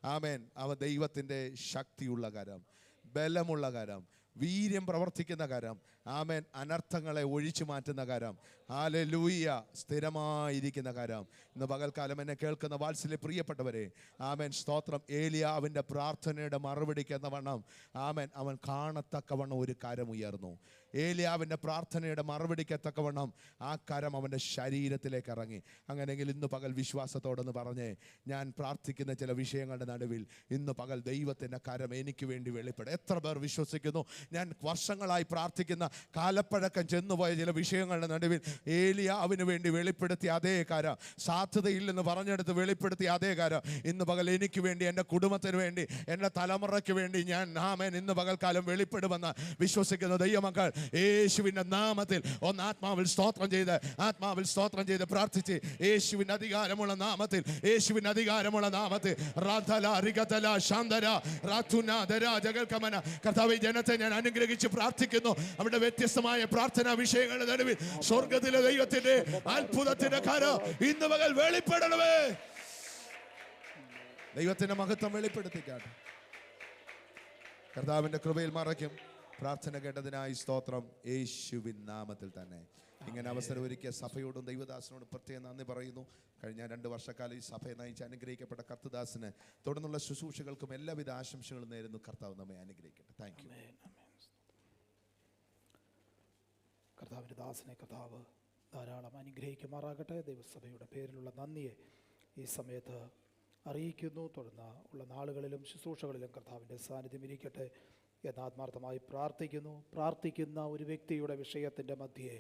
ആമേൻ. അവ ദൈവത്തിന്റെ ശക്തിയുള്ള കരം, ബലമുള്ള കരം, വീര്യം പ്രവർത്തിക്കുന്ന കരം. ആമേൻ. അനർത്ഥങ്ങളെ ഒഴിച്ചു മാറ്റുന്ന കരം. ഹല്ലേലൂയ. സ്ഥിരമായിരിക്കുന്ന കരം. ഇന്ന് പകൽക്കാലം എന്നെ കേൾക്കുന്ന വാത്സല്യ പ്രിയപ്പെട്ടവരെ, ആമേൻ, സ്തോത്രം. ഏലിയാവിൻ്റെ പ്രാർത്ഥനയുടെ മറുപടിക്കെന്ന വണ്ണം ആമേൻ അവൻ കാണത്തക്കവണ്ണം ഒരു കരം ഉയർന്നു. ഏലിയാവിൻ്റെ പ്രാർത്ഥനയുടെ മറുപടിക്കത്തക്കവണ്ണം ആ കരം അവൻ്റെ ശരീരത്തിലേക്ക് ഇറങ്ങി. അങ്ങനെയെങ്കിൽ ഇന്ന് പകൽ വിശ്വാസത്തോടെന്ന് പറഞ്ഞേ, ഞാൻ പ്രാർത്ഥിക്കുന്ന ചില വിഷയങ്ങളുടെ നടുവിൽ ഇന്ന് പകൽ ദൈവത്തിൻ്റെ കരം എനിക്ക് വേണ്ടി വെളിപ്പെടും. എത്ര പേർ വിശ്വസിക്കുന്നു? ഞാൻ വർഷങ്ങളായി പ്രാർത്ഥിക്കുന്ന കാലപ്പഴക്കം ചെന്നുപോയ ചില വിഷയങ്ങളുടെ നടുവിൽ ഏലിയാവിന് വേണ്ടി വെളിപ്പെടുത്തിയ അതേ കരം, സാധ്യതയില്ലെന്ന് പറഞ്ഞെടുത്ത് വെളിപ്പെടുത്തിയ അതേ കരം ഇന്ന് പകൽ എനിക്ക് വേണ്ടി, എൻ്റെ കുടുംബത്തിന് വേണ്ടി, എൻ്റെ തലമുറയ്ക്ക് വേണ്ടി ഞാൻ ആമേൻ ഇന്ന് പകൽക്കാലം വെളിപ്പെടുമെന്ന് വിശ്വസിക്കുന്ന ദൈവമക്കൾ യേശുവിൻ്റെ നാമത്തിൽ ഒന്ന് ആത്മാവിൽ സ്തോത്രം ചെയ്ത് പ്രാർത്ഥിച്ച് യേശുവിൻ്റെ അധികാരമുള്ള നാമത്തിൽ, യേശുവിൻ്റെ അധികാരമുള്ള നാമത്തിൽ കർത്താവേ, ജനത്തെ ഞാൻ അനുഗ്രഹിച്ച് പ്രാർത്ഥിക്കുന്നു. അവിടെ വ്യത്യസ്തമായ പ്രാർത്ഥനാ വിഷയങ്ങളുടെ നടുവിൽ സ്വർഗത്തിലെ ദൈവത്തിന്റെ അത്ഭുതത്തിന്റെ കരം ഇന്ന് പകൽ വെളിപ്പെടണമേ. ദൈവത്തിന്റെ മഹത്വം വെളിപ്പെടുത്തിക്കാട്ടെ. കർത്താവിന്റെ കൃപയിൽ മറയ്ക്കും. പ്രാർത്ഥന കേട്ടതിനായി സ്തോത്രം. യേശുവിൻ നാമത്തിൽ തന്നെ ഇങ്ങനെ അവസരം ഒരുക്കിയ സഭയോടും ദൈവദാസനോടും പ്രത്യേകം നന്ദി പറയുന്നു. കഴിഞ്ഞ 2 വർഷക്കാലം ഈ സഭയെ നയിച്ച് അനുഗ്രഹിക്കപ്പെട്ട കർത്തദാസന് തുടർന്നുള്ള ശുശ്രൂഷകൾക്കും എല്ലാവിധ ആശംസകളും നേരുന്നു. കർത്താവ് നമ്മെ അനുഗ്രഹിക്കട്ടെ. Thank you. കർത്താവിൻ്റെ ദാസനെ കർത്താവ് ധാരാളം അനുഗ്രഹിക്കുമാറാകട്ടെ. ദൈവസഭയുടെ പേരിലുള്ള നന്ദിയെ ഈ സമയത്ത് അറിയിക്കുന്നു. തുടർന്ന് ഉള്ള നാളുകളിലും ശുശ്രൂഷകളിലും കർത്താവിൻ്റെ സാന്നിധ്യം ഇരിക്കട്ടെ എന്ന് ആത്മാർത്ഥമായി പ്രാർത്ഥിക്കുന്ന ഒരു വ്യക്തിയുടെ വിഷയത്തിൻ്റെ മധ്യേ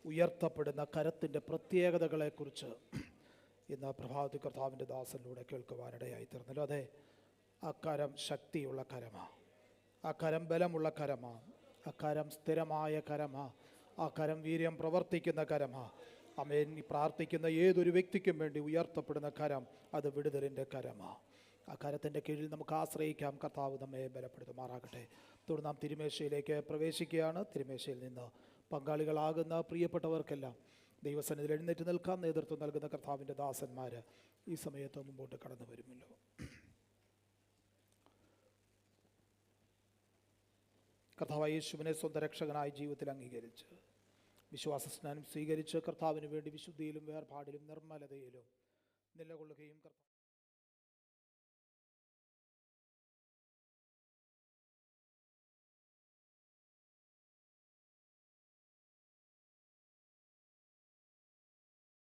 ഉയർത്തപ്പെടുന്ന കരത്തിൻ്റെ പ്രത്യേകതകളെക്കുറിച്ച് ഇന്ന് പ്രഭാതത്തിൽ കർത്താവിൻ്റെ ദാസനിലൂടെ കേൾക്കുവാനിടയായി തീർന്നല്ലോ. അതെ, ആ കരം ശക്തിയുള്ള കരമാണ്, ആ കരം ബലമുള്ള കരമാണ്, ആ കരം സ്ഥിരമായ കരമാണ്, ആ കരം വീര്യം പ്രവർത്തിക്കുന്ന കരമാണ്. ആമേൻ. പ്രാർത്ഥിക്കുന്ന ഏതൊരു വ്യക്തിക്കും വേണ്ടി ഉയർത്തപ്പെടുന്ന കരം അത് വിടുതലിൻ്റെ കരമാണ്. ആ കരത്തിൻ്റെ കീഴിൽ നമുക്ക് ആശ്രയിക്കാം. കർത്താവ് നമ്മെ ബലപ്പെടുത്തുമാറാകട്ടെ. തുടർന്ന് നാം തിരുമേശയിലേക്ക് പ്രവേശിക്കുകയാണ്. തിരുമേശയിൽ നിന്ന് പങ്കാളികളാകുന്ന പ്രിയപ്പെട്ടവർക്കെല്ലാം ദൈവസന്നിധിയിൽ എഴുന്നേറ്റ് നിൽക്കാൻ നേതൃത്വം നൽകുന്ന കർത്താവിൻ്റെ ദാസന്മാർ ഈ സമയത്ത് മുമ്പോട്ട് കടന്നു വരുമല്ലോ. കർത്താവായ യേശുവിനെ സ്വന്തം രക്ഷകനായി ജീവിതത്തിൽ അംഗീകരിച്ച് വിശ്വാസ സ്നാനം സ്വീകരിച്ച് കർത്താവിന് വേണ്ടി വിശുദ്ധിയിലും വേർപാടിലും നിർമ്മലതയിലും നിലകൊള്ളുകയും